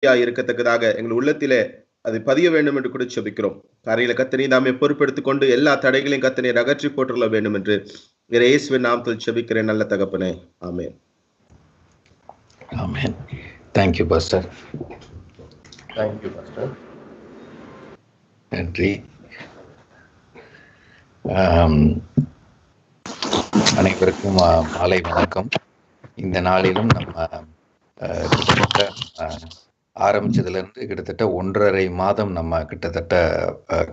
இருக்கத்தக்கதாக எங்கள் உள்ளத்திலே அது பதிய வேண்டும் என்று கூட செபிக்கிறோம். காரையில கத்தனை நாமே பொறுப்பெடுத்துக் கொண்டு எல்லா தடைகளையும் கத்தனை அகற்றி போட்டுள்ள வேண்டும் என்று இயேசுவின் நாமத்தில் செபிக்கிறேன் நல்ல தகப்பனே. ஆமென். ஆமென். Thank you pastor. Thank you pastor. நன்றி. அனைவருக்கும் மாலை வணக்கம். இந்த நாளிலும் நம்ம ஆரம்பிச்சதுல இருந்து கிட்டத்தட்ட 1.5 மாதம் நம்ம கிட்டத்தட்ட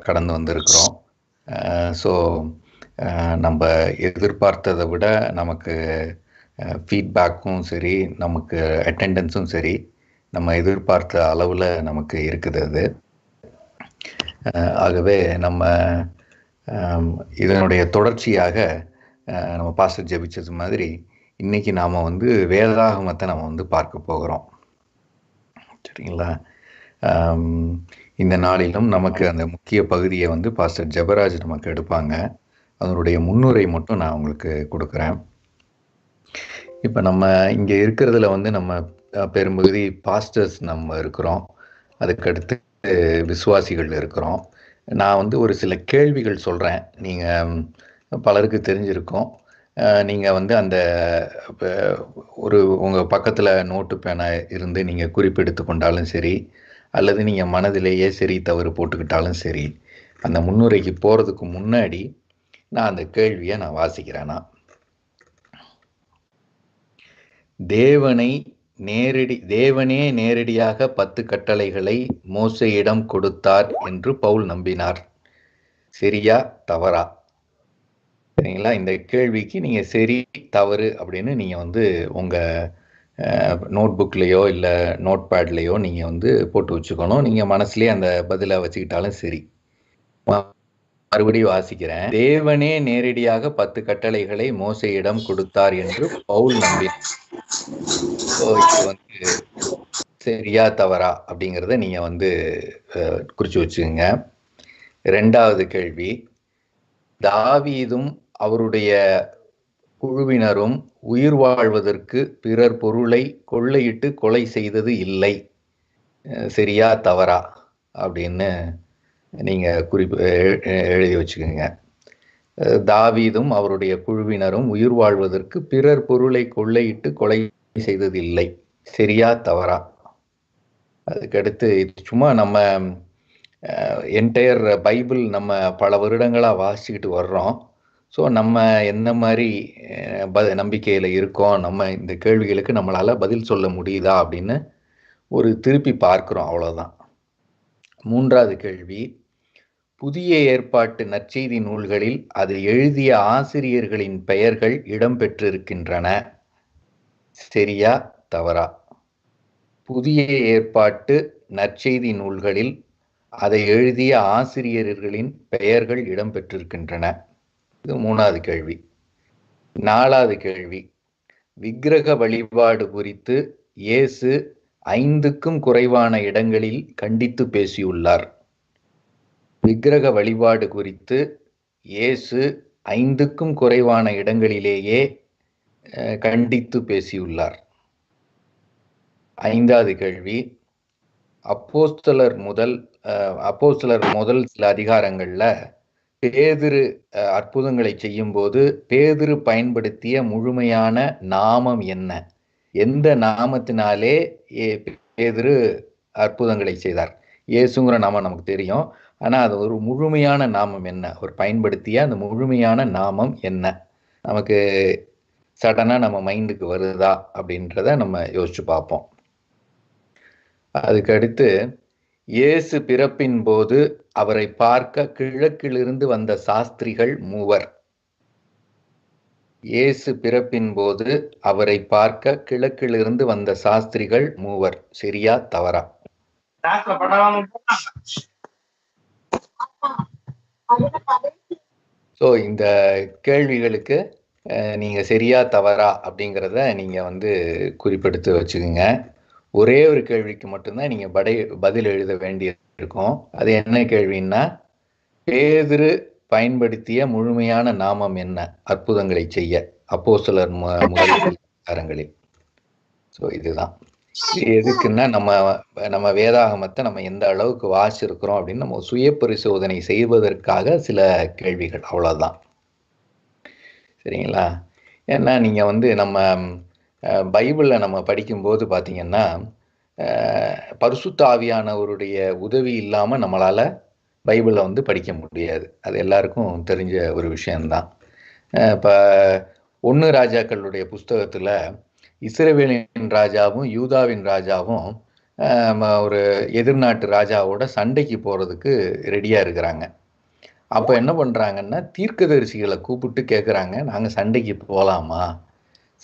கடந்து வந்திருக்கிறோம். ஸோ நம்ம எதிர்பார்த்ததை விட நமக்கு ஃபீட்பேக்கும் சரி, நமக்கு அட்டெண்டன்ஸும் சரி, நம்ம எதிர்பார்த்த அளவில் நமக்கு இருக்குது அது. ஆகவே நம்ம இதனுடைய தொடர்ச்சியாக நம்ம பாஸ்டர் ஜெபிச்சது மாதிரி இன்னைக்கு நாம் வேதாகமத்தை நம்ம பார்க்க போகிறோம். சரிங்களா? இந்த நாளிலும் நமக்கு அந்த முக்கிய பகுதியை பாஸ்டர் ஜெபராஜ் நமக்கு எடுப்பாங்க. அதனுடைய முன்னுரை மட்டும் நான் உங்களுக்கு கொடுக்குறேன். இப்போ நம்ம இங்கே இருக்கிறதுல நம்ம பெரும்பகுதி பாஸ்டர்ஸ் நம்ம இருக்கிறோம். அதுக்கடுத்து விசுவாசிகள் இருக்கிறோம். நான் ஒரு சில கேள்விகள் சொல்கிறேன். நீங்கள் பலருக்கு தெரிஞ்சிருக்கும். நீங்கள் அந்த உங்கள் பக்கத்தில் நோட்டு பேனா இருந்து நீங்கள் குறிப்பெடுத்து கொண்டாலும் சரி, அல்லது நீங்கள் மனதிலேயே சரி தவறு போட்டுக்கிட்டாலும் சரி, அந்த முன்னுரைக்கு போகிறதுக்கு முன்னாடி நான் அந்த கேள்வியை நான் வாசிக்கிறேன்னா, தேவனே நேரடியாக 10 கட்டளைகளை மோசேயிடம் கொடுத்தார் என்று பவுல் நம்பினார். சரியா தவறா? சரிங்களா? இந்த கேள்விக்கு நீங்கள் சரி தவறு அப்படின்னு நீங்கள் உங்கள் நோட் புக்லேயோ இல்லை நோட் பேட்லேயோ நீங்கள் போட்டு வச்சுக்கணும். நீங்கள் மனசுலேயே அந்த பதிலை வச்சுக்கிட்டாலும் சரி. மறுபடியும் வாசிக்கிறேன். தேவனே நேரடியாக 10 கட்டளைகளை மோசேயிடம் கொடுத்தார் என்று பவுல் நம்பினார். இது சரியா தவறா அப்படிங்கிறத நீங்கள் குறிச்சு வச்சுக்கோங்க. 2வது கேள்வி, தாவீதும் அவருடைய குழுவினரும் உயிர் வாழ்வதற்கு பிறர் பொருளை கொள்ளையிட்டு கொலை செய்தது இல்லை. சரியா தவறா அப்படின்னு நீங்கள் எழுதி வச்சுக்கோங்க. தாவீதும் அவருடைய குழுவினரும் உயிர் வாழ்வதற்கு பிறர் பொருளை கொள்ளையிட்டு கொலை செய்தது இல்லை. சரியா தவறா? அதுக்கடுத்து சும்மா நம்ம என்டையர் பைபிள் நம்ம பல வருடங்களாக வாசிச்சுக்கிட்டு வர்றோம். ஸோ நம்ம எந்த மாதிரி நம்பிக்கையில் இருக்கோம், நம்ம இந்த கேள்விகளுக்கு நம்மளால் பதில் சொல்ல முடியுதா அப்படின்னு ஒரு திருப்பி பார்க்குறோம், அவ்வளோதான். 3வது கேள்வி, புதிய ஏற்பாட்டு நற்செய்தி நூல்களில் அது எழுதிய ஆசிரியர்களின் பெயர்கள் இடம்பெற்றிருக்கின்றன. சரியா தவறா? புதிய ஏற்பாட்டு நற்செய்தி நூல்களில் அதை எழுதிய ஆசிரியர்களின் பெயர்கள் இடம்பெற்றிருக்கின்றன. இது 3வது கேள்வி. 4வது கேள்வி, விக்கிரக வழிபாடு குறித்து இயேசு 5க்கும் குறைவான இடங்களில் கண்டித்து பேசியுள்ளார். விக்கிரக வழிபாடு குறித்து இயேசு 5க்கும் குறைவான இடங்களிலேயே கண்டித்து பேசியுள்ளார். 5வது கேள்வி, அப்போஸ்தலர் முதல் சில அதிகாரங்கள்ல பேதுரு அற்புதங்களை செய்யும் போது பேதுரு பயன்படுத்திய முழுமையான நாமம் என்ன? எந்த நாமத்தினாலே பேதுரு அற்புதங்களை செய்தார்? இயேசுங்கிற நாமம் நமக்கு தெரியும். ஆனா அது ஒரு முழுமையான நாமம் என்ன? அவர் பயன்படுத்திய அந்த முழுமையான நாமம் என்ன? நமக்கு சடனா நம்ம மைண்டுக்கு வருதா அப்படின்றத நம்ம யோசிச்சு பார்ப்போம். அதுக்கடுத்து, இயேசு பிறப்பின் போது அவரை பார்க்க கிழக்கிலிருந்து வந்த சாஸ்திரிகள் 3. இயேசு பிறப்பின் போது அவரை பார்க்க கிழக்கிலிருந்து வந்த சாஸ்திரிகள் 3. சரியா தவறா? ஸோ இந்த கேள்விகளுக்கு நீங்க சரியா தவறா அப்படிங்கிறத நீங்க குறிப்பெடுத்து வச்சுக்கோங்க. ஒரே ஒரு கேள்விக்கு மட்டும்தான் நீங்க பதில் எழுத வேண்டி இருக்கும். அது என்ன கேள்வின்னா, பேதுரு பயன்படுத்திய முழுமையான நாமம் என்ன அற்புதங்களை செய்ய அப்போஸ்தலர் முதல் அதிகாரங்களில்? ஸோ இதுதான். இது எதுக்குன்னா நம்ம வேதாகமத்தை நம்ம எந்த அளவுக்கு வாசிச்சிருக்கிறோம் அப்படின்னு நம்ம சுய பரிசோதனை செய்வதற்காக சில கேள்விகள், அவ்வளவுதான். சரிங்களா? ஏன்னா நீங்க வந்து நம்ம பைபிளில் நம்ம படிக்கும்போது பார்த்தீங்கன்னா பரிசுத்த ஆவியானவருடைய உதவி இல்லாமல் நம்மளால் பைபிளை வந்து படிக்க முடியாது. அது எல்லாருக்கும் தெரிஞ்ச ஒரு விஷயம்தான். இப்போ 1 ராஜாக்களுடைய புஸ்தகத்தில் இஸ்ரவேலின் ராஜாவும் யூதாவின் ராஜாவும் ஒரு எதிர்நாட்டு ராஜாவோட சண்டைக்கு போகிறதுக்கு ரெடியாக இருக்கிறாங்க. அப்போ என்ன பண்ணுறாங்கன்னா, தீர்க்கதரிசிகளை கூப்பிட்டு கேட்குறாங்க, நாங்கள் சண்டைக்கு போகலாமா,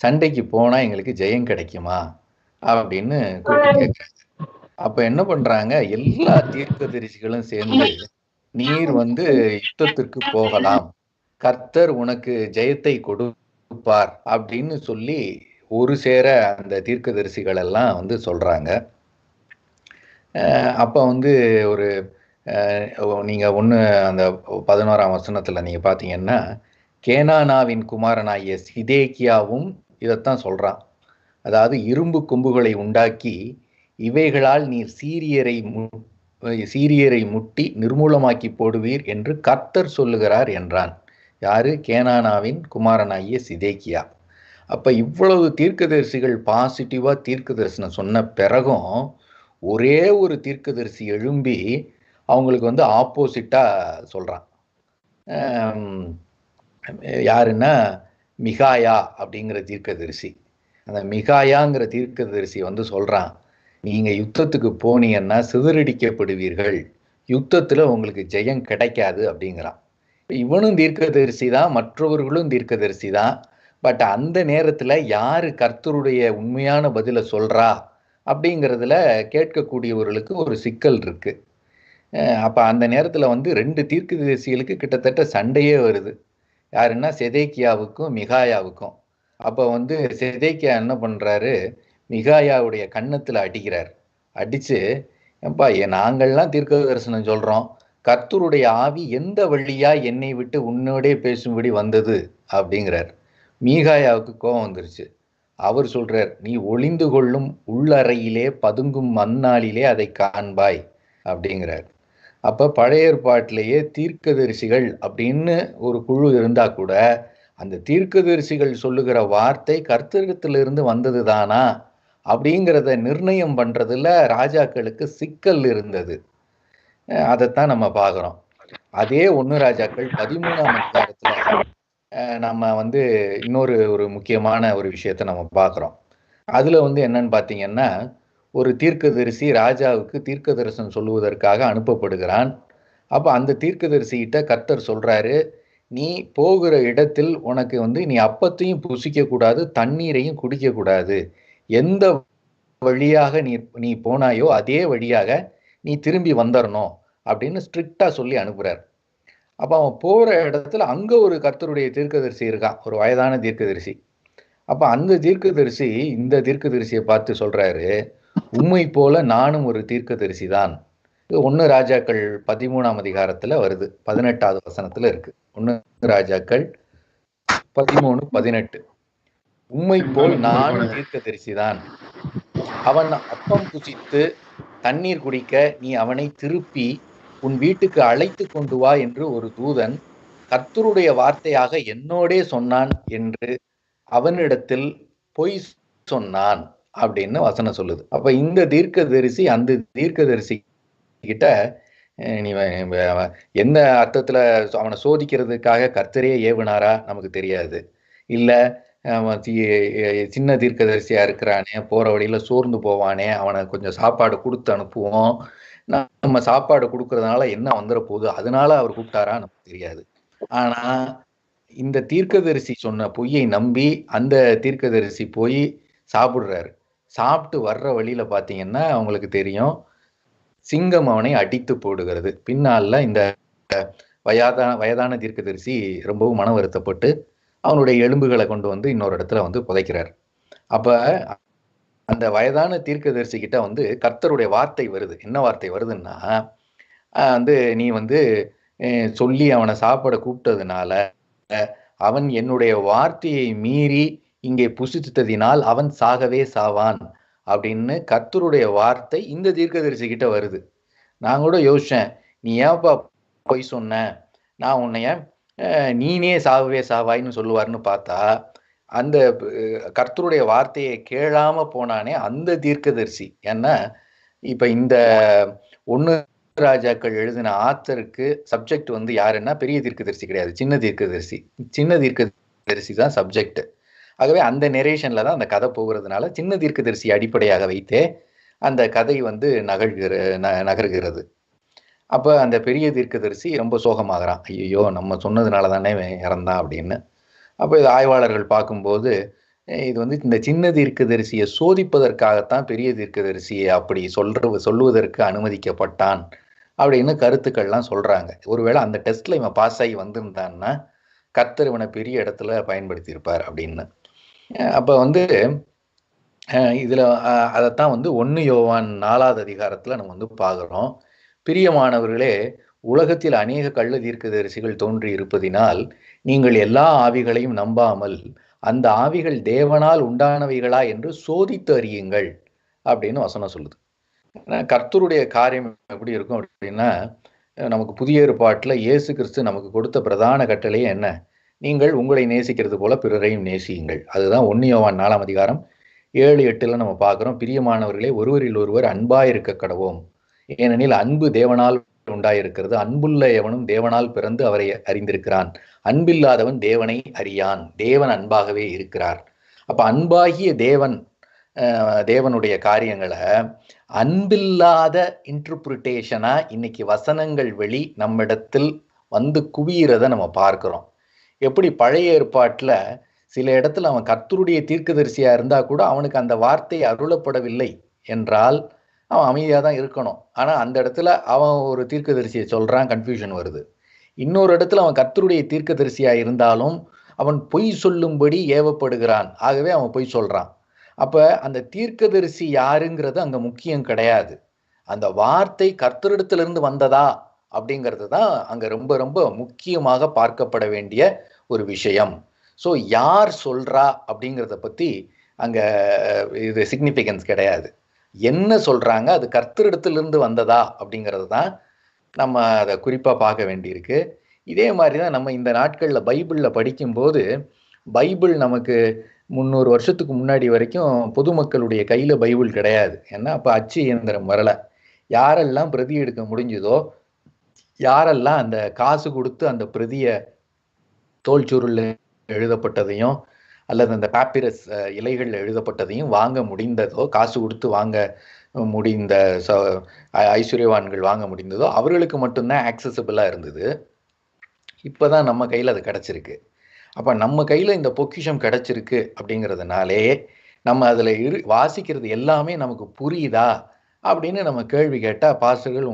சண்டைக்கு போனால் எங்களுக்கு ஜெயம் கிடைக்குமா அப்படின்னு கூப்பிட்டு கேட்குறாங்க. அப்போ என்ன பண்ணுறாங்க, எல்லா தீர்க்கதரிசிகளும் சேர்ந்து நீர் வந்து யுத்தத்திற்கு போகலாம், கர்த்தர் உனக்கு ஜெயத்தை கொடுப்பார் அப்படின்னு சொல்லி ஒரு சேர அந்த தீர்க்கதரிசிகள் எல்லாம் வந்து சொல்கிறாங்க. அப்போ வந்து ஒரு நீங்கள் அந்த 11ஆம் வசனத்தில் நீங்கள் பார்த்தீங்கன்னா, கேனானாவின் குமாரனாகிய சிதேக்கியாவும் இதைத்தான் சொல்கிறான். அதாவது இரும்பு கொம்புகளை உண்டாக்கி இவைகளால் நீர் சீரியரை முட்டி நிர்மூலமாக்கி போடுவீர் என்று கர்த்தர் சொல்லுகிறார் என்றான். யாரு? கேனானாவின் குமாரனாகிய சிதேக்கியா. அப்ப இவ்வளவு தீர்க்கதரிசிகள் பாசிட்டிவா தீர்க்க தரிசனம் சொன்ன பிறகும் ஒரே ஒரு தீர்க்கதரிசி எழும்பி அவங்களுக்கு வந்து ஆப்போசிட்டா சொல்றான். யாருன்னா மிகாயா அப்படிங்கிற தீர்க்கதரிசி. அந்த மிகாயாங்கிற தீர்க்கதரிசி வந்து சொல்றான், நீங்க யுத்தத்துக்கு போனீங்கன்னா சிதறடிக்கப்படுவீர்கள், யுத்தத்துல உங்களுக்கு ஜெயம் கிடைக்காது அப்படிங்கிறான். இவனும் தீர்க்கதரிசி தான், மற்றவர்களும் தீர்க்கதரிசி தான். பட் அந்த நேரத்துல யாரு கர்த்தருடைய உண்மையான பதில சொல்றா அப்படிங்கிறதுல கேட்கக்கூடியவர்களுக்கு ஒரு சிக்கல் இருக்கு. அப்ப அந்த நேரத்துல வந்து 2 தீர்க்கதரிசிகளுக்கு கிட்டத்தட்ட சண்டையே வருது. யாருன்னா செதேக்கியாவுக்கும் மிகாயாவுக்கும். அப்ப வந்து செதேக்கியா என்ன பண்றாரு, மிகாயாவுடைய கன்னத்துல அடிக்கிறார். அடிச்சு, ஏப்பா நாங்கள்லாம் தீர்க்க தரிசனம் சொல்றோம், கர்த்தருடைய ஆவி எந்த வழியா என்னை விட்டு உன்னோடே பேசும்படி வந்தது அப்படிங்கிறார். மீகாயாவுக்கு கோபம் வந்துருச்சு. அவர் சொல்றார், நீ ஒளிந்து கொள்ளும் உள்ளறையிலே பதுங்கும் மண்ணாளிலே அதை காண்பாய் அப்படிங்கிறார். அப்ப பழைய ஏற்பாட்டிலேயே தீர்க்கதரிசிகள் அப்படின்னு ஒரு குழு இருந்தா கூட அந்த தீர்க்கதரிசிகள் சொல்லுகிற வார்த்தை கர்த்தரிடத்திலிருந்து வந்தது தானா அப்படிங்கிறத நிர்ணயம் பண்றதுல ராஜாக்களுக்கு சிக்கல் இருந்தது. அதைத்தான் நம்ம பார்க்கிறோம். அதே 1 ராஜாக்கள் 13ஆம் அதிகாரத்துல நம்ம வந்து இன்னொரு ஒரு முக்கியமான ஒரு விஷயத்த நம்ம பார்க்கிறோம். அதுல வந்து என்னன்னு பார்த்தீங்கன்னா, ஒரு தீர்க்கதரிசி ராஜாவுக்கு தீர்க்க தரிசனம் சொல்லுவதற்காக அனுப்பப்படுகிறான். அப்ப அந்த தீர்க்கதரிசிகிட்ட கர்த்தர் சொல்றாரு, நீ போகிற இடத்தில் உனக்கு வந்து நீ அப்பத்தையும் புசிக்க கூடாது, தண்ணீரையும் குடிக்க கூடாது, எந்த வழியாக நீ போனாயோ அதே வழியாக நீ திரும்பி வந்துடணும் அப்படின்னு ஸ்ட்ரிக்டா சொல்லி அனுப்புறார். அப்ப அவன் போற இடத்துல அங்க ஒரு கர்த்தருடைய தீர்க்கதரிசி இருக்கான், ஒரு வயதான தீர்க்கதரிசி. அப்ப அந்த தீர்க்கதரிசி இந்த தீர்க்கதரிசியை பார்த்து சொல்றாரு, உம்மை போல நானும் ஒரு தீர்க்கதரிசி தான். 1 ராஜாக்கள் 13ஆம் அதிகாரத்துல வருது, 18வது வசனத்துல இருக்கு. 1 ராஜாக்கள் 13:18. உம்மை போல் நானும் தீர்க்கதரிசி தான். அவன் அப்பம் புசித்து தண்ணீர் குடிக்க நீ அவனை திருப்பி உன் வீட்டுக்கு அழைத்து கொண்டு வா என்று ஒரு தூதன் கர்த்தருடைய வார்த்தையாக என்னோடே சொன்னான் என்று அவனிடத்தில் பொய் சொன்னான் அப்படின்னு வசனம் சொல்லுது. அப்ப இந்த தீர்க்கதரிசி அந்த தீர்க்கதரிசி கிட்ட நீ எந்த அர்த்தத்துல அவனை சோதிக்கிறதுக்காக கர்த்தரே ஏவுனாரா நமக்கு தெரியாது. இல்ல சின்ன தீர்க்கதரிசியா இருக்கிறானே, போற வழியில சோர்ந்து போவானே, அவனை கொஞ்சம் சாப்பாடு கொடுத்து அனுப்புவோம், நம்ம சாப்பாடு கொடுக்கறதுனால என்ன வந்துட போகுது, அதனால அவர் கூப்பிட்டாரா நமக்கு தெரியாது. ஆனா இந்த தீர்க்கதரிசி சொன்ன பொய்யை நம்பி அந்த தீர்க்கதரிசி போய் சாப்பிடுறாரு. சாப்பிட்டு வர்ற வழியில பாத்தீங்கன்னா அவங்களுக்கு தெரியும், சிங்கம் அவனை அடித்து போடுகிறது. பின்னால இந்த வயதான தீர்க்கதரிசி ரொம்பவும் மன வருத்தப்பட்டு அவனுடைய எலும்புகளை கொண்டு வந்து இன்னொரு இடத்துல வந்து புதைக்கிறார். அப்ப அந்த வயதான தீர்க்கதரிசி கிட்ட வந்து கர்த்தருடைய வார்த்தை வருது. என்ன வார்த்தை வருதுன்னா, வந்து நீ வந்து சொல்லி அவனை சாப்பிட கூப்பிட்டதுனால அவன் என்னுடைய வார்த்தையை மீறி இங்கே புசித்ததினால் அவன் சாகவே சாவான் அப்படின்னு கர்த்தருடைய வார்த்தை இந்த தீர்க்கதரிசி கிட்ட வருது. நான் கூட யோசிச்சேன், நீ ஏன்பா பொய் சொன்ன, நான் உன்னைய நீனே சாவவே சாவாயின்னு சொல்லுவார்னு பார்த்தா, அந்த கர்த்தருடைய வார்த்தையை கேளாம போனானே அந்த தீர்க்கதரிசி. ஏன்னா இப்ப இந்த 1 ராஜாக்கள் எழுதின ஆத்தருக்கு சப்ஜெக்ட் வந்து யாருன்னா பெரிய தீர்க்கதரிசி கிடையாது, சின்ன தீர்க்கதரிசி. சின்ன தீர்க்கதரிசி தான் சப்ஜெக்ட். ஆகவே அந்த நெரேஷன்ல தான் அந்த கதை போகிறதுனால சின்ன தீர்க்கதரிசி அடிப்படையாக வைத்தே அந்த கதை வந்து நகர்கிறது. அப்ப அந்த பெரிய தீர்க்கதரிசி ரொம்ப சோகமாகறான். ஐயோ, நம்ம சொன்னதுனால தானே இறந்தான் அப்படின்னு. அப்ப இது ஆய்வாளர்கள் பார்க்கும்போது இது வந்து இந்த சின்ன தீர்க்கதரிசியை சோதிப்பதற்காகத்தான் பெரிய தீர்க்கதரிசியை அப்படி சொல்லுவதற்கு அனுமதிக்கப்பட்டான் அப்படின்னு கருத்துக்கள்லாம் சொல்றாங்க. ஒருவேளை அந்த டெஸ்ட்ல இவன் பாஸ் ஆகி வந்திருந்தான்னா கர்த்தர் இவனை பெரிய இடத்துல பயன்படுத்தி இருப்பார் அப்படின்னு. அப்ப வந்து இதுல அதைத்தான் வந்து 1 யோவான் 4வது அதிகாரத்துல நம்ம வந்து பார்க்கிறோம். பிரியமானவர்களே, உலகத்தில் அநேக கள்ள தீர்க்கதரிசிகள் தோன்றி இருப்பதினால் நீங்கள் எல்லா ஆவிகளையும் நம்பாமல் அந்த ஆவிகள் தேவனால் உண்டானவைகளா என்று சோதித்து அறியுங்கள் அப்படின்னு வசனம் சொல்லுது. கர்த்தருடைய காரியம் எப்படி இருக்கும் அப்படின்னா, நமக்கு புதிய ஏற்பாட்டுல இயேசு கிறிஸ்து நமக்கு கொடுத்த பிரதான கட்டளையே என்ன? நீங்கள் உங்களை நேசிக்கிறது போல பிறரையும் நேசியுங்கள். அதுதான் 1 யோவான் 4ஆம் அதிகாரம் 7-8 நம்ம பார்க்கிறோம். பிரியமானவர்களே, ஒருவரில் ஒருவர் அன்பாயிருக்க கடவோம், ஏனெனில் அன்பு தேவனால் உண்டாயிருக்கிறது. அன்புள்ள எவனும் தேவனால் பிறந்து அவரை அறிந்திருக்கிறான். அன்பில்லாதவன் தேவனை அறியான், தேவன் அன்பாகவே இருக்கிறார். அப்ப அன்பாகிய தேவனுடைய காரியங்களை அன்பில்லாத இன்டர்பிரிட்டேஷனா இன்னைக்கு வசனங்கள் வெளி நம்மிடத்தில் வந்து குவியறத நம்ம பார்க்கிறோம். எப்படி பழைய ஏற்பாட்டுல சில இடத்துல அவன் கர்த்தருடைய தீர்க்கதரிசியா இருந்தா கூட அவனுக்கு அந்த வார்த்தை அருளப்படவில்லை என்றால் அவன் அமைதியா தான் இருக்கணும். ஆனா அந்த இடத்துல அவன் ஒரு தீர்க்கதரிசியை சொல்றான், கன்ஃபியூஷன் வருது. இன்னொரு இடத்துல அவன் கர்த்தருடைய தீர்க்கதரிசியா இருந்தாலும் அவன் பொய் சொல்லும்படி ஏவப்படுகிறான், ஆகவே அவன் பொய் சொல்றான். அப்ப அந்த தீர்க்கதரிசி யாருங்கிறது அங்க முக்கியம் கிடையாது, அந்த வார்த்தை கர்த்தரிடத்திலிருந்து வந்ததா அப்படிங்கிறது தான் அங்க ரொம்ப ரொம்ப முக்கியமாக பார்க்கப்பட வேண்டிய ஒரு விஷயம். ஸோ யார் சொல்றா அப்படிங்கிறத பத்தி அங்க இது சிக்னிஃபிகன்ஸ் கிடையாது. என்ன சொல்றாங்க, அது கர்த்தரிடத்திலிருந்து வந்ததா அப்படிங்கிறது தான் நம்ம அதை குறிப்பா பார்க்க வேண்டியிருக்கு. இதே மாதிரி தான் நம்ம இந்த நாட்கள்ல பைபிள்ல படிக்கும்போது, பைபிள் நமக்கு 300 வருஷத்துக்கு முன்னாடி வரைக்கும் பொதுமக்களுடைய கையில பைபிள் கிடையாது. ஏன்னா அப்ப அச்சு இயந்திரம் வரல. யாரெல்லாம் பிரதி எடுக்க முடிஞ்சதோ, யாரெல்லாம் அந்த காசு கொடுத்து அந்த பிரதிய தோல் சுருள் எழுதப்பட்டதையும் அல்லது அந்த பாப்பிரஸ் இலைகள் எழுதப்பட்டதையும் வாங்க முடிந்ததோ, காசு கொடுத்து வாங்க முடிந்த ஐஸ்வர்யவான்கள் வாங்க முடிந்ததோ அவர்களுக்கு மட்டும்தான் ஆக்சசபிளா இருந்தது. இப்பதான் நம்ம கையில அது கிடைச்சிருக்கு. அப்ப நம்ம கையில இந்த பொக்கிஷம் கிடைச்சிருக்கு அப்படிங்கிறதுனாலே நம்ம அதுல வாசிக்கிறது எல்லாமே நமக்கு புரியுதா அப்படின்னு நம்ம கேள்வி கேட்டா பாஸ்டர்கள்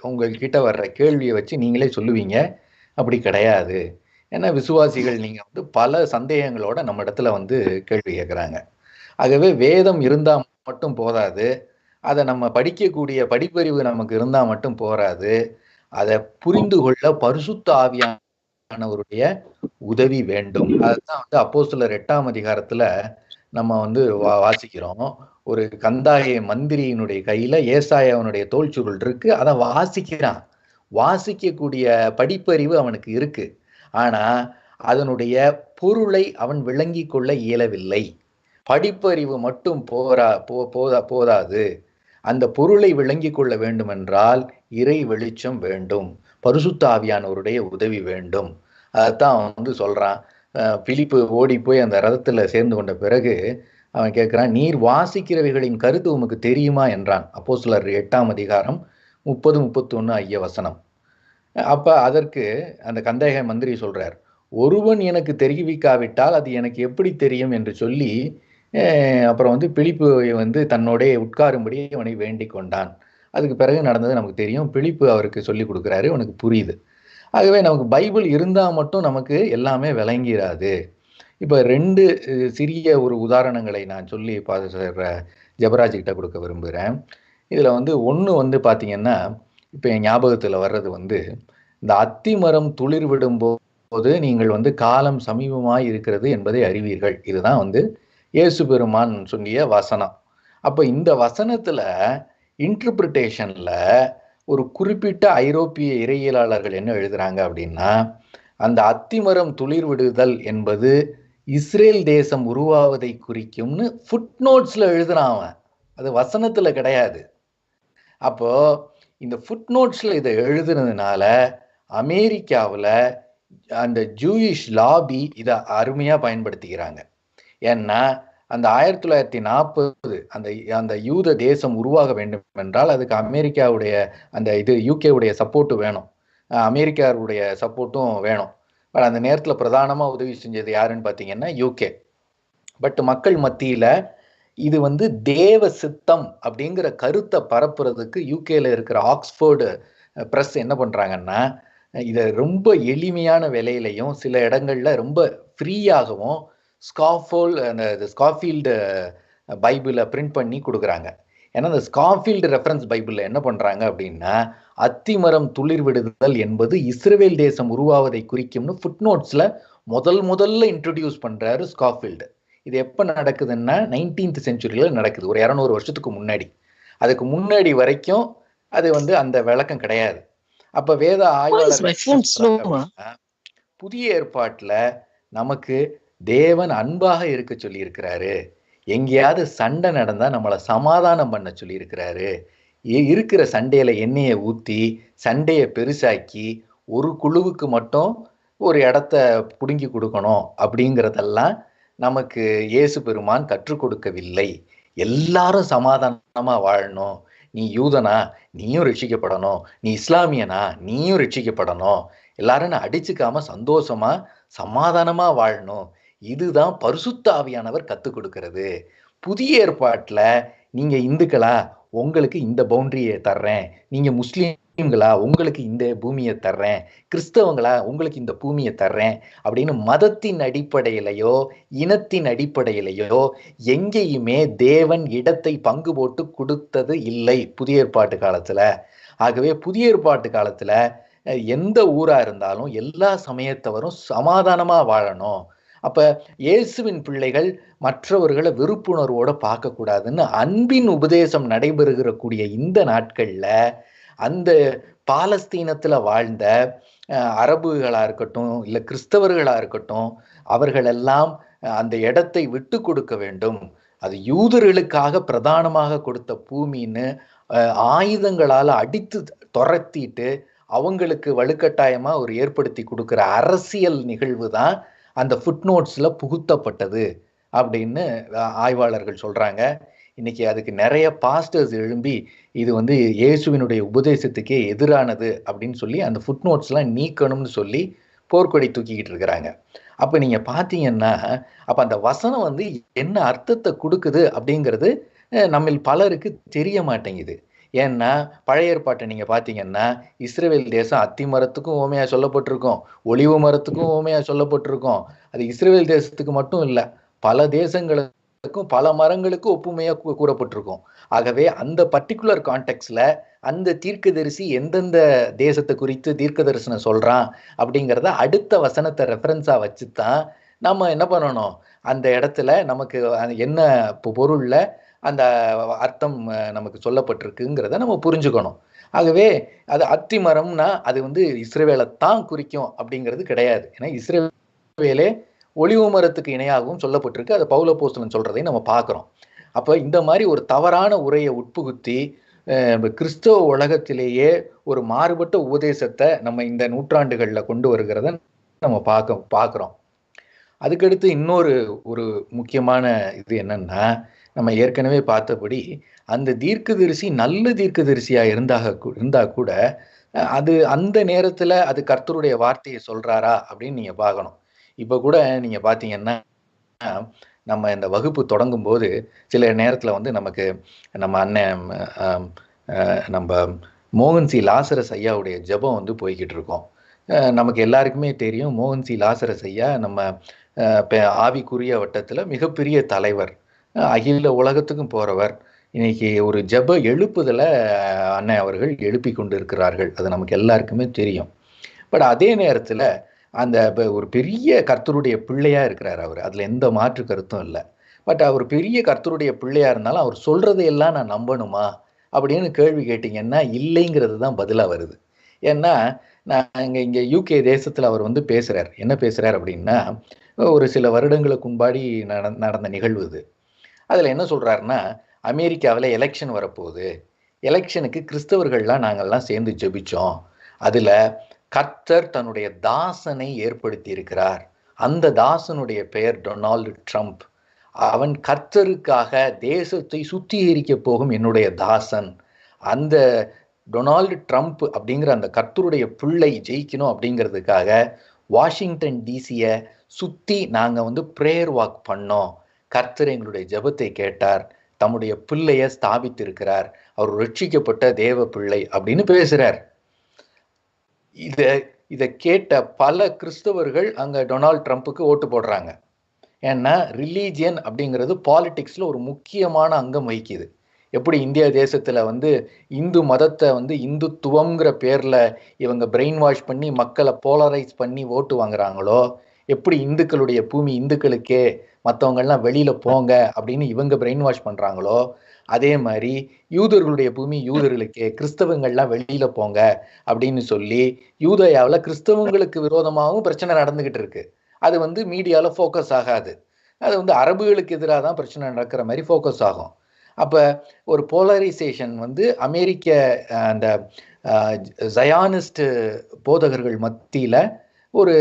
உங்ககிட்ட வர்ற கேள்வியை வச்சு நீங்களே சொல்லுவீங்க, அப்படி கிடையாது. ஏன்னா விசுவாசிகள் நீங்க வந்து பல சந்தேகங்களோட நம்ம இடத்துல வந்து கேள்வி கேட்குறாங்க. ஆகவே வேதம் இருந்தா மட்டும் போதாது, அதை நம்ம படிக்கக்கூடிய படிப்பறிவு நமக்கு இருந்தா மட்டும் போராது, அதை புரிந்து கொள்ள பரிசுத்த ஆவியானவருடைய உதவி வேண்டும். அதுதான் வந்து அப்போஸ்தலர் 8ஆம் அதிகாரத்துல நம்ம வந்து வாசிக்கிறோம். ஒரு கந்தாய மந்திரியினுடைய கையில ஏசாயாவினுடைய தோல் சுருள் இருக்கு, அதை வாசிக்கிறான். வாசிக்கக்கூடிய படிப்பறிவு அவனுக்கு இருக்கு, ஆனா அதனுடைய பொருளை அவன் விளங்கி கொள்ள இயலவில்லை. படிப்பறிவு மட்டும் போதாது, அந்த பொருளை விளங்கி கொள்ள வேண்டும் என்றால் இறை வெளிச்சம் வேண்டும், பரிசுத்த ஆவியானவருடைய உதவி வேண்டும். அதைத்தான் அவன் வந்து சொல்றான். பிலிப்பு ஓடி போய் அந்த ரதத்துல சேர்ந்து கொண்ட பிறகு அவன் கேட்கிறான், நீர் வாசிக்கிறவைகளின் கருத்து உமக்கு தெரியுமா என்றான். அப்போஸ்தலர் 8ஆம் அதிகாரம் 30-31 ஐய வசனம். அப்ப அதற்கு அந்த கந்தேக மந்திரி சொல்றார், ஒருவன் எனக்கு தெரிவிக்காவிட்டால் அது எனக்கு எப்படி தெரியும் என்று சொல்லி அப்புறம் வந்து பிலிப்பு வந்து தன்னோட உட்காரும்படி அவனை வேண்டிக் கொண்டான். அதுக்கு பிறகு நடந்தது நமக்கு தெரியும். பிலிப்பு அவருக்கு சொல்லி கொடுக்குறாரு, அவனுக்கு புரியுது. ஆகவே நமக்கு பைபிள் இருந்தா மட்டும் நமக்கு எல்லாமே விளங்கிறாது. இப்ப 2 சிறிய ஒரு உதாரணங்களை நான் சொல்லி ஜெபராஜ் கிட்ட கொடுக்க விரும்புகிறேன். இதுல வந்து ஒண்ணு வந்து பாத்தீங்கன்னா, இப்ப என் ஞாபகத்துல வர்றது வந்து இந்த அத்தி மரம் துளிர் விடும் போது நீங்கள் வந்து காலம் சமீபமாய் இருக்கிறது என்பதை அறிவீர்கள். இதுதான் வந்து இயேசு பெருமான் சொல்லிய வசனம். அப்ப இந்த வசனத்துல இன்டர்பிரிட்டேஷன்ல ஒரு குறிப்பிட்ட ஐரோப்பிய இறையியலாளர்கள் என்ன எழுதுறாங்க அப்படின்னா, அந்த அத்திமரம் துளிர் விடுதல் என்பது இஸ்ரேல் தேசம் உருவாவதை குறிக்கும்னு ஃபுட்நோட்ஸ்ல எழுதுறான் அவன். அது வசனத்துல கிடையாது. அப்போ இந்த ஃபுட்நோட்ஸ்ல இதை எழுதுனதுனால அமெரிக்காவில் அந்த ஜூயிஷ் லாபி இதை அருமையா பயன்படுத்திக்கிறாங்க. ஏன்னா அந்த 1940 அந்த அந்த யூத தேசம் உருவாக வேண்டும் என்றால் அதுக்கு அமெரிக்காவுடைய அந்த யூகேவுடைய சப்போர்ட்டு வேணும், அமெரிக்காவுடைய சப்போர்ட்டும் வேணும். பட் அந்த நேரத்தில் பிரதானமாக உதவி செஞ்சது யாருன்னு பார்த்தீங்கன்னா யூகே. பட் மக்கள் மத்தியில் இது தேவ சித்தம் அப்படிங்கிற கருத்தை பரப்புறதுக்கு யூகேல இருக்கிற ஆக்ஸ்போர்டு பிரஸ் என்ன பண்றாங்கன்னா, இதை ரொம்ப எளிமையான விலையிலையும் சில இடங்கள்ல ரொம்ப ஃப்ரீயாகவும் ஸ்காஃபீல்டு பைபிளை பிரிண்ட் பண்ணி கொடுக்குறாங்க. ஏன்னா இந்த ஸ்காஃபீல்டு ரெஃபரன்ஸ் பைபிளில் என்ன பண்றாங்க அப்படின்னா, அத்திமரம் துளிர் விடுதல் என்பது இஸ்ரேல் தேசம் உருவாவதை குறிக்கும்னு ஃபுட்நோட்ஸ்ல முதல்ல இன்ட்ரடியூஸ் பண்றாரு ஸ்காஃபீல்டு. இது எப்போ நடக்குதுன்னா 19th செஞ்சுரியில் நடக்குது, ஒரு 200 வருஷத்துக்கு முன்னாடி. அதுக்கு முன்னாடி வரைக்கும் அது அந்த விளக்கம் கிடையாது. அப்ப வேத ஆய்வாளர்கள் புதிய ஏற்பாட்டுல நமக்கு தேவன் அன்பாக இருக்க சொல்லி இருக்கிறாரு, எங்கேயாவது சண்டை நடந்தா நம்மளை சமாதானம் பண்ண சொல்லி இருக்கிறாரு, இருக்கிற சண்டையில எண்ணெயை ஊத்தி சண்டையை பெருசாக்கி ஒரு குழுவுக்கு மட்டும் ஒரு இடத்த புடுங்கி கொடுக்கணும் அப்படிங்கிறதெல்லாம் நமக்கு இயேசு பெருமான் கற்றுக் கொடுக்கவில்லை. எல்லாரும் சமாதானமா வாழணும், நீ யூதனா நீயும் ரட்சிக்கப்படணும், நீ இஸ்லாமியனா நீயும் ரட்சிக்கப்படணும், எல்லாரும் அடிச்சுக்காம சந்தோஷமா சமாதானமா வாழணும், இதுதான் பரிசுத்த ஆவியானவர் கற்றுக் கொடுக்கிறது. புதிய ஏற்பாட்டுல நீங்க இந்துக்களா உங்களுக்கு இந்த பவுண்டரியை தர்றேன், நீங்க முஸ்லீம்களா உங்களுக்கு இந்த பூமியை தர்றேன், கிறிஸ்தவங்களா உங்களுக்கு இந்த பூமியை தர்றேன் அப்படின்னு மதத்தின் அடிப்படையிலையோ இனத்தின் அடிப்படையிலையோ எங்கேயுமே தேவன் இடத்தை பங்கு போட்டு கொடுத்தது இல்லை புதிய ஏற்பாட்டு காலத்துல. ஆகவே புதிய ஏற்பாட்டு காலத்துல எந்த ஊரா இருந்தாலும் எல்லா சமயத்தவரும் சமாதானமா வாழணும். அப்ப இயேசுவின் பிள்ளைகள் மற்றவர்களை வெறுப்புணர்வோட பார்க்க கூடாதுன்னு அன்பின் உபதேசம் நடைபெறுகிற கூடிய இந்த நாட்கள்ல அந்த பாலஸ்தீனத்துல வாழ்ந்த அரபுகளா இருக்கட்டும் இல்ல கிறிஸ்தவர்களா இருக்கட்டும், அவர்களெல்லாம் அந்த இடத்தை விட்டு கொடுக்க வேண்டும், அது யூதர்களுக்காக பிரதானமாக கொடுத்த பூமின்னு ஆயுதங்களால அடித்து துரத்திட்டு அவங்களுக்கு வலுக்கட்டாயமா ஒரு ஏற்படுத்தி கொடுக்கிற அரசியல் நிகழ்வு தான் அந்த ஃபுட்நோட்ஸ்ல புகுத்தப்பட்டது அப்படின்னு ஆய்வாளர்கள் சொல்றாங்க. இன்னைக்கு அதுக்கு நிறைய பாஸ்டர்ஸ் எழும்பி இது இயேசுவினுடைய உபதேசத்துக்கே எதிரானது அப்படின்னு சொல்லி அந்த ஃபுட்நோட்ஸ்லாம் நீக்கணும்னு சொல்லி போர்க்கொடி தூக்கிக்கிட்டு இருக்கிறாங்க. அப்ப நீங்க பாத்தீங்கன்னா அப்ப அந்த வசனம் என்ன அர்த்தத்தை கொடுக்குது அப்படிங்கிறது நம்மில் பலருக்கு தெரிய மாட்டேங்குது. ஏன்னா பழைய ஏற்பாட்டை நீங்க பாத்தீங்கன்னா இஸ்ரவேல் தேசம் அத்தி மரத்துக்கும் ஓமையா சொல்லப்பட்டிருக்கும், ஒலிவு மரத்துக்கும் ஓமையா சொல்லப்பட்டிருக்கும். அது இஸ்ரவேல் தேசத்துக்கு மட்டும் இல்ல, பல தேசங்களுக்கும் பல மரங்களுக்கும் ஒப்புமையா கூறப்பட்டிருக்கும். ஆகவே அந்த பர்டிகுலர் கான்டெக்ட்ல அந்த தீர்க்கதரிசி எந்தெந்த தேசத்தை குறித்து தீர்க்க தரிசனம் சொல்றான் அப்படிங்கிறத அடுத்த வசனத்தை ரெஃபரன்ஸா வச்சுதான் நம்ம என்ன பண்ணணும், அந்த இடத்துல நமக்கு என்ன பொருள்ல அந்த அர்த்தம் நமக்கு சொல்லப்பட்டிருக்குங்கிறத நம்ம புரிஞ்சுக்கணும். ஆகவே அது அத்தி மரம்னா அது இஸ்ரவேலைத்தான் குறிக்கும் அப்படிங்கிறது கிடையாது. ஏன்னா இஸ்ரவேலே ஒலிவு மரத்துக்கு இணையாகவும் சொல்லப்பட்டிருக்கு, அது பவுல் அப்போஸ்தலன் சொல்றதையும் நம்ம பார்க்கிறோம். அப்ப இந்த மாதிரி ஒரு தவறான உரையை உட்புகுத்தி கிறிஸ்தவ உலகத்திலேயே ஒரு மாறுபட்ட உபதேசத்தை நம்ம இந்த நூற்றாண்டுகள்ல கொண்டு வருகிறத நம்ம பார்க்கிறோம். அதுக்கடுத்து இன்னொரு ஒரு முக்கியமான இது என்னன்னா, நம்ம ஏற்கனவே பார்த்தபடி அந்த தீர்க்கதரிசி நல்ல தீர்க்கதரிசியா இருந்தா கூட அது அந்த நேரத்துல அது கர்த்தருடைய வார்த்தையை சொல்றாரா அப்படின்னு நீங்க பார்க்கணும். இப்ப கூட நீங்க பாத்தீங்கன்னா நம்ம இந்த வகுப்பு தொடங்கும் போது சில நேரத்துல நமக்கு நம்ம அண்ணன் நம்ம மோகன் சி லாசரஸ் ஐயாவுடைய ஜெபம் போய்கிட்டு இருக்கோம். நமக்கு எல்லாருக்குமே தெரியும் மோகன் சி லாசரஸ் ஐயா நம்ம ஆவிக்குரிய வட்டத்துல மிகப்பெரிய தலைவர், அகில உலகத்துக்கும் போறவர். இன்னைக்கு ஒரு ஜெப எழுப்புதல அண்ணன் அவர்கள் எழுப்பி கொண்டு இருக்கிறார்கள், அது நமக்கு எல்லாருக்குமே தெரியும். பட் அதே நேரத்துல அந்த ஒரு பெரிய கர்த்தருடைய பிள்ளையா இருக்கிறார் அவர், அதுல எந்த மாற்று கருத்தும் இல்லை. பட் அவர் பெரிய கர்த்தருடைய பிள்ளையா இருந்தாலும் அவர் சொல்றதையெல்லாம் நான் நம்பணுமா அப்படின்னு கேள்வி கேட்டீங்கன்னா இல்லைங்கிறது தான் பதிலாக வருது. ஏன்னா நான் இங்கே யூகே தேசத்தில் அவர் வந்து பேசுகிறார். என்ன பேசுகிறார் அப்படின்னா, ஒரு சில வருடங்களுக்கு முன்பாடி நடந்த நிகழ்வு இது. அதில் என்ன சொல்கிறாருன்னா, அமெரிக்காவில் எலெக்ஷன் வரப்போகுது, எலெக்ஷனுக்கு கிறிஸ்தவர்கள்லாம் நாங்கள்லாம் சேர்ந்து ஜெபிச்சோம், அதில் கர்த்தர் தன்னுடைய தாசனை ஏற்படுத்தி இருக்கிறார், அந்த தாசனுடைய பெயர் டொனால்டு ட்ரம்ப், அவன் கர்த்தருக்காக தேசத்தை சுத்திகரிக்க போகும் என்னுடைய தாசன், அந்த டொனால்டு ட்ரம்ப் அப்படிங்கிற அந்த கர்த்தருடைய பிள்ளை ஜெயிக்கணும் அப்படிங்கிறதுக்காக வாஷிங்டன் டிசியை சுற்றி நாங்கள் வந்து ப்ரேயர் வாக் பண்ணோம், கர்த்தர் எங்களுடைய ஜெபத்தை கேட்டார், தம்முடைய பிள்ளையை ஸ்தாபித்திருக்கிறார், அவர் ரட்சிக்கப்பட்ட தேவ பிள்ளை அப்படின்னு பேசுகிறார். இதை கேட்ட பல கிறிஸ்தவர்கள் அங்கே டொனால்டு ட்ரம்ப்புக்கு ஓட்டு போடுறாங்க. ஏன்னா ரிலீஜியன் அப்படிங்கிறது பாலிடிக்ஸில் ஒரு முக்கியமான அங்கம் வகிக்குது. எப்படி இந்தியா தேசத்தில் வந்து இந்து மதத்தை வந்து இந்துத்துவங்கிற பேரில் இவங்க பிரெயின் வாஷ் பண்ணி மக்களை போலரைஸ் பண்ணி ஓட்டு வாங்குறாங்களோ, எப்படி இந்துக்களுடைய பூமி இந்துக்களுக்கே, மற்றவங்கள்லாம் வெளியில் போங்க அப்படின்னு இவங்க பிரெயின் வாஷ் பண்ணுறாங்களோ, அதே மாதிரி யூதர்களுடைய பூமி யூதர்களுக்கே, கிறிஸ்தவங்கள்லாம் வெளியில் போங்க அப்படின்னு சொல்லி யூதயாவில் கிறிஸ்தவங்களுக்கு விரோதமாகவும் பிரச்சனை நடந்துக்கிட்டு இருக்கு. அது வந்து மீடியாவில் ஃபோக்கஸ் ஆகாது. அது வந்து அரபுகளுக்கு எதிராக தான் பிரச்சனை நடக்கிற மாதிரி ஃபோக்கஸ் ஆகும். அப்போ ஒரு போலரைசேஷன் வந்து அமெரிக்க அந்த ஜயானிஸ்ட் போதகர்கள் மத்தியில் ஒரு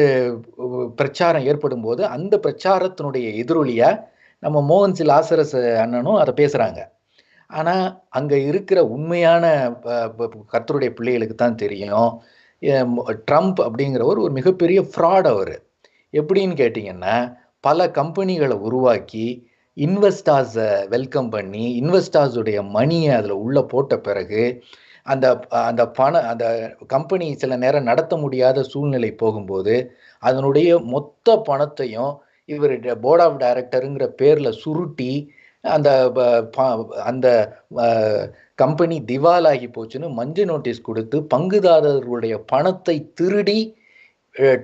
பிரச்சாரம் ஏற்படும் போது அந்த பிரச்சாரத்தினுடைய எதிரொலியாக நம்ம மோகன் சி லாசரஸ் அண்ணனும் அதை பேசுகிறாங்க. ஆனால் அங்கே இருக்கிற உண்மையான கர்த்தருடைய பிள்ளைகளுக்கு தான் தெரியும், ட்ரம்ப் அப்படிங்கிறவர் ஒரு மிகப்பெரிய ஃப்ராட். அவர் எப்படின்னு கேட்டிங்கன்னா, பல கம்பெனிகளை உருவாக்கி இன்வெஸ்டார்ஸை வெல்கம் பண்ணி இன்வெஸ்டார்ஸுடைய மணியை அதில் உள்ளே போட்ட பிறகு அந்த அந்த கம்பெனி சில நேரம் நடத்த முடியாத சூழ்நிலை போகும்போது அதனுடைய மொத்த பணத்தையும் இவர் போர்ட் ஆஃப் டைரக்டருங்கிற பேரில் சுருட்டி அந்த கம்பெனி திவாலாகி போச்சுன்னு மஞ்சள் நோட்டீஸ் கொடுத்து பங்குதாரர்களுடைய பணத்தை திருடி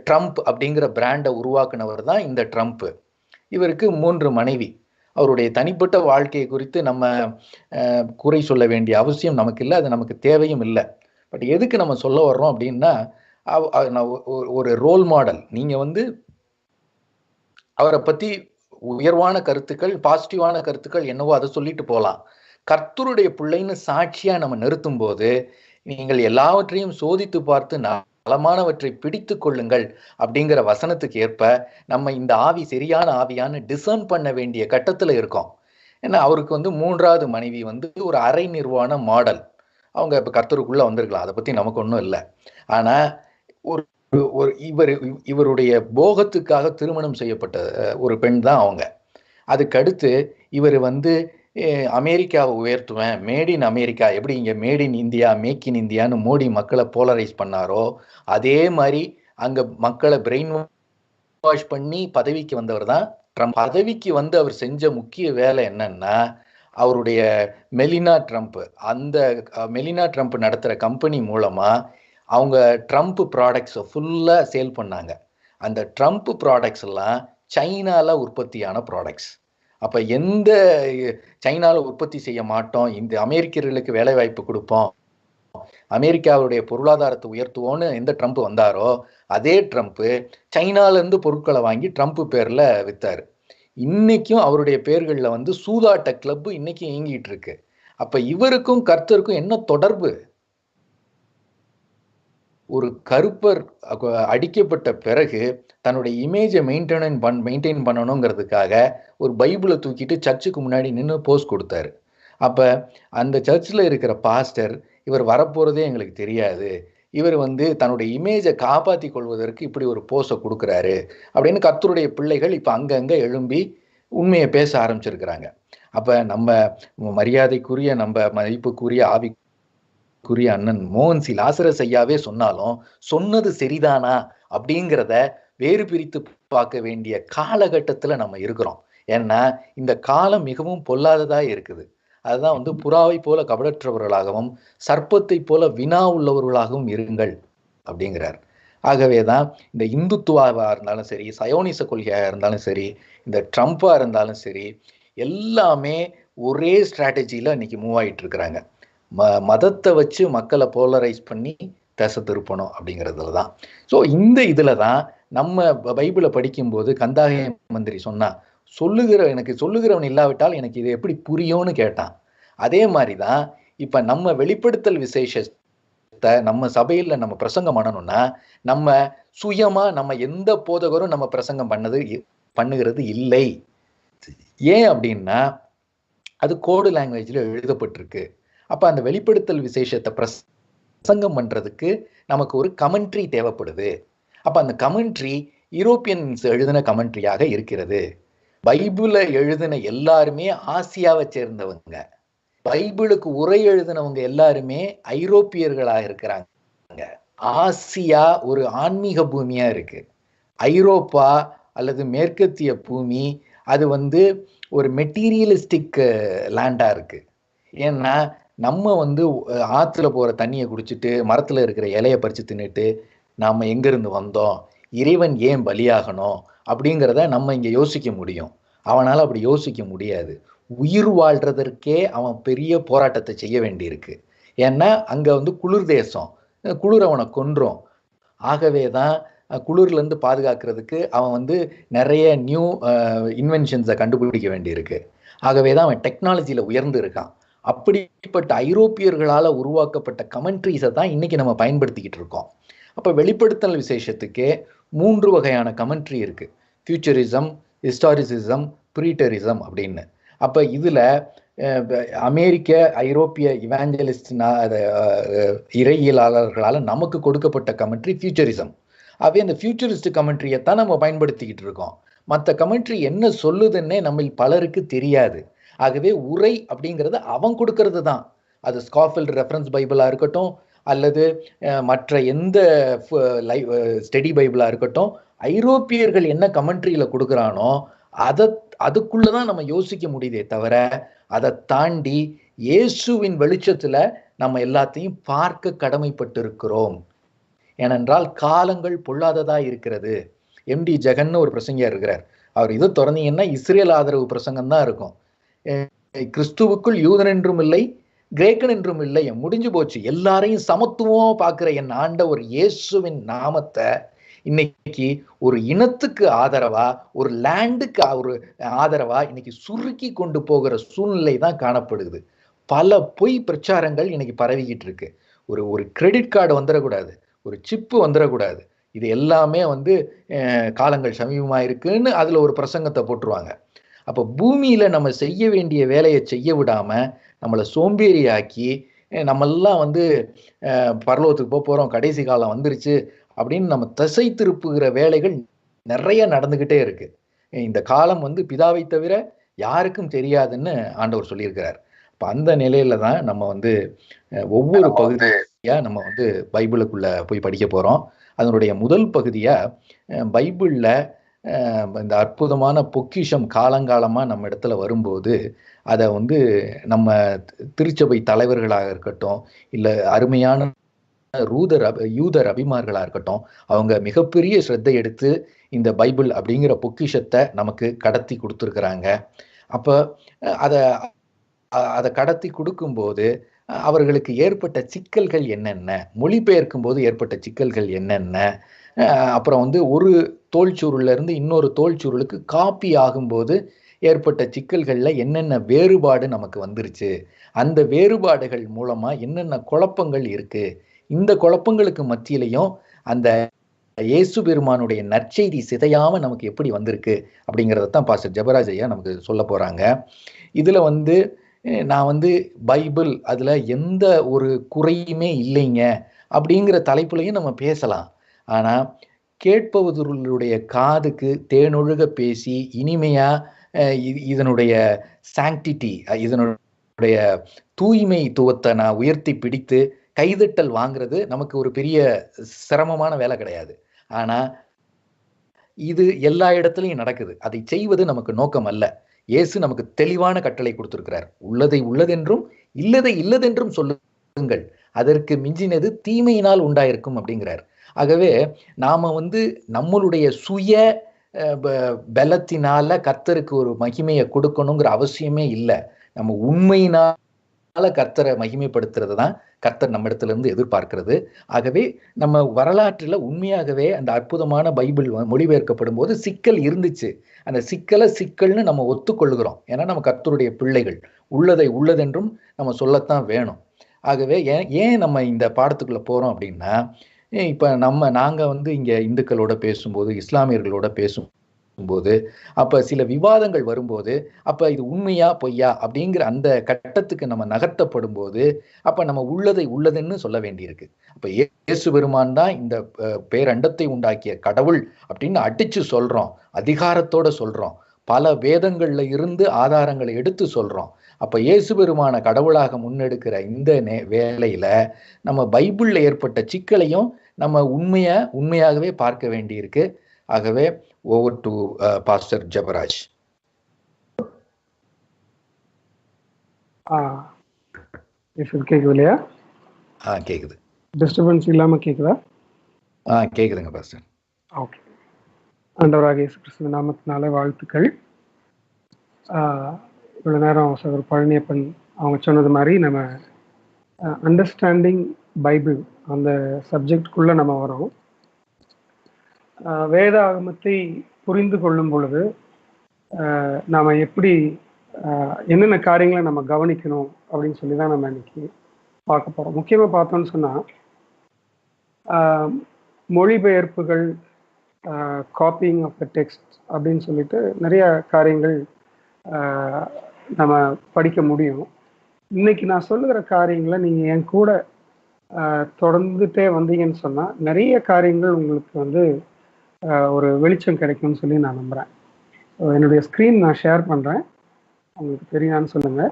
ட்ரம்ப் அப்படிங்கிற பிராண்டை உருவாக்குனவர் தான் இந்த ட்ரம்ப். இவருக்கு 3 மனைவி. அவருடைய தனிப்பட்ட வாழ்க்கையை குறித்து நம்ம குறை சொல்ல வேண்டிய அவசியம் நமக்கு இல்லை, அது நமக்கு தேவையும் இல்லை. பட் எதுக்கு நம்ம சொல்ல வர்றோம் அப்படின்னா, ஒரு ரோல் மாடல், நீங்கள் வந்து அவரை பற்றி உயர்வான கருத்துக்கள், பாசிட்டிவான கருத்துக்கள் என்னவோ அதை சொல்லிட்டு போகலாம். கர்த்தருடைய பிள்ளைன்னு சாட்சியாக நம்ம நிறுத்தும் போது, நீங்கள் எல்லாவற்றையும் சோதித்து பார்த்து நலமானவற்றை பிடித்து கொள்ளுங்கள் அப்படிங்கிற வசனத்துக்கு ஏற்ப நம்ம இந்த ஆவி சரியான ஆவியான டிசர்ன் பண்ண வேண்டிய கட்டத்தில் இருக்கோம். ஏன்னா அவருக்கு வந்து 3வது மனைவி வந்து ஒரு அரை நிர்வாண மாடல். அவங்க இப்போ கர்த்தருக்குள்ளே வந்திருக்கலாம், அதை பற்றி நமக்கு ஒன்றும் இல்லை. ஆனால் இவருடைய போகத்துக்காக திருமணம் செய்யப்பட்ட ஒரு பெண் தான் அவங்க. அதுக்கடுத்து இவர் வந்து அமெரிக்காவை உயர்த்துவேன், மேட் இன் அமெரிக்கா, எப்படி இங்கே made in India, make in இந்தியான்னு மோடி மக்களை போலரைஸ் பண்ணாரோ அதே மாதிரி அங்கே மக்களை பிரெயின் வாஷ் பண்ணி பதவிக்கு வந்தவர் தான் ட்ரம்ப். பதவிக்கு வந்து அவர் செஞ்ச முக்கிய வேலை என்னன்னா, அவருடைய மெலினா ட்ரம்ப், அந்த மெலினா ட்ரம்ப் நடத்துகிற கம்பெனி மூலமாக அவங்க ட்ரம்ப் ப்ராடக்ட்ஸை ஃபுல்லாக சேல் பண்ணாங்க. அந்த ட்ரம்ப் ப்ராடக்ட்ஸ் எல்லாம் சைனாவில் உற்பத்தியான ப்ராடக்ட்ஸ். அப்போ எந்த சைனாவில் உற்பத்தி செய்ய மாட்டோம், இந்த அமெரிக்கர்களுக்கு வேலை வாய்ப்பு கொடுப்போம், அமெரிக்காவுடைய பொருளாதாரத்தை உயர்த்துவோன்னு எந்த ட்ரம்ப் வந்தாரோ அதே ட்ரம்ப்பு சைனாலேருந்து பொருட்களை வாங்கி ட்ரம்ப் பேரில் விற்றார். இன்னைக்கும் அவருடைய பேர்களில் வந்து சூதாட்ட கிளப்பு இன்னைக்கு இயங்கிட்டு இருக்கு. அப்போ இவருக்கும் கர்த்தருக்கும் என்ன தொடர்பு? ஒரு கருப்பர் அடிக்கப்பட்ட பிறகு தன்னுடைய இமேஜை மெயின்டைன் பண்ணணுங்கிறதுக்காக ஒரு பைபிளை தூக்கிட்டு சர்ச்சுக்கு முன்னாடி நின்று போஸ்ட் கொடுத்தாரு. அப்போ அந்த சர்ச்சில் இருக்கிற பாஸ்டர், இவர் வரப்போகிறதே எங்களுக்கு தெரியாது, இவர் வந்து தன்னுடைய இமேஜை காப்பாற்றி கொள்வதற்கு இப்படி ஒரு போஸை கொடுக்குறாரு அப்படின்னு கர்த்தருடைய பிள்ளைகள் இப்போ அங்கங்கே எழும்பி உண்மையை பேச ஆரம்பிச்சிருக்கிறாங்க. அப்போ நம்ம மரியாதைக்குரிய, நம்ம மதிப்புக்குரிய, ஆவிக்குரிய அண்ணன் மோகன் சி லாசரஸ் ஐயாவே சொன்னாலும் சொன்னது சரிதானா அப்படிங்கிறத வேறு பிரித்து பார்க்க வேண்டிய காலகட்டத்தில் நம்ம இருக்கிறோம். ஏன்னா இந்த காலம் மிகவும் பொல்லாததாக இருக்குது. அதுதான் வந்து புறாவை போல கபடற்றவர்களாகவும் சர்ப்பத்தை போல வினா உள்ளவர்களாகவும் இருங்கள் அப்படிங்கிறார். ஆகவே தான் இந்த இந்துத்துவாவாக இருந்தாலும் சரி, சயோனிச கொள்கையாக இருந்தாலும் சரி, இந்த ட்ரம்ப்பாக இருந்தாலும் சரி, எல்லாமே ஒரே ஸ்ட்ராட்டஜியில் இன்னைக்கு மூவ் ஆகிட்டு இருக்கிறாங்க. மதத்தை வச்சு மக்களை போலரைஸ் பண்ணி திசை திருப்பணும் அப்படிங்கிறதுல தான். ஸோ இந்த இதில் தான் நம்ம பைபிளை படிக்கும்போது கந்தாய மந்திரி சொன்னா, எனக்கு சொல்லுகிறவன் இல்லாவிட்டால் எனக்கு இது எப்படி புரியும்னு கேட்டான். அதே மாதிரி தான் இப்போ நம்ம வெளிப்படுத்தல் விசேஷத்தை நம்ம சபையில் நம்ம பிரசங்கம் பண்ணணும்னா, நம்ம சுயமா நம்ம எந்த போதகரும் நம்ம பிரசங்கம் பண்ணுகிறது இல்லை. ஏன் அப்படின்னா அது கோடு லாங்குவேஜில் எழுதப்பட்டிருக்கு. அப்போ அந்த வெளிப்படுத்தல் விசேஷத்தை பிரசங்கம் பண்றதுக்கு நமக்கு ஒரு கமெண்ட்ரி தேவைப்படுது. அப்ப அந்த கமெண்ட்ரி யூரோப்பியன்ஸ் எழுதின கமெண்ட்ரியாக இருக்கிறது. பைபிளை எழுதின எல்லாருமே ஆசியாவை சேர்ந்தவங்க. பைபிளுக்கு உரை எழுதினவங்க எல்லாருமே ஐரோப்பியர்களாக இருக்கிறாங்க. ஆசியா ஒரு ஆன்மீக பூமியா இருக்கு. ஐரோப்பா அல்லது மேற்கத்திய பூமி அது ஒரு மெட்டீரியலிஸ்டிக் லேண்டா இருக்கு. ஏன்னா நம்ம ஆத்துல போற தண்ணியை குடிச்சிட்டு மரத்துல இருக்கிற இலையை பறிச்சு தின்னுட்டு நாம எங்கிருந்து வந்தோம், இறைவன் ஏன் பலியாகணும் அப்படிங்கிறத நம்ம இங்க யோசிக்க முடியும். அவனால அப்படி யோசிக்க முடியாது. உயிர் வாழ்றதற்கே அவன் பெரிய போராட்டத்தை செய்ய வேண்டியிருக்கு. ஏன்னா அங்க குளிர் தேசம், குளிர் அவனை கொன்றும். ஆகவே தான் குளிர்ல இருந்து பாதுகாக்கிறதுக்கு அவன் நிறைய நியூ இன்வென்ஷன்ஸை கண்டுபிடிக்க வேண்டியிருக்கு. ஆகவே தான் அவன் டெக்னாலஜியில உயர்ந்து இருக்கான். அப்படிப்பட்ட ஐரோப்பியர்களால் உருவாக்கப்பட்ட கமெண்ட்ரிஸை தான் இன்னைக்கு நம்ம பயன்படுத்திக்கிட்டு இருக்கோம். அப்போ வெளிப்படுத்தல் விசேஷத்துக்கே 3 வகையான கமெண்ட்ரி இருக்கு. ஃபியூச்சரிசம், ஹிஸ்டாரிசிசம், ப்ரீட்டரிசம் அப்படின்னு. அப்போ இதுல அமெரிக்க ஐரோப்பிய இவாஞ்சலிஸ்ட் இறையியலாளர்களால் நமக்கு கொடுக்கப்பட்ட கமெண்ட்ரி ஃபியூச்சரிசம். அவே அந்த ஃபியூச்சரிஸ்ட் கமெண்ட்ரியை தான் நம்ம பயன்படுத்திக்கிட்டு இருக்கோம். மற்ற கமெண்ட்ரி என்ன சொல்லுதுன்னே நம்ம பலருக்கு தெரியாது. ஆகவே உரை அப்படிங்கிறது அவன் கொடுக்கறது தான். அது ஸ்காஃபில்ட் ரெஃபரன்ஸ் பைபிளா இருக்கட்டும் அல்லது மற்ற எந்த ஸ்டடி பைபிளா இருக்கட்டும், ஐரோப்பியர்கள் என்ன கமெண்ட்ரியில கொடுக்குறானோ அதுக்குள்ளதான் நம்ம யோசிக்க முடியுதே தவிர அதை தாண்டி இயேசுவின் வெளிச்சத்துல நம்ம எல்லாத்தையும் பார்க்க கடமைப்பட்டு இருக்கிறோம். ஏனென்றால் காலங்கள் பொல்லாததா இருக்கிறது. எம்டி ஜெகன் ஒரு பிரசங்கியார் இருக்கிறார். அவர் இது திறந்தீங்கன்னா இஸ்ரேல் ஆதரவு பிரசங்கம் தான் இருக்கும். கிறிஸ்துவுக்குள் யூதன் என்றும் இல்லை, கிரேக்கன் என்றும் இல்லை, முடிஞ்சு போச்சு, எல்லாரையும் சமத்துவம் பார்க்கிற என் ஆண்டவர் இயேசுவின் நாமத்தை இன்னைக்கு ஒரு இனத்துக்கு ஆதரவா, ஒரு லேண்டுக்கு ஒரு ஆதரவா இன்னைக்கு சுருக்கி கொண்டு போகிற சூழ்நிலை தான் காணப்படுது. பல பொய் பிரச்சாரங்கள் இன்னைக்கு பரவிக்கிட்டு இருக்கு. ஒரு கிரெடிட் கார்டு வந்துடக்கூடாது, ஒரு சிப்பு வந்துடக்கூடாது. இது எல்லாமே காலங்கள் சமீபமா இருக்குன்னு அதுல ஒரு பிரசங்கத்தை போட்டுருவாங்க. அப்போ பூமியில நம்ம செய்ய வேண்டிய வேலையை செய்ய விடாம நம்மளை சோம்பேறியாக்கி நம்மெல்லாம் பரலோகத்துக்கு போறோம், கடைசி காலம் வந்துருச்சு அப்படின்னு நம்ம திசை திருப்புகிற வேலைகள் நிறைய நடந்துகிட்டே இருக்கு. இந்த காலம் பிதாவை தவிர யாருக்கும் தெரியாதுன்னு ஆண்டவர் சொல்லியிருக்கிறார். அப்ப அந்த நிலையில தான் நம்ம ஒவ்வொரு பகுதியா நம்ம பைபிளுக்குள்ள போய் படிக்க போறோம். அதனுடைய முதல் பகுதியா பைபிள்ல இந்த அற்புதமான பொக்கிஷம் காலங்காலமா நம்ம இடத்துல வரும்போது அதை நம்ம திருச்சபை தலைவர்களாக இருக்கட்டும் இல்ல அருமையான யூதர் அபிமார்களா இருக்கட்டும், அவங்க மிகப்பெரிய ஸ்ரத்தை எடுத்து இந்த பைபிள் அப்படிங்கிற பொக்கிஷத்தை நமக்கு கடத்தி கொடுத்துருக்குறாங்க. அப்ப அதை கடத்தி கொடுக்கும்போது அவர்களுக்கு ஏற்பட்ட சிக்கல்கள் என்னென்ன, மொழிபெயர்க்கும் போது ஏற்பட்ட சிக்கல்கள் என்னென்ன, அப்புறம் ஒரு தோல்சுருள்ல இருந்து இன்னொரு தோல்சுருளுக்கு காப்பி ஆகும்போது ஏற்பட்ட சிக்கல்கள்ல என்னென்ன வேறுபாடு நமக்கு வந்துருச்சு, அந்த வேறுபாடுகள் மூலமா என்னென்ன குழப்பங்கள் இருக்கு, இந்த குழப்பங்களுக்கு மத்தியிலையும் அந்த இயேசு பெருமானுடைய நற்செய்தி சிதையாம நமக்கு எப்படி வந்திருக்கு அப்படிங்கிறதான் பாஸ்டர் ஜெபராஜ் ஐயா நமக்கு சொல்ல போறாங்க. இதுல நான் பைபிள் அதுல எந்த ஒரு குறையுமே இல்லைங்க அப்படிங்கிற தலைப்புலையும் நம்ம பேசலாம். ஆனா கேட்பவர்களுடைய காதுக்கு தேனொழுக பேசி இனிமையா இதனுடைய சாங்டிட்டி, இதனுடைய தூய்மைத்துவத்தை நான் உயர்த்தி பிடித்து கைதட்டல் வாங்குறது நமக்கு ஒரு பெரிய சிரமமான வேலை கிடையாது. ஆனா இது எல்லா இடத்துலையும் நடக்குது. அதை செய்வது நமக்கு நோக்கம் அல்ல. இயேசு நமக்கு தெளிவான கட்டளை கொடுத்திருக்கிறார். உள்ளதை உள்ளதென்றும் இல்லதை இல்லதென்றும் சொல்லுங்கள், அதற்கு மிஞ்சினது தீமையினால் உண்டாயிருக்கும் அப்படிங்கிறார். ஆகவே நாம நம்மளுடைய சுய பலத்தினால கர்த்தருக்கு ஒரு மகிமையை கொடுக்கணுங்கிற அவசியமே இல்லை. நம்ம உண்மையினால கர்த்தரை மகிமைப்படுத்துறது தான் கர்த்தர் நம்ம இடத்துல இருந்து எதிர்பார்க்கிறது. ஆகவே நம்ம வரலாற்றில் உண்மையாகவே அந்த அற்புதமான பைபிள் மொழிபெயர்க்கப்படும் போது சிக்கல் இருந்துச்சு. அந்த சிக்கல்னு நம்ம ஒத்துக்கொள்கிறோம். ஏன்னா நம்ம கர்த்தருடைய பிள்ளைகள், உள்ளதை உள்ளதென்றும் நம்ம சொல்லத்தான் வேணும். ஆகவே ஏன் நம்ம இந்த பாடத்துக்குள்ள போறோம் அப்படின்னா, இப்ப நாங்க இங்க இந்துக்களோட பேசும்போது, இஸ்லாமியர்களோட பேசும்போது, அப்ப சில விவாதங்கள் வரும்போது, அப்ப இது உண்மையா பொய்யா அப்படிங்கிற அந்த கட்டத்துக்கு நம்ம நகர்த்தப்படும் போது, அப்ப நம்ம உள்ளதை உள்ளதுன்னு சொல்ல வேண்டியிருக்கு. அப்ப இயேசு பெருமான் தான் இந்த பேரண்டத்தை உண்டாக்கிய கடவுள் அப்படின்னு அடிச்சு சொல்றோம், அதிகாரத்தோட சொல்றோம், பல வேதங்கள்ல இருந்து ஆதாரங்களை எடுத்து சொல்றோம். அப்ப இயேசு பெருமான கடவுளாக முன்னெடுக்கிற இந்த வேளையில நம்ம பைபிள்ல ஏற்பட்ட சிக்கலையும் நம்ம உண்மையாகவே பார்க்க வேண்டியிருக்கு. ஆகவே ஓவர் டு பாஸ்டர் ஜெபராஜ். கேக்குது இல்லையா? கேக்குது. டிஸ்டர்பன்ஸ் இல்லாம கேக்குதா? கேக்குதுங்க பாஸ்டர். ஓகே. ஆண்டவராகிய இயேசு கிறிஸ்துவின் நாமத்தினாலே வாழ்த்துக்கள். இவ்வளவு நேரம் சகோதரர் பழனியப்பன் அவங்க சொன்னது மாதிரி நம்ம அண்டர்ஸ்டாண்டிங் பைபிள் அந்த சப்ஜெக்டுக்குள்ள நம்ம வரோம். வேத ஆகமத்தை புரிந்து கொள்ளும் பொழுது நாம எப்படி என்னென்ன காரியங்களை நம்ம கவனிக்கணும் அப்படின்னு சொல்லி தான் நம்ம இன்னைக்கு பார்க்க போறோம். முக்கியமா பார்த்தோம்னு சொன்னா மொழிபெயர்ப்புகள், காப்பிங் ஆஃப் த டெக்ஸ்ட் அப்படின்னு சொல்லிட்டு நிறைய காரியங்கள் நம்ம படிக்க முடியும். இன்னைக்கு நான் சொல்லுகிற காரியங்களை நீங்க என் கூட தொடர்ந்துட்டே வந்தீங்கன்னு சொன்னா நிறைய காரியங்கள் உங்களுக்கு ஒரு வெளிச்சம் கிடைக்கும்னு சொல்லி நான் நம்புறேன். என்னுடைய ஸ்கிரீன் நான் ஷேர் பண்றேன், உங்களுக்கு தெரியான்னு சொல்லுங்க.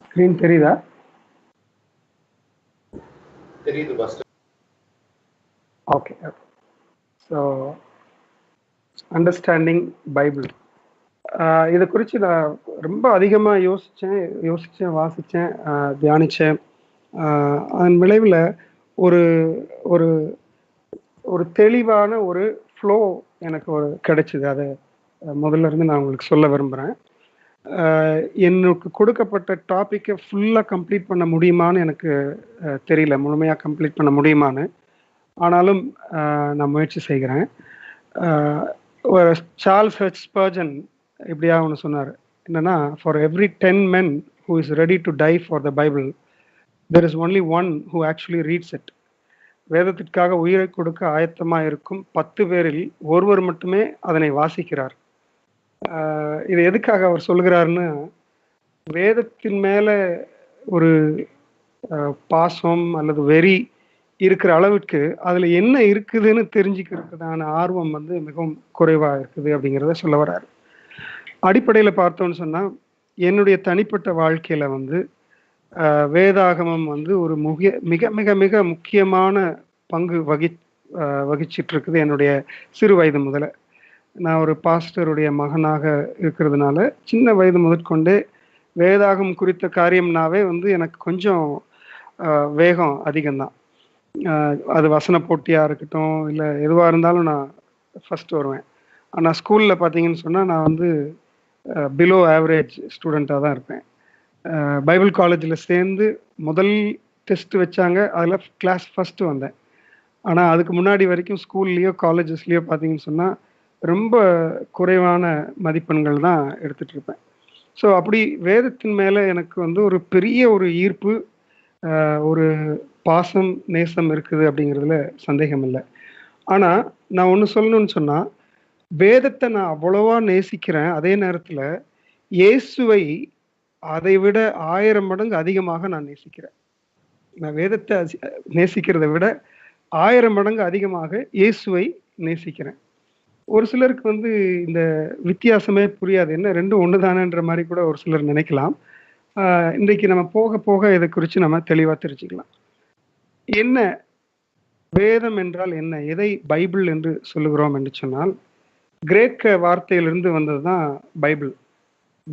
ஸ்கிரீன் தெரியுதா? தெரியுது pastor. Okay. So understanding Bible இதை குறித்து நான் ரொம்ப அதிகமாக யோசித்தேன், வாசித்தேன், தியானித்தேன். அதன் விளைவில் ஒரு ஒரு ஒரு தெளிவான ஒரு ஃப்ளோ எனக்கு கிடைச்சிது. அதை முதல்ல இருந்து நான் உங்களுக்கு சொல்ல விரும்புகிறேன். எனக்கு கொடுக்கப்பட்ட டாப்பிக்கை ஃபுல்லாக கம்ப்ளீட் பண்ண முடியுமான்னு எனக்கு தெரியல, முழுமையாக கம்ப்ளீட் பண்ண முடியுமான்னு. ஆனாலும் நான் முயற்சி செய்கிறேன். சார்ல்ஸ் ஹெச் ஸ்பர்ஜன் இப்படியா ஒன்று சொன்னார், என்னன்னா, for every 10 men who is ready to die for the Bible, there is only one who actually reads it. வேதத்திற்காக உயிரை கொடுக்க ஆயத்தமாக இருக்கும் 10 பேரில் ஒருவர் மட்டுமே அதனை வாசிக்கிறார். இது எதுக்காக அவர் சொல்கிறாருன்னு, வேதத்தின் மேல ஒரு பாசம் அல்லது வெறி இருக்கிற அளவுக்கு அதுல என்ன இருக்குதுன்னு தெரிஞ்சுக்கிறதுக்கான ஆர்வம் மிகவும் குறைவா இருக்குது அப்படிங்கிறத சொல்ல வர்றாரு. அடிப்படையில பார்த்தோம்னு சொன்னா, என்னுடைய தனிப்பட்ட வாழ்க்கையில வேதாகமம் ஒரு மிக மிக மிக முக்கியமான பங்கு வகிச்சிட்டு இருக்குது. என்னுடைய சிறு வயது முதல்ல, நான் ஒரு பாஸ்டருடைய மகனாக இருக்கிறதுனால சின்ன வயது முதற்கொண்டே வேதாகம் குறித்த காரியம்னாவே எனக்கு கொஞ்சம் வேகம் அதிகம்தான். அது வசன போட்டியா இருக்கட்டும், இல்லை எதுவாக இருந்தாலும் நான் ஃபர்ஸ்ட் வருவேன். ஆனால் ஸ்கூலில் பார்த்தீங்கன்னு சொன்னால் நான் பிலோ ஆவரேஜ் ஸ்டூடெண்ட்டாக தான் இருப்பேன். பைபிள் காலேஜில் சேர்ந்து முதல் டெஸ்ட் வச்சாங்க, அதில் கிளாஸ் ஃபஸ்ட்டு வந்தேன். ஆனால் அதுக்கு முன்னாடி வரைக்கும் ஸ்கூல்லையோ காலேஜஸ்லேயோ பார்த்தீங்கன்னு சொன்னால் ரொம்ப குறைவான மதிப்பெண்கள் தான் எடுத்துகிட்டு இருப்பேன். ஸோ அப்படி வேதத்தின் மேலே எனக்கு ஒரு பெரிய ஒரு ஈர்ப்பு, ஒரு பாசம், நேசம் இருக்குது அப்படிங்கிறதுல சந்தேகம் இல்லை. ஆனால் நான் ஒன்று சொல்லணும்னு சொன்னால், வேதத்தை நான் அவ்வளவா நேசிக்கிறேன், அதே நேரத்தில் இயேசுவை அதை விட 1000 மடங்கு அதிகமாக நான் நேசிக்கிறேன். நான் வேதத்தை நேசிக்கிறதை விட 1000 மடங்கு அதிகமாக இயேசுவை நேசிக்கிறேன். ஒரு சிலருக்கு இந்த வித்தியாசமே புரியாது, என்ன ரெண்டும் ஒன்று தானேன்ற மாதிரி கூட ஒரு சிலர் நினைக்கலாம். இன்றைக்கு நம்ம போக போக இதை குறித்து நம்ம தெளிவாக தெரிஞ்சுக்கலாம். என்ன வேதம் என்றால் என்ன, எதை பைபிள் என்று சொல்லுகிறோம் என்று சொன்னால், கிரேக்க வார்த்தையிலிருந்து வந்தது தான் பைபிள்.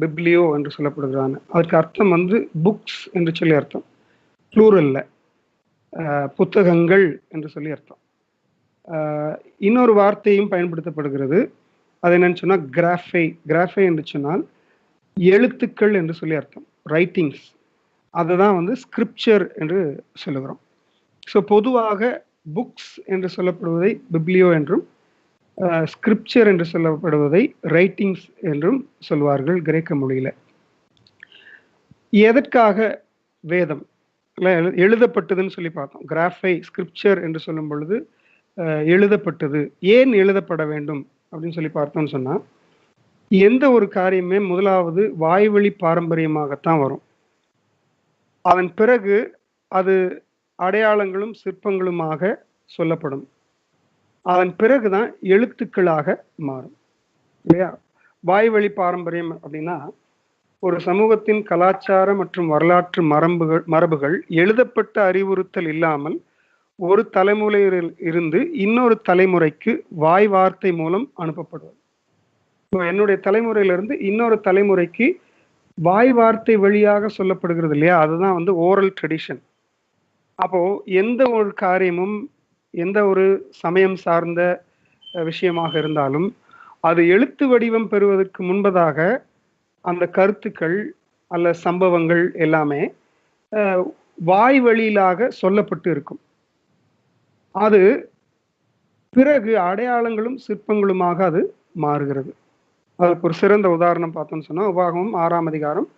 பிப்ளியோ என்று சொல்லப்படுகிறான். அதற்கு அர்த்தம் வந்து புக்ஸ் என்று சொல்லி அர்த்தம், ப்ளூரல்ல புத்தகங்கள் என்று சொல்லி அர்த்தம். இன்னொரு வார்த்தையும் பயன்படுத்தப்படுகிறது. அது என்னன்னு சொன்னால் கிராஃபை. கிராஃபை என்று சொன்னால் எழுத்துக்கள் என்று சொல்லி அர்த்தம், ரைட்டிங்ஸ். அதுதான் வந்து ஸ்கிரிப்சர் என்று சொல்லுகிறோம். ஸோ பொதுவாக புக்ஸ் என்று சொல்லப்படுவதை பிப்ளியோ என்றும், ஸ்கிரிப்சர் என்று சொல்லப்படுவதை ரைட்டிங்ஸ் என்றும் சொல்வார்கள் கிரேக்க மொழியில. எதற்காக வேதம் எழுதப்பட்டதுன்னு சொல்லி பார்த்தோம். கிராஃபை, ஸ்கிரிப்சர் என்று சொல்லும் பொழுது எழுதப்பட்டது, ஏன் எழுதப்பட வேண்டும் அப்படின்னு சொல்லி பார்த்தோம்னு சொன்னா, எந்த ஒரு காரியமே முதலாவது வாய்வழி பாரம்பரியமாகத்தான் வரும். அதன் பிறகு அது அடையாளங்களும் சிற்பங்களுமாக சொல்லப்படும். அதன் பிறகுதான் எழுத்துக்களாக மாறும் இல்லையா? வாய்வழி பாரம்பரியம் அப்படின்னா ஒரு சமூகத்தின் கலாச்சார மற்றும் வரலாற்று மரபுகள் எழுதப்பட்ட அறிவுறுத்தல் இல்லாமல் ஒரு தலைமுறையில் இருந்து இன்னொரு தலைமுறைக்கு வாய் வார்த்தை மூலம் அனுப்பப்படுவது. என்னுடைய தலைமுறையிலிருந்து இன்னொரு தலைமுறைக்கு வாய் வார்த்தை வழியாக சொல்லப்படுகிறது இல்லையா? அதுதான் வந்து ஓரல் ட்ரெடிஷன். அப்போ எந்த ஒரு காரியமும் எந்த ஒரு சமயம் சார்ந்த விஷயமாக இருந்தாலும் அது எழுத்து வடிவம் பெறுவதற்கு முன்பதாக அந்த கருத்துக்கள் அல்ல சம்பவங்கள் எல்லாமே வாய் வழியிலாக சொல்லப்பட்டு இருக்கும். அது பிறகு அடையாளங்களும் சிற்பங்களுமாக அது மாறுகிறது. அதுக்கு ஒரு சிறந்த உதாரணம் பார்த்தோம்னு சொன்னா, உபாகமம் 6ஆம் அதிகாரம்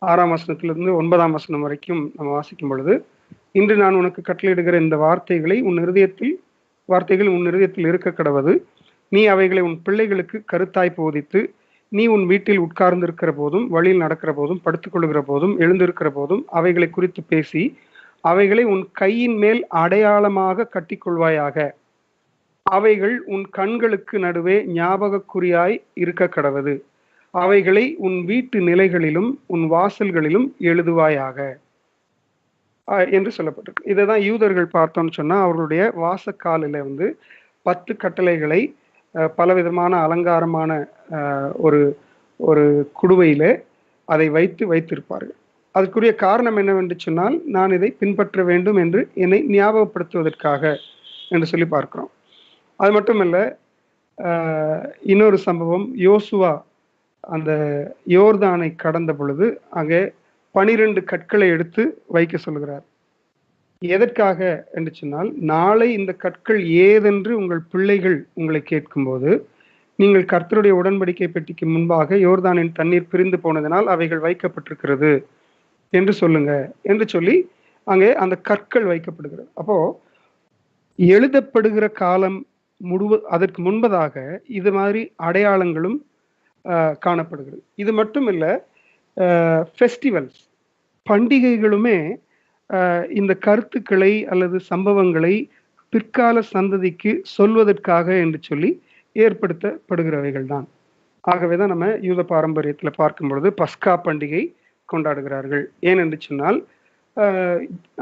6ஆம் வசனத்திலிருந்து 9ஆம் வசனம் வரைக்கும் நம்ம வாசிக்கும் பொழுது, இன்று நான் உனக்கு கட்டளையிடுகிற இந்த வார்த்தைகள் உன் இருதயத்தில் இருக்க கடவது. நீ அவைகளை உன் பிள்ளைகளுக்கு கருத்தாய் போதித்து, நீ உன் வீட்டில் உட்கார்ந்திருக்கிற போதும், வழியில் நடக்கிற போதும், படுத்துக்கொள்கிற போதும், எழுந்திருக்கிற போதும் அவைகளை குறித்து பேசி அவைகளை உன் கையின் மேல் அடையாளமாக கட்டிக்கொள்வாயாக. அவைகள் உன் கண்களுக்கு நடுவே ஞாபகக்குறியாய் இருக்க கடவது. அவைகளை உன் வீட்டு நிலைகளிலும் உன் வாசல்களிலும் எழுதுவாயாக என்று சொல்லப்பட்டிருக்கு. இதைதான் யூதர்கள் பார்த்தோம்னு சொன்னா, அவர்களுடைய வாசக்காலில வந்து 10 கட்டளைகளை பலவிதமான அலங்காரமான ஒரு ஒரு குடுவையில அதை வைத்திருப்பார்கள். அதுக்குரிய காரணம் என்னவென்று சொன்னால், நான் இதை பின்பற்ற வேண்டும் என்று என்னை ஞாபகப்படுத்துவதற்காக என்று சொல்லி பார்க்கிறோம். அது மட்டுமல்ல, இன்னொரு சம்பவம், யோசுவா அந்த யோர்தானை கடந்த பொழுது அங்கே 12 கற்களை எடுத்து வைக்க சொல்கிறார். எதற்காக என்று சொன்னால், நாளை இந்த கற்கள் ஏதென்று உங்கள் பிள்ளைகள் உங்களை கேட்கும்போது நீங்கள் கர்த்தருடைய உடன்படிக்கை பெட்டிக்கு முன்பாக யோர்தானின் தண்ணீர் பிரிந்து போனதனால் அவைகள் வைக்கப்பட்டிருக்கிறது என்று சொல்லுங்க என்று சொல்லி அங்கே அந்த கற்கள் வைக்கப்படுகிறது. அப்போ எழுதப்படுகிற காலம் அதற்கு முன்பதாக இது மாதிரி அடையாளங்களும் காணப்படுகிறது. இது மட்டும் இல்லை, ஃபெஸ்டிவல்ஸ், பண்டிகைகளுமே இந்த கருத்துக்களை அல்லது சம்பவங்களை பிற்கால சந்ததிக்கு சொல்வதற்காக என்று சொல்லி ஏற்படுத்தப்படுகிறவைகள் தான். ஆகவேதான் நம்ம யூத பாரம்பரியத்தில் பார்க்கும் பொழுது பஸ்கா பண்டிகை கொண்டாடுகிறார்கள். ஏனென்று சொன்னால்,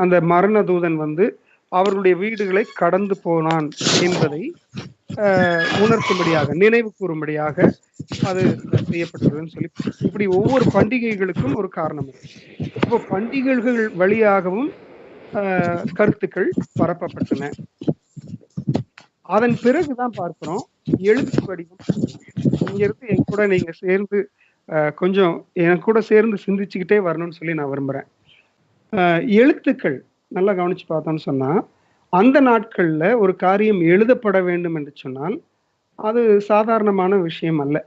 அந்த மரண தூதன் வந்து அவர்களுடைய வீடுகளை கடந்து போனான் என்பதை உணர்த்தும்படியாக, நினைவு கூறும்படியாக அது செய்யப்படுகிறதுன்னு சொல்லி, இப்படி ஒவ்வொரு பண்டிகைகளுக்கும் ஒரு காரணம் இருக்கு. இப்போ பண்டிகைகள் வழியாகவும் கருத்துக்கள் பரப்பப்பட்டன. அதன் பிறகுதான் பார்க்கிறோம் எழுத்து வடிவம். இங்கிருந்து என் கூட நீங்க சேர்ந்து கொஞ்சம் என் கூட சேர்ந்து சிந்திச்சுக்கிட்டே வரணும்னு சொல்லி நான் விரும்புறேன். எழுத்துக்கள் நல்லா கவனிச்சு பார்த்தோம்னு சொன்னா, அந்த நாட்கள்ல ஒரு காரியம் எழுதப்பட வேண்டும் என்று சொன்னால் அது சாதாரணமான விஷயம் அல்ல.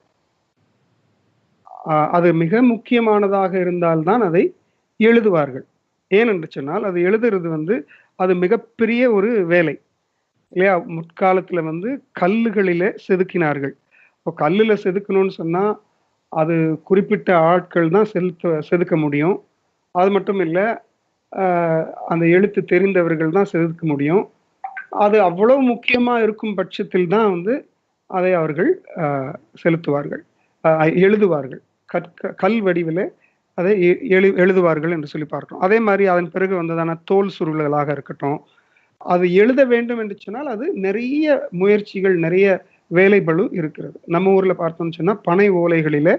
அது மிக முக்கியமானதாக இருந்தால்தான் அதை எழுதுவார்கள். ஏனென்று சொன்னால், அது எழுதுறது வந்து அது மிகப்பெரிய ஒரு வேலை இல்லையா? முற்காலத்துல வந்து கல்லுகளில செதுக்கினார்கள். இப்போ கல்லுல செதுக்கணும்னு சொன்னா அது குறிப்பிட்ட ஆட்கள் தான் செதுக்க முடியும். அது மட்டும் இல்லை, அந்த எழுத்து தெரிந்தவர்கள் தான் செதுக்க முடியும். அது அவ்வளவு முக்கியமா இருக்கும் பட்சத்தில் தான் வந்து அதை அவர்கள் எழுதுவார்கள். கல் வடிவில் அதை எழுதுவார்கள் என்று சொல்லி பார்க்கிறோம். அதே மாதிரி அதன் பிறகு வந்ததான தோல் சுருள்களாக இருக்கட்டும், அது எழுத வேண்டும் என்று சொன்னால் அது நிறைய முயற்சிகள், நிறைய வேலை பளு இருக்கிறது. நம்ம ஊர்ல பார்த்தோம்னு சொன்னா பனை ஓலைகளில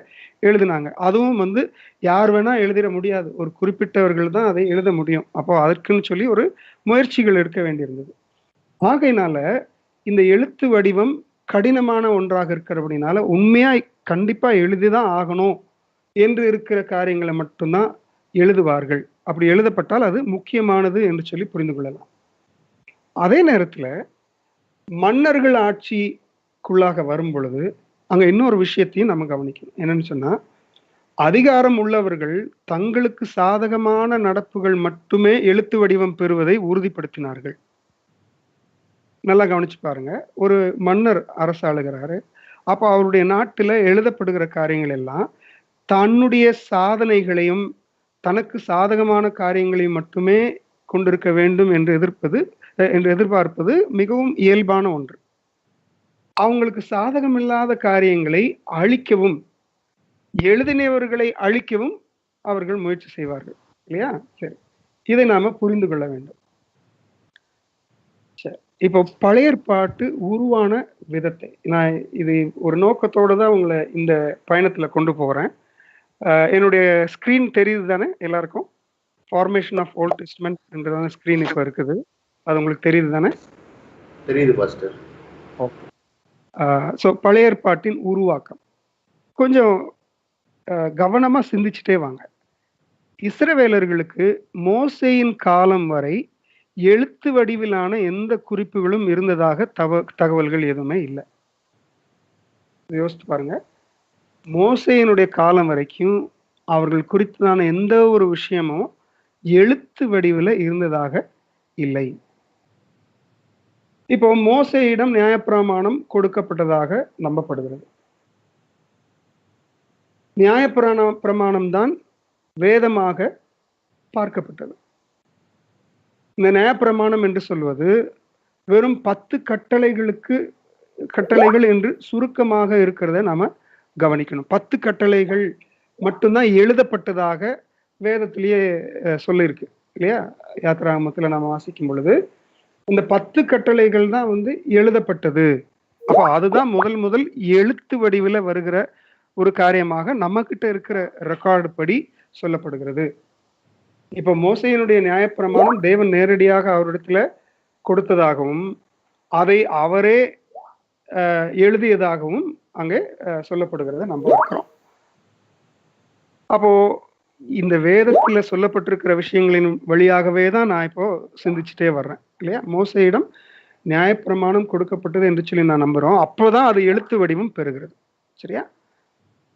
எழுதினாங்க. அதுவும் வந்து யார் வேணா எழுதிட முடியாது, ஒரு குறிப்பிட்டவர்கள் தான் அதை எழுத முடியும். அப்போ அதற்குன்னு சொல்லி ஒரு முயற்சிகள் எடுக்க வேண்டியிருந்தது. ஆகையினால இந்த எழுத்து வடிவம் கடினமான ஒன்றாக இருக்கிறபடினால உண்மையா கண்டிப்பா எழுதிதான் ஆகணும் என்று இருக்கிற காரியங்களை மட்டும்தான் எழுதுவார்கள். அப்படி எழுதப்பட்டால் அது முக்கியமானது என்று சொல்லி புரிந்து கொள்ளலாம். அதே நேரத்துல மன்னர்கள் ஆட்சிக்குள்ளாக வரும் பொழுது அங்க இன்னொரு விஷயத்தையும் நம்ம கவனிக்கணும். என்னன்னு சொன்னா, அதிகாரம் உள்ளவர்கள் தங்களுக்கு சாதகமான நடப்புகள் மட்டுமே எழுத்து வடிவம் பெறுவதை உறுதிப்படுத்தினார்கள். நல்லா கவனிச்சு பாருங்க. ஒரு மன்னர் அரசாளுகிறாரு. அப்போ அவருடைய நாட்டுல எழுதப்படுகிற காரியங்கள் எல்லாம் தன்னுடைய சாதனைகளையும் தனக்கு சாதகமான காரியங்களையும் மட்டுமே கொண்டிருக்க வேண்டும் என்று எதிர்பார்ப்பது மிகவும் இயல்பான ஒன்று. அவங்களுக்கு சாதகமில்லாத காரியங்களை அழிக்கவும் எழுதினவர்களை அழிக்கவும் அவர்கள் முயற்சி செய்வார்கள் இல்லையா? சரி, இதை நாம புரிந்து கொள்ள வேண்டும். சரி, இப்போ பழைய ஏற்பாட்டு உருவான விதத்தை நான் இது ஒரு நோக்கத்தோடு தான் உங்களை இந்த பயணத்துல கொண்டு போகிறேன். என்னுடைய ஸ்கிரீன் தெரியுது தானே எல்லாருக்கும்? ஃபார்மேஷன் ஆஃப் ஓல்ட் டெஸ்டமென்ட் என்றதான ஸ்கிரீன் இப்போ இருக்குது. அது உங்களுக்கு தெரியுது தானே? தெரியுது பாஸ்டர். ஓகே. ஸோ பழைய ஏற்பாட்டின் உருவாக்கம் கொஞ்சம் கவனமா சிந்திச்சுட்டே வாங்க. இஸ்ரவேலர்களுக்கு மோசேயின் காலம் வரை எழுத்து வடிவிலான எந்த குறிப்புகளும் இருந்ததாக தகவல்கள் எதுவுமே இல்லை. யோசித்து பாருங்க. மோசேயினுடைய காலம் வரைக்கும் அவர்கள் குறித்ததான எந்த ஒரு விஷயமும் எழுத்து வடிவில் இருந்ததாக இல்லை. இப்போ மோசேயிடம் நியாயப்பிரமாணம் கொடுக்கப்பட்டதாக நம்பப்படுகிறது. நியாயப்பிரமாணம் தான் வேதமாக பார்க்கப்பட்டது. இந்த நியாயப்பிரமாணம் என்று சொல்வது வெறும் 10 கட்டளைகள் என்று சுருக்கமாக இருக்கிறத நாம கவனிக்கணும். 10 கட்டளைகள் மட்டும்தான் எழுதப்பட்டதாக வேதத்திலேயே சொல்லியிருக்கு இல்லையா? யாத்திராகமத்துல நாம வாசிக்கும் பொழுது இந்த 10 கட்டளைகள் தான் வந்து எழுதப்பட்டது. அப்போ அதுதான் முதல் எழுத்து வடிவில் வருகிற ஒரு காரியமாக நம்ம கிட்ட இருக்கிற ரெக்கார்டு படி சொல்லப்படுகிறது. இப்ப மோசேயினுடைய நியாயப்பிரமாணம் தேவன் நேரடியாக அவரிடத்துல கொடுத்ததாகவும் அதை அவரே எழுதியதாகவும் அங்கே சொல்லப்படுகிறத நம்ம பார்க்கிறோம். அப்போ இந்த வேதத்துல சொல்லப்பட்டிருக்கிற விஷயங்களின் வழியாகவே தான் நான் இப்போ சிந்திச்சுட்டே வர்றேன் இல்லையா? மோசேயிடம் நியாயப்பிரமாணம் கொடுக்கப்பட்டது என்று சொல்லி நான் நம்புறோம். அப்போதான் அது எழுத்து வடிவம் பெறுகிறது. சரியா?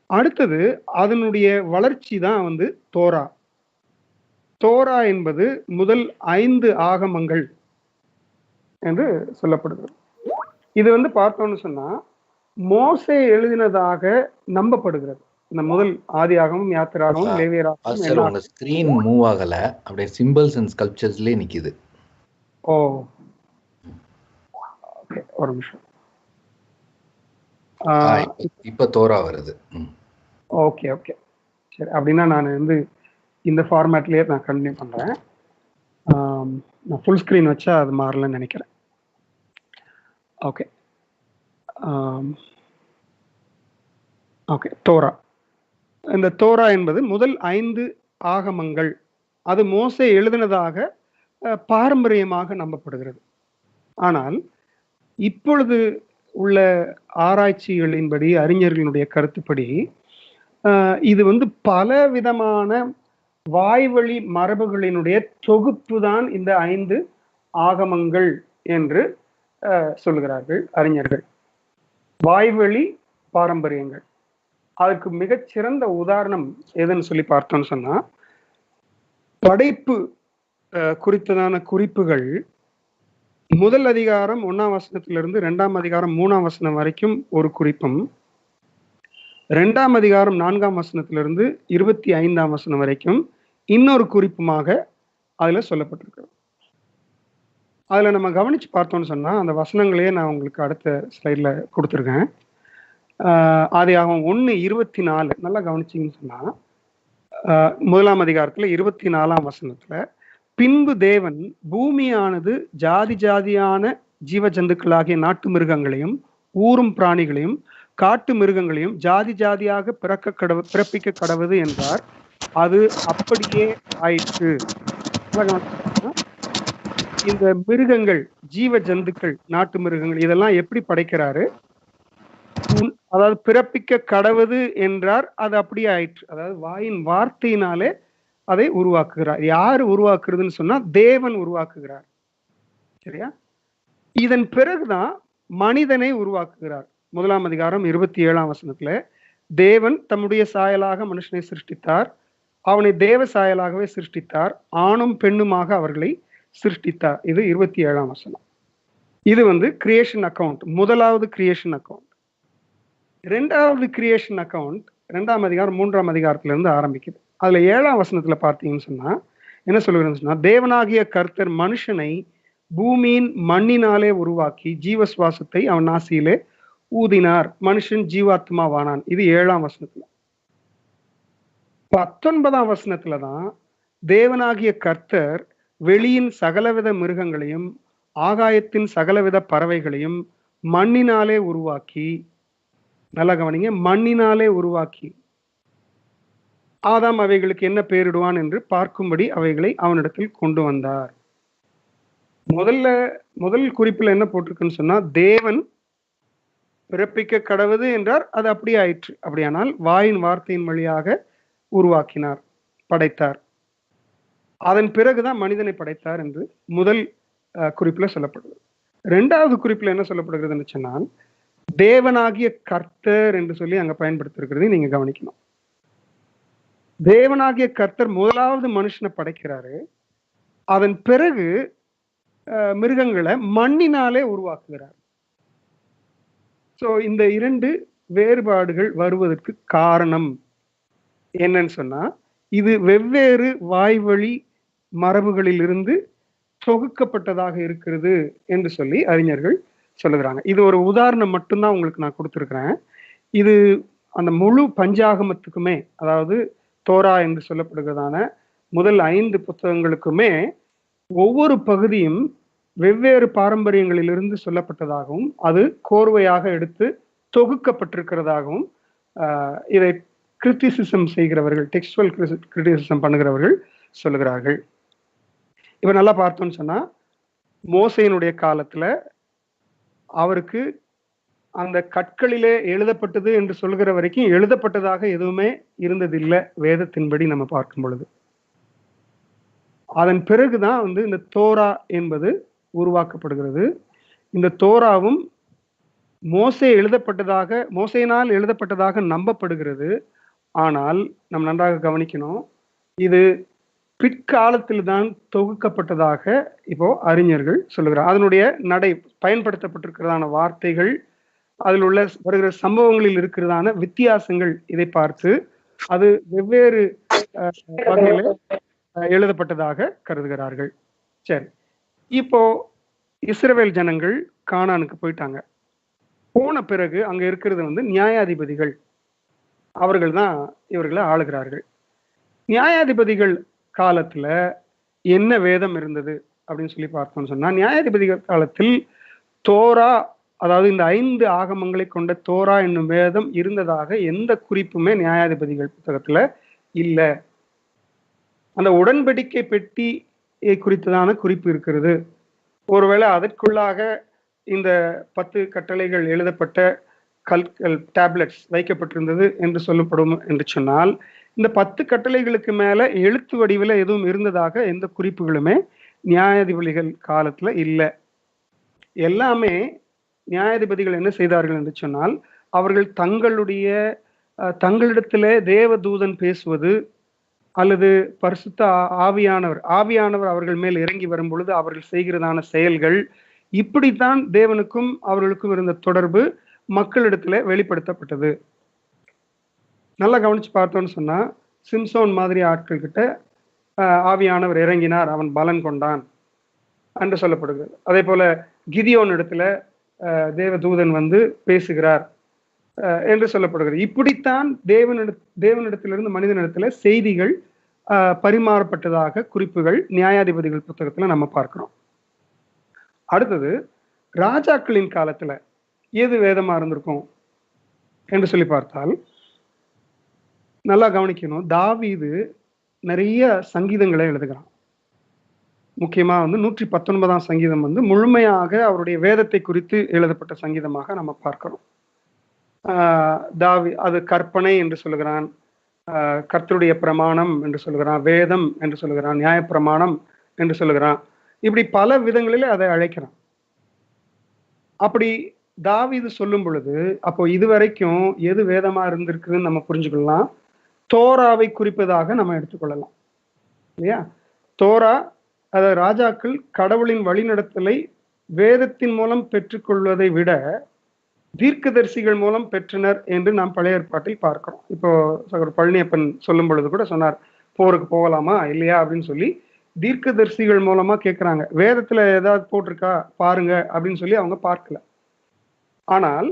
அடுத்தது அதனுடைய வளர்ச்சி தான் வந்து தோரா. தோரா என்பது முதல் 5 ஆகமங்கள் என்று சொல்லப்படுகிறது. இது வந்து பார்த்தோம்னு சொன்னா மோசே எழுதினதாக நம்பப்படுகிறது. இந்த முதல் ஆதியாகமம், யாத்திராகமம், லேவியராகமம். ஸ்கிரீன் மூவ் ஆகல, அப்படியே சிம்பல்ஸ் அண்ட் ஸ்கல்ப்சர்ஸ்லயே நிக்குது. ஓ, ஓகே, ஒரு நிமிஷம். இப்ப தோரா வருது. ஓகே ஓகே, சரி. அப்படின்னா நான் வந்து இந்த ஃபார்மேட்லயே நான் கண்டினியூ பண்றேன். நான் ஃபுல் ஸ்கிரீன் வச்சா அது மாறலன்னு நினைக்கிறேன். Okay okay. தோரா, இந்த தோரா என்பது முதல் 5 ஆகமங்கள். அது மோசே எழுதினதாக பாரம்பரியமாக நம்பப்படுகிறது. ஆனால் இப்பொழுது உள்ள ஆராய்ச்சிகளின்படி, அறிஞர்களுடைய கருத்துப்படி, இது வந்து பல விதமான வாய்வழி மரபுகளினுடைய தொகுப்பு தான் இந்த 5 ஆகமங்கள் என்று சொல்லுகிறார்கள் அறிஞர்கள். வாய்வழி பாரம்பரியங்கள். அதுக்கு மிகச்சிறந்த உதாரணம் எதுன்னு சொல்லி பார்த்தோம்னு சொன்னா, படைப்பு குறித்ததான குறிப்புகள் முதல் அதிகாரம் 1ஆம் வசனத்திலிருந்து 2ஆம் அதிகாரம் 3ஆம் வசனம் வரைக்கும் ஒரு குறிப்பும், 2ஆம் அதிகாரம் 4ஆம் வசனத்திலிருந்து 25ஆம் வசனம் வரைக்கும் இன்னொரு குறிப்புமாக அதுல சொல்லப்பட்டிருக்கு. அதுல நம்ம கவனிச்சு பார்த்தோம்னு சொன்னா, அந்த வசனங்களையே நான் உங்களுக்கு அடுத்த ஸ்லைட்ல கொடுத்துருக்கேன். ஆதியாகமம் 1:24 நல்லா கவனிச்சிங்கன்னு சொன்னா, 1ஆம் அதிகாரத்துல 24ஆம் வசனத்துல, பின்பு தேவன் பூமியானது ஜாதி ஜாதியான ஜீவ ஜந்துக்களாகிய நாட்டு மிருகங்களையும் ஊரும் பிராணிகளையும் காட்டு மிருகங்களையும் ஜாதி ஜாதியாக பிறப்பிக்க கடவுது என்றார். அது அப்படியே ஆயிற்று. இந்த மிருகங்கள், ஜீவ ஜந்துக்கள், நாட்டு மிருகங்கள் இதெல்லாம் எப்படி படைக்கிறாரு? அதாவது பிறப்பிக்க கடவுது என்றார், அது அப்படியே ஆயிற்று. அதாவது வாயின் வார்த்தையினாலே அதை உருவாக்குகிறார். யாரு உருவாக்குறதுன்னு சொன்னா தேவன் உருவாக்குகிறார். சரியா? இதன் பிறகுதான் மனிதனை உருவாக்குகிறார். 1 அதிகாரம் 27 வசனத்துல தேவன் தம்முடைய சாயலாக மனுஷனை சிருஷ்டித்தார், அவனை தேவ சாயலாகவே சிருஷ்டித்தார், ஆணும் பெண்ணுமாக அவர்களை சிருஷ்டித்தார். இது 27 வசனம். இது கிரியேஷன் அக்கவுண்ட், முதலாவது கிரியேஷன் அக்கவுண்ட். இரண்டாவது கிரியேஷன் அக்கவுண்ட் 2 அதிகாரம் 3 அதிகாரத்துல இருந்து ஆரம்பிக்குது. அதுல 7 வசனத்துல பார்த்தீங்கன்னு சொன்னா என்ன சொல்லுகிறேன்னு சொன்னா, தேவனாகிய கர்த்தர் மனுஷனை பூமியின் மண்ணினாலே உருவாக்கி ஜீவ சுவாசத்தை அவன் நாசியிலே ஊதினார், மனுஷன் ஜீவாத்மாவானான். இது 7 வசனத்துல. 19 வசனத்துலதான் தேவனாகிய கர்த்தர் வெளியின் சகலவித மிருகங்களையும் ஆகாயத்தின் சகலவித பறவைகளையும் மண்ணினாலே உருவாக்கி, நல்லா கவனிங்க, மண்ணினாலே உருவாக்கி ஆதாம் அவைகளுக்கு என்ன பெயரிடுவான் என்று பார்க்கும்படி அவைகளை அவனிடத்தில் கொண்டு வந்தார். முதல் குறிப்பில் என்ன போட்டிருக்குன்னு சொன்னா, தேவன் பிறப்பிக்க கடவுது என்றார், அது அப்படியே ஆயிற்று. அப்படியானால் வாயின் வார்த்தையின் வழியாக உருவாக்கினார், படைத்தார். அதன் பிறகுதான் மனிதனை படைத்தார் என்று முதல் குறிப்பில் சொல்லப்படுகிறது. இரண்டாவது குறிப்பில் என்ன சொல்லப்படுகிறதுன்னு சொன்னால், தேவனாகிய கர்த்தர் என்று சொல்லி அங்க பயன்படுத்திருக்கிறது நீங்க கவனிக்கணும். தேவனாகிய கர்த்தர் முதலாவது மனுஷனை படைக்கிறாரு, அதன் பிறகு மிருகங்களை மண்ணினாலே உருவாக்குகிறார். சோ இந்த 2 வேறுபாடுகள் வருவதற்கு காரணம் என்னன்னு சொன்னா, இது வெவ்வேறு வாய்வழி மரபுகளில் இருந்து தொகுக்கப்பட்டதாக இருக்கிறது என்று சொல்லி அறிஞர்கள் சொல்லுகிறாங்க. இது ஒரு உதாரணம் மட்டும்தான் உங்களுக்கு நான் கொடுத்துருக்கிறேன். இது அந்த முழு பஞ்சாகமத்துக்குமே, அதாவது தோரா என்று சொல்லப்படுகிறதான முதல் 5 புத்தகங்களுக்குமே ஒவ்வொரு பகுதியும் வெவ்வேறு பாரம்பரியங்களிலிருந்து சொல்லப்பட்டதாகவும் அது கோர்வையாக எடுத்து தொகுக்கப்பட்டிருக்கிறதாகவும் இதை கிரிட்டிசிசம் செய்கிறவர்கள், டெக்ஸ்டுவல் கிரிட்டிசிசம் பண்ணுகிறவர்கள் சொல்லுகிறார்கள். இப்ப நல்லா பார்த்தோம்னு சொன்னா, மோசேயினுடைய காலத்துல அவருக்கு அந்த கற்களிலே எழுதப்பட்டது என்று சொல்கிற வரைக்கும் எழுதப்பட்டதாக எதுவுமே இருந்ததில்லை வேதத்தின்படி நம்ம பார்க்கும் பொழுது. அதன் பிறகுதான் இந்த தோரா என்பது உருவாக்கப்படுகிறது. இந்த தோராவும் மோசேயினால் எழுதப்பட்டதாக நம்பப்படுகிறது. ஆனால் நம்ம நன்றாக கவனிக்கணும், இது பிற்காலத்தில் தான் தொகுக்கப்பட்டதாக இப்போ அறிஞர்கள் சொல்லுகிறார். அதனுடைய பயன்படுத்தப்பட்டிருக்கிறதான வார்த்தைகள், அதில் உள்ள வருகிற சம்பவங்களில் இருக்கிறதான வித்தியாசங்கள், இதை பார்த்து அது வெவ்வேறு வகையில் எழுதப்பட்டதாக கருதுகிறார்கள். சரி, இப்போ இஸ்ரவேல் ஜனங்கள் கானானுக்கு போயிட்டாங்க. போன பிறகு அங்க இருக்கிறது நியாயாதிபதிகள், அவர்கள் தான் இவர்களை ஆளுகிறார்கள். நியாயாதிபதிகள் காலத்துல என்ன வேதம் இருந்தது அப்படின்னு சொல்லி பார்த்தோம்னு சொன்னா, நியாயாதிபதிகள் காலத்தில் தோரா, அதாவது இந்த 5 ஆகமங்களை கொண்ட தோரா என்னும் வேதம் இருந்ததாக எந்த குறிப்புமே நியாயாதிபதிகள் புத்தகத்துல இல்லை. அந்த உடன்படிக்கை பெட்டி குறித்ததான குறிப்பு இருக்கிறது. ஒருவேளை அதற்குள்ளாக இந்த 10 கட்டளைகள் எழுதப்பட்ட கல்கள், டேப்லெட்ஸ் வைக்கப்பட்டிருந்தது என்று சொல்லப்படும் என்று சொன்னால், இந்த 10 கட்டளைகளுக்கு மேல எழுத்து வடிவில் எதுவும் இருந்ததாக எந்த குறிப்புகளுமே நியாயாதிபதிகள் காலத்துல இல்லை. எல்லாமே நியாயாதிபதிகள் என்ன செய்தார்கள் என்று சொன்னால், அவர்கள் தங்களிடத்திலே தேவதூதன் பேசுவது அல்லது பரிசுத்த ஆவியானவர் அவர்கள் மேல் இறங்கி வரும் பொழுது அவர்கள் செய்கிறதான செயல்கள், இப்படித்தான் தேவனுக்கும் அவர்களுக்கும் இருந்த தொடர்பு மக்களிடத்துல வெளிப்படுத்தப்பட்டது. நல்லா கவனிச்சு பார்த்தோம்னு சொன்னா, சிம்சோன் மாதிரி ஆட்கள் கிட்ட ஆவியானவர் இறங்கினார், அவன் பலன் கொண்டான் என்று சொல்லப்படுகிறது. அதே போல கிதியோன் இடத்துல தேவதூதன் பேசுகிறார் என்று சொல்லப்படுகிறது. இப்படித்தான் தேவனிடத்திலிருந்து மனிதனிடத்துல செய்திகள் பரிமாறப்பட்டதாக குறிப்புகள் நியாயாதிபதிகள் புத்தகத்துல நம்ம பார்க்கிறோம். அடுத்தது ராஜாக்களின் காலத்துல எது வேதமா இருந்திருக்கும் என்று சொல்லி பார்த்தால் நல்லா கவனிக்கணும். தாவீது நிறைய சங்கீதங்களை எழுதுகிறான். முக்கியமா 119ஆம் சங்கீதம் முழுமையாக அவருடைய வேதத்தை குறித்து எழுதப்பட்ட சங்கீதமாக நம்ம பார்க்கிறோம். அது கற்பனை என்று சொல்லுகிறான், கர்த்தருடைய பிரமாணம் என்று சொல்லுகிறான், வேதம் என்று சொல்லுகிறான், நியாயப்பிரமாணம் என்று சொல்லுகிறான். இப்படி பல விதங்களில் அதை அழைக்கிறான். அப்படி தாவீது சொல்லும் பொழுது அப்போ இதுவரைக்கும் எது வேதமா இருந்திருக்குதுன்னு நம்ம புரிஞ்சுக்கலாம். தோராவை குறிப்பதாக நம்ம எடுத்துக்கொள்ளலாம் இல்லையா? தோரா அதாவது ராஜாக்கள் கடவுளின் வழிநடத்தலை வேதத்தின் மூலம் பெற்றுக்கொள்வதை விட தீர்க்கதரிசிகள் மூலம் பெற்றனர் என்று நாம் பழைய ஏற்பாட்டில் பார்க்கிறோம். இப்போ சகோதரர் பழனியப்பன் சொல்லும் பொழுது கூட சொன்னார், போருக்கு போகலாமா இல்லையா அப்படின்னு சொல்லி தீர்க்கதரிசிகள் மூலமா கேட்கிறாங்க. வேதத்துல ஏதாவது போட்டிருக்கா பாருங்க அப்படின்னு சொல்லி அவங்க பார்க்கல. ஆனால்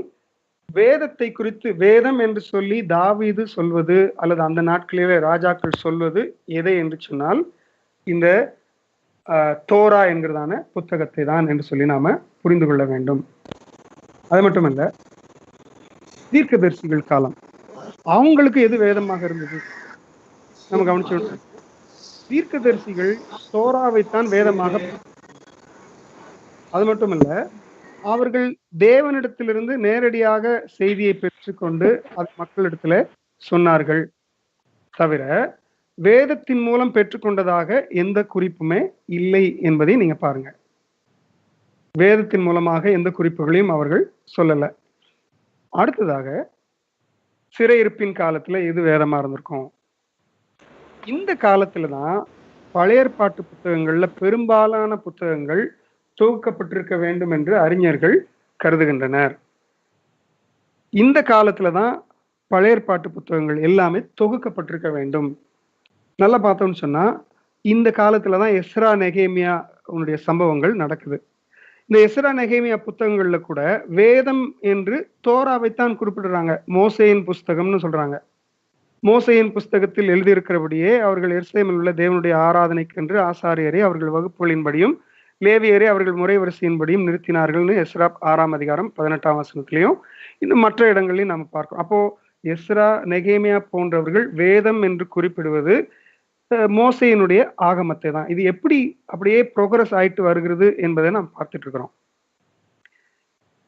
வேதத்தை குறித்து வேதம் என்று சொல்லி தாவீது சொல்வது அல்லது அந்த நாட்களிலே ராஜாக்கள் சொல்வது எதை என்று சொன்னால் இந்த தோரா என்கிறதான புத்தகத்தை தான் என்று சொல்லி நாம புரிந்து கொள்ள வேண்டும். அது மட்டுமல்ல, தீர்க்கதரிசிகள் காலம் அவங்களுக்கு எது வேதமாக இருந்தது நம்ம கவனிச்சு. தீர்க்கதரிசிகள் தோராவைத்தான் வேதமாக. அது மட்டுமல்ல, அவர்கள் தேவனிடத்திலிருந்து நேரடியாக செய்தியை பெற்றுக்கொண்டு அது மக்களிடத்துல சொன்னார்கள். தவிர வேதத்தின் மூலம் பெற்றுக்கொண்டதாக எந்த குறிப்புமே இல்லை என்பதை நீங்க பாருங்க. வேதத்தின் மூலமாக எந்த குறிப்புகளையும் அவர்கள் சொல்லல. அடுத்ததாக, சிறையிருப்பின் காலத்துல எது வேதமா இருந்திருக்கும்? இந்த காலத்துலதான் பழைய ஏற்பாட்டு புத்தகங்கள்ல பெரும்பாலான புத்தகங்கள் தொகுக்கப்பட்டிருக்க வேண்டும் என்று அறிஞர்கள் கருதுகின்றனர். இந்த காலத்துலதான் பழைய ஏற்பாட்டு புத்தகங்கள் எல்லாமே தொகுக்கப்பட்டிருக்க வேண்டும். நல்லா பார்த்தோம்னு சொன்னா இந்த காலத்துலதான் எஸ்ரா நெகேமியா உன்னுடைய சம்பவங்கள் நடக்குது. இந்த எஸ்ரா நெகேமியா புத்தகங்கள்ல கூட வேதம் என்று தோராவைத்தான் குறிப்பிடுறாங்க. மோசேயின் புஸ்தகம்னு சொல்றாங்க. மோசேயின் புஸ்தகத்தில் எழுதியிருக்கிறபடியே அவர்கள் எருசலேமில் உள்ள தேவனுடைய ஆராதனைக்கென்று ஆசாரியரை அவர்கள் வகுப்புகளின்படியும் லேவியரை அவர்கள் முறை வரிசையின்படியும் நிறுத்தினார்கள்னு எஸ்ரா 6ஆம் அதிகாரம் 18ஆம் வசனத்திலையும் இன்னும் மற்ற இடங்களையும் நம்ம பார்க்கிறோம். அப்போ எஸ்ரா நெகேமியா போன்றவர்கள் வேதம் என்று குறிப்பிடுவது மோசேயினுடைய ஆகமத்தை தான். இது எப்படி அப்படியே ப்ரோக்ரஸ் ஆயிட்டு வருகிறது என்பதை நாம் பார்த்துட்டு இருக்கிறோம்.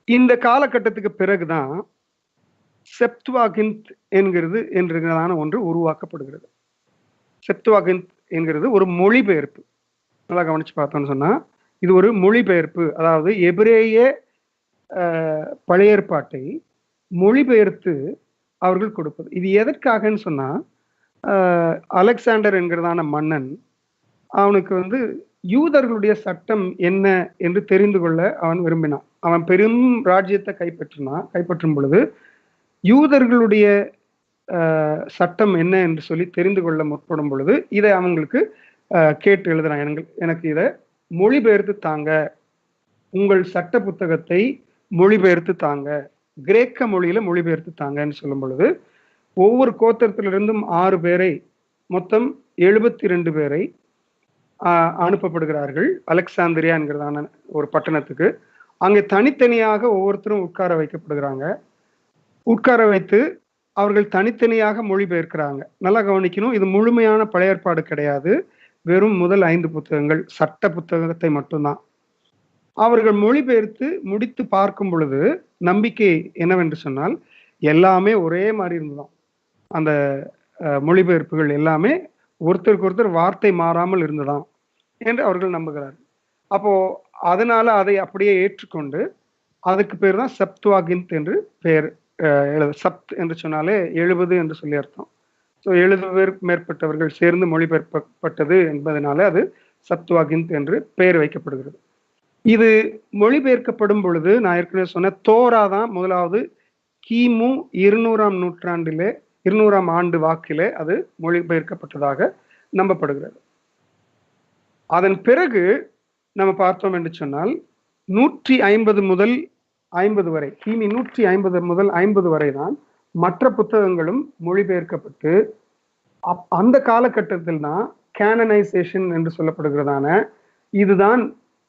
இந்த காலகட்டத்துக்கு பிறகுதான் செப்துவாகிந்த் என்கிறதான ஒன்று உருவாக்கப்படுகிறது. செப்துவாகிந்த் என்கிறது ஒரு மொழிபெயர்ப்பு. நல்லா கவனிச்சு பார்த்தோம்னு சொன்னா இது ஒரு மொழிபெயர்ப்பு. அதாவது எபிரேய பழைய ஏற்பாட்டை மொழிபெயர்த்து அவர்கள் கொடுப்பது. இது எதற்காகன்னு சொன்னா அலெக்சாண்டர் என்கிறதான மன்னன் அவனுக்கு யூதர்களுடைய சட்டம் என்ன என்று தெரிந்து கொள்ள அவன் விரும்பினான். அவன் பெரும் ராஜ்யத்தை கைப்பற்றும் பொழுது யூதர்களுடைய சட்டம் என்ன என்று சொல்லி தெரிந்து கொள்ள முற்படும் பொழுது இதை அவங்களுக்கு கேட்டு எழுதுறான். எனக்கு இதை மொழிபெயர்த்து தாங்க, உங்கள் சட்ட புத்தகத்தை மொழிபெயர்த்து தாங்க, கிரேக்க மொழியில மொழிபெயர்த்து தாங்கன்னு சொல்லும் பொழுது ஒவ்வொரு கோத்திரத்திலிருந்தும் 6 பேரை, மொத்தம் 72 பேரை அனுப்பப்படுகிறார்கள் அலெக்சாந்திரியா என்கிறதான ஒரு பட்டணத்துக்கு. அங்கே தனித்தனியாக ஒவ்வொருத்தரும் உட்கார வைக்கப்படுகிறாங்க. உட்கார வைத்து அவர்கள் தனித்தனியாக மொழிபெயர்க்கிறாங்க. நல்லா கவனிக்கணும், இது முழுமையான பழைய ஏற்பாடு கிடையாது. வெறும் முதல் 5 புத்தகங்கள், சட்ட புத்தகத்தை மட்டும்தான். அவர்கள் மொழிபெயர்த்து முடித்து பார்க்கும் பொழுது நம்பிக்கை என்னவென்று சொன்னால் எல்லாமே ஒரே மாதிரி இருந்ததாம். அந்த மொழிபெயர்ப்புகள் எல்லாமே ஒருத்தருக்கு ஒருத்தர் வார்த்தை மாறாமல் இருந்ததாம் என்று அவர்கள் நம்புகிறார்கள். அப்போ அதனால அதை அப்படியே ஏற்றுக்கொண்டு அதுக்கு பேர் தான் செப்துவாகிந்த் என்று பெயர். சப்த் என்று சொன்னாலே 70 என்று சொல்லி அர்த்தம். ஸோ 70 பேருக்கு மேற்பட்டவர்கள் சேர்ந்து மொழிபெயர்க்கப்பட்டது என்பதனால அது செப்துவாகிந்த் என்று பெயர் வைக்கப்படுகிறது. இது மொழிபெயர்க்கப்படும் பொழுது நான் ஏற்கனவே சொன்ன தோரா தான் முதலாவது கிமு 200ஆம் நூற்றாண்டிலே 200ஆம் ஆண்டு வாக்கிலே அது மொழிபெயர்க்கப்பட்டதாக நம்பப்படுகிறது. அதன் பிறகு நம்ம பார்த்தோம் என்று சொன்னால் 150 முதல் 50 வரை, கிமி 150 முதல் 50 வரை தான் மற்ற புத்தகங்களும் மொழிபெயர்க்கப்பட்டு அந்த காலகட்டத்தில் தான் கேனனைசேஷன் என்று சொல்லப்படுகிறதான இதுதான்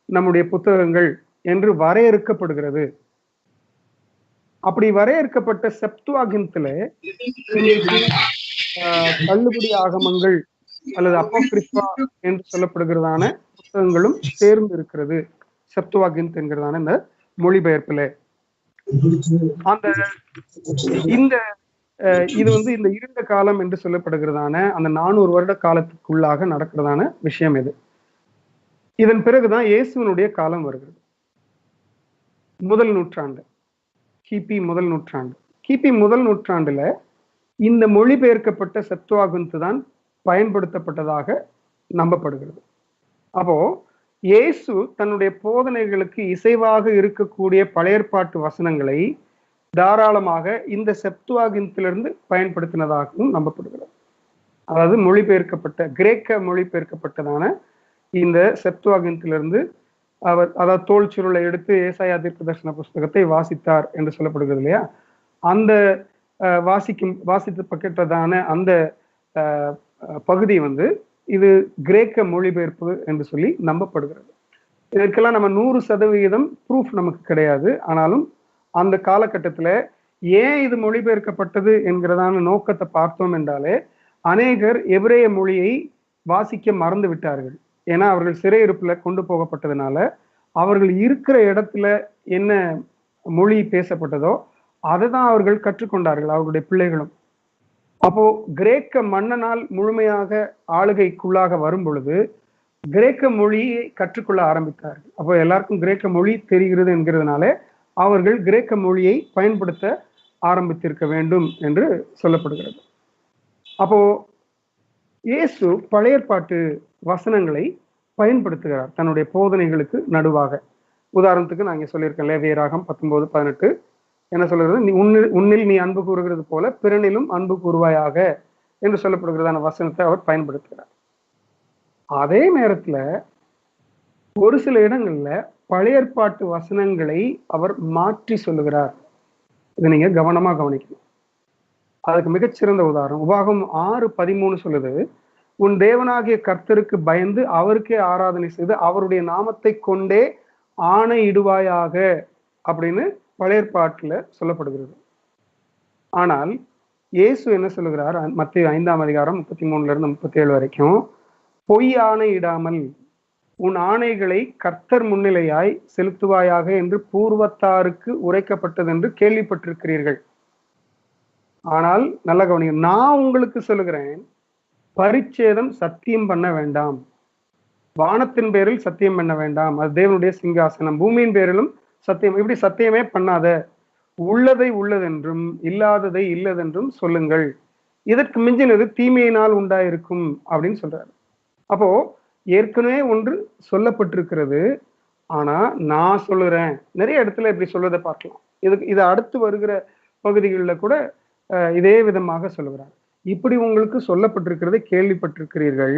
நம்முடைய புத்தகங்கள் என்று வரையறுக்கப்படுகிறது. அப்படி வரையறுக்கப்பட்ட செப்துவாகின்ட்ல தள்ளுபடி ஆகமங்கள் அல்லது அப்போகிரிஃபா என்று சொல்லப்படுகிறதான புத்தகங்களும் சேர்ந்து இருக்கிறது. செப்துவாகின்ட் என்கிறதான இந்த மொழிபெயர்ப்புல அந்த இந்த இது இந்த இருண்ட காலம் என்று சொல்லப்படுகிறதான அந்த 400 வருட காலத்துக்குள்ளாக நடக்கிறதான விஷயம் இது. இதன் பிறகுதான் இயேசுவனுடைய காலம் வருகிறது. முதல் நூற்றாண்டு, கிபி முதல் நூற்றாண்டு. கிபி முதல் நூற்றாண்டுல இந்த மொழிபெயர்க்கப்பட்ட செப்துவாகின்ட் தான் பயன்படுத்தப்பட்டதாக நம்பப்படுகிறது. அப்போ இயேசு தன்னுடைய போதனைகளுக்கு இசைவாக இருக்கக்கூடிய பழைய ஏற்பாட்டு வசனங்களை தாராளமாக இந்த செப்துவாகின்ட்டிலிருந்து பயன்படுத்தினதாகவும் நம்பப்படுகிறது. அதாவது மொழிபெயர்க்கப்பட்ட கிரேக்க மொழிபெயர்க்கப்பட்டதான இந்த செப்துவாகின்ட்டிலிருந்து அவர் அதாவது தோல் சுருளை எடுத்து ஏசாயா தீர்க்கதரிசன புஸ்தகத்தை வாசித்தார் என்று சொல்லப்படுகிறது இல்லையா? அந்த வாசிக்கப்பட்டதான அந்த பகுதி இது கிரேக்க மொழிபெயர்ப்பு என்று சொல்லி நம்பப்படுகிறது. இதற்கெல்லாம் நம்ம 100% ப்ரூஃப் நமக்கு கிடையாது. ஆனாலும் அந்த காலகட்டத்துல ஏன் இது மொழிபெயர்க்கப்பட்டது என்கிறதான நோக்கத்தை பார்த்தோம் என்றாலே, அநேகர் எபிரேய மொழியை வாசிக்க மறந்து விட்டார்கள். ஏன்னா அவர்கள் சிறையிருப்புல கொண்டு போகப்பட்டதுனால அவர்கள் இருக்கிற இடத்துல என்ன மொழி பேசப்பட்டதோ அதை தான் அவர்கள் கற்றுக்கொண்டார்கள், அவர்களுடைய பிள்ளைகளும். அப்போ கிரேக்க மன்னனால் முழுமையாக ஆளுகைக்குள்ளாக வரும் பொழுது கிரேக்க மொழியை கற்றுக்கொள்ள ஆரம்பித்தார்கள். அப்போ எல்லாருக்கும் கிரேக்க மொழி தெரிகிறது என்கிறதுனால அவர்கள் கிரேக்க மொழியை பயன்படுத்த ஆரம்பித்திருக்க வேண்டும் என்று சொல்லப்படுகிறது. அப்போ இயேசு பழைய ஏற்பாட்டு வசனங்களை பயன்படுத்துகிறார் தன்னுடைய போதனைகளுக்கு நடுவாக. உதாரணத்துக்கு நான் இங்க சொல்லியிருக்கேன், லேவியராகம் 19:18 என்ன சொல்கிறது? உன்னில் நீ அன்பு கூறுகிறது போல பிறனிலும் அன்பு கூறுவாயாக என்று சொல்லப்படுகிறதான வசனத்தை அவர் பயன்படுத்துகிறார். அதே நேரத்துல ஒரு சில இடங்கள்ல பழைய ஏற்பாட்டு வசனங்களை அவர் மாற்றி சொல்லுகிறார். இதை நீங்க கவனமா கவனிக்கணும். அதுக்கு மிகச்சிறந்த உதாரணம் உபாகம் 6:13 சொல்லுது, உன் தேவனாகிய கர்த்தருக்கு பயந்து அவருக்கே ஆராதனை செய்து அவருடைய நாமத்தை கொண்டே ஆணையிடுவாயாக அப்படின்னு பழைய ஏற்பாட்டுல சொல்லப்படுகிறது. ஆனால் இயேசு என்ன சொல்லுகிறார்? மத்தேயு 5:33-37 வரைக்கும், பொய் ஆணையிடாமல் உன் ஆணைகளை கர்த்தர் முன்னிலையாய் செலுத்துவாயாக என்று பூர்வத்தாருக்கு உரைக்கப்பட்டது என்று கேள்விப்பட்டிருக்கிறீர்கள். ஆனால் நல்ல கவனிங்க, நான் உங்களுக்கு சொல்லுகிறேன், பரிச்சேதம் சத்தியம் பண்ண வேண்டாம், வானத்தின் பேரில் சத்தியம் பண்ண வேண்டாம், அது தேவனுடைய சிங்காசனம், பூமியின் பேரிலும் சத்தியம், இப்படி சத்தியமே பண்ணாத, உள்ளதை உள்ளதென்றும் இல்லாததை இல்லதென்றும் சொல்லுங்கள், இதற்கு மிஞ்சினது தீமையினால் உண்டாயிருக்கும் அப்படின்னு சொல்றாரு. அப்போ ஏற்கனவே ஒன்று சொல்லப்பட்டிருக்கிறது, ஆனா நான் சொல்லுறேன். நிறைய இடத்துல இப்படி சொல்வதை பார்க்கலாம். இது அடுத்து வருகிற பகுதிகளில் கூட இதே விதமாக சொல்லுகிறார். இப்படி உங்களுக்கு சொல்லப்பட்டிருக்கிறதை கேள்விப்பட்டிருக்கிறீர்கள்,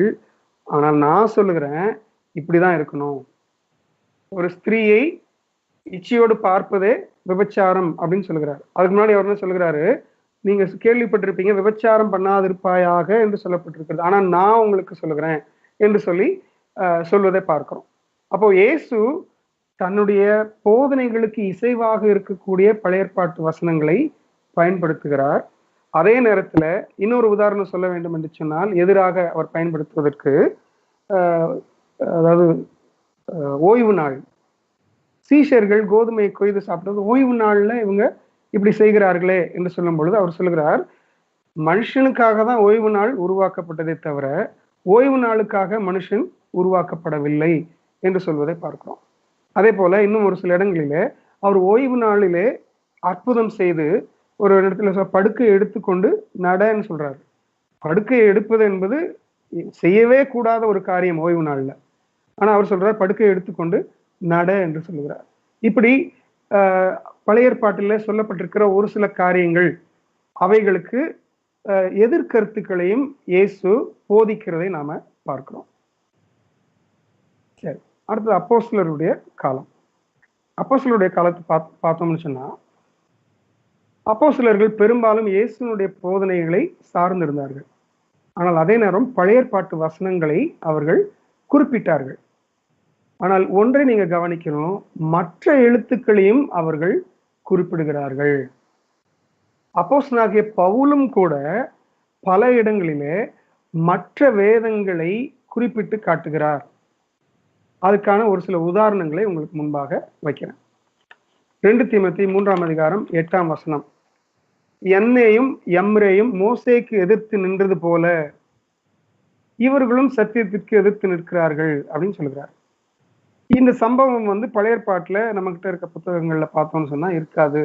ஆனால் நான் சொல்லுகிறேன் இப்படிதான் இருக்கணும். ஒரு ஸ்திரீயை இச்சையோடு பார்ப்பதே விபச்சாரம் அப்படின்னு சொல்லுகிறார். அதுக்கு முன்னாடி அவர் என்ன சொல்லுகிறாரு? நீங்க கேள்விப்பட்டிருப்பீங்க, விபச்சாரம் பண்ணாதிருப்பாயாக என்று சொல்லப்பட்டிருக்கிறது, ஆனா நான் உங்களுக்கு சொல்லுகிறேன் என்று சொல்லி சொல்வதை பார்க்கிறோம். அப்போ இயேசு தன்னுடைய போதனைகளுக்கு இசைவாக இருக்கக்கூடிய பழைய ஏற்பாட்டு வசனங்களை பயன்படுத்துகிறார். அதே நேரத்துல இன்னொரு உதாரணம் சொல்ல வேண்டும் என்று சொன்னால், எதிராக அவர் பயன்படுத்துவதற்கு அதாவது ஓய்வு நாள், சீஷர்கள் கோதுமையை கொய்து சாப்பிட்டது ஓய்வு நாள்ல இவங்க இப்படி செய்கிறார்களே என்று சொல்லும் பொழுது அவர் சொல்லுகிறார், மனுஷனுக்காக தான் ஓய்வு நாள் உருவாக்கப்பட்டதே தவிர ஓய்வு நாளுக்காக மனுஷன் உருவாக்கப்படவில்லை என்று சொல்வதை பார்க்கிறோம். அதே போல இன்னும் ஒரு சில இடங்களிலே அவர் ஓய்வு நாளிலே அற்புதம் செய்து ஒரு இடத்துல படுக்கையை எடுத்துக்கொண்டு நடன்னு சொல்றாரு. படுக்கையை எடுப்பது என்பது செய்யவே கூடாத ஒரு காரியம் ஓய்வு நாள்ல. ஆனா அவர் சொல்றார் படுக்கையை எடுத்துக்கொண்டு நட என்று சொல்லுகிறார். இப்படி பழைய ஏற்பாட்டில் சொல்லப்பட்டிருக்கிற ஒரு சில காரியங்கள், அவைகளுக்கு எதிர்கருத்துக்களையும் இயேசு போதிக்கிறதை நாம பார்க்கிறோம். சரி, அடுத்தது அப்போஸ்தலருடைய காலம். அப்போஸ்தலருடைய காலத்தை பார்த்தோம்னு சொன்னா, அப்போஸ்தலர்கள் பெரும்பாலும் இயேசுனுடைய போதனைகளை சார்ந்திருந்தார்கள். ஆனால் அதே நேரம் பழைய ஏற்பாட்டு வசனங்களை அவர்கள் குறிப்பிட்டார்கள். ஆனால் ஒன்றை நீங்க கவனிக்கணும், மற்ற எழுத்துக்களையும் அவர்கள் குறிப்பிடுகிறார்கள். அப்போஸ்தலனாகிய பவுலும் கூட பல இடங்களிலே மற்ற வேதங்களை குறிப்பிட்டு காட்டுகிறார். அதுக்கான ஒரு சில உதாரணங்களை உங்களுக்கு முன்பாக வைக்கிறேன். 2 தீமோத்தேயு 3ஆம் அதிகாரம் 8ஆம் வசனம், என்னையும் எம்ரேயும் மோசேக்கு எதிர்த்து நின்றது போல இவர்களும் சத்தியத்திற்கு எதிர்த்து நிற்கிறார்கள் அப்படின்னு சொல்லுகிறார். இந்த சம்பவம் வந்து பழைய ஏற்பாட்டுல நம்ம கிட்ட இருக்க புத்தகங்கள்ல பார்த்தோம்னு சொன்னா இருக்காது.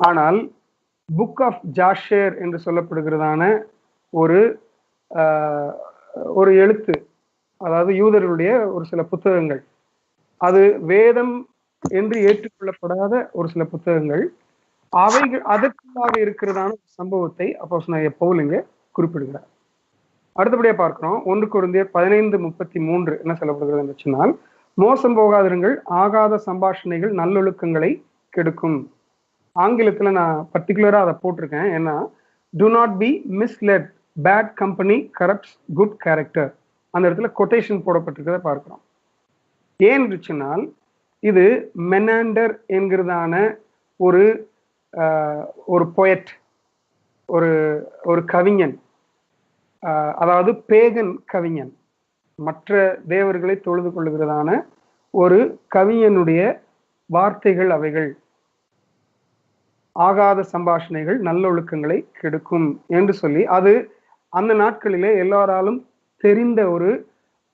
ஆனால் புக் ஆஃப் ஜாஷேர் என்று சொல்லப்படுகிறதான ஒரு ஒரு எழுத்து, அதாவது யூதர்களுடைய ஒரு சில புத்தகங்கள், அது வேதம் என்று ஏற்றுக்கொள்ளப்படாத ஒரு சில புத்தகங்கள், அவைகள் அதற்குள்ளாக இருக்கிறதான சம்பவத்தை அப்போஸ்தலனாகிய பவுல் இங்கே குறிப்பிடுகிறார். அடுத்தபடியா பார்க்கிறோம் 1 கொரிந்தியர் 15:33 என்ன சொல்லப்படுகிறது என்று சொன்னால், மோசம் போகாதிருங்கள், ஆகாத சம்பாஷணைகள் நல்லொழுக்கங்களை கெடுக்கும். ஆங்கிலத்துல நான் பர்டிகுலரா அதை போட்டிருக்கேன். ஏன்னா do not be misled, bad company corrupts good character, அந்த இடத்துல கொட்டேஷன் போடப்பட்டிருக்கிறத பார்க்கிறோம். ஏன் சொன்னால், இது மெனாண்டர் என்கிறதான ஒரு ஒரு பொயட், ஒரு கவிஞன், அதாவது பேகன் கவிஞன், மற்ற தேவர்களை தொழுது கொள்ளுகிறதான ஒரு கவிஞனுடைய வார்த்தைகள் அவைகள். ஆகாத சம்பாஷணைகள் நல்லொழுக்கங்களை கெடுக்கும் என்று சொல்லி, அது அந்த நாட்களிலே எல்லாராலும் தெரிந்த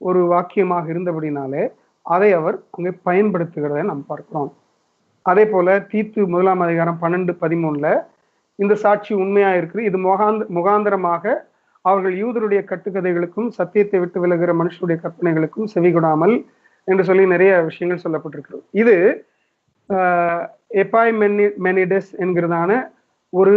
ஒரு வாக்கியமாக இருந்தபடினாலே அதை அவர் அங்கே பயன்படுத்துகிறதை நாம் பார்க்கிறோம். அதே போல தீத்து 1ஆம் அதிகாரம் 12-13 இந்த சாட்சி உண்மையா இருக்குது, இது முகாந்தரமாக அவர்கள் யூதருடைய கட்டுக்கதைகளுக்கும் சத்தியத்தை விட்டு விலகுகிற மனுஷனுடைய கற்பனைகளுக்கும் செவிகொடாமல் என்று சொல்லி நிறைய விஷயங்கள் சொல்லப்பட்டிருக்கிறது. இது எபாய்மெனிடஸ் என்கிறதான ஒரு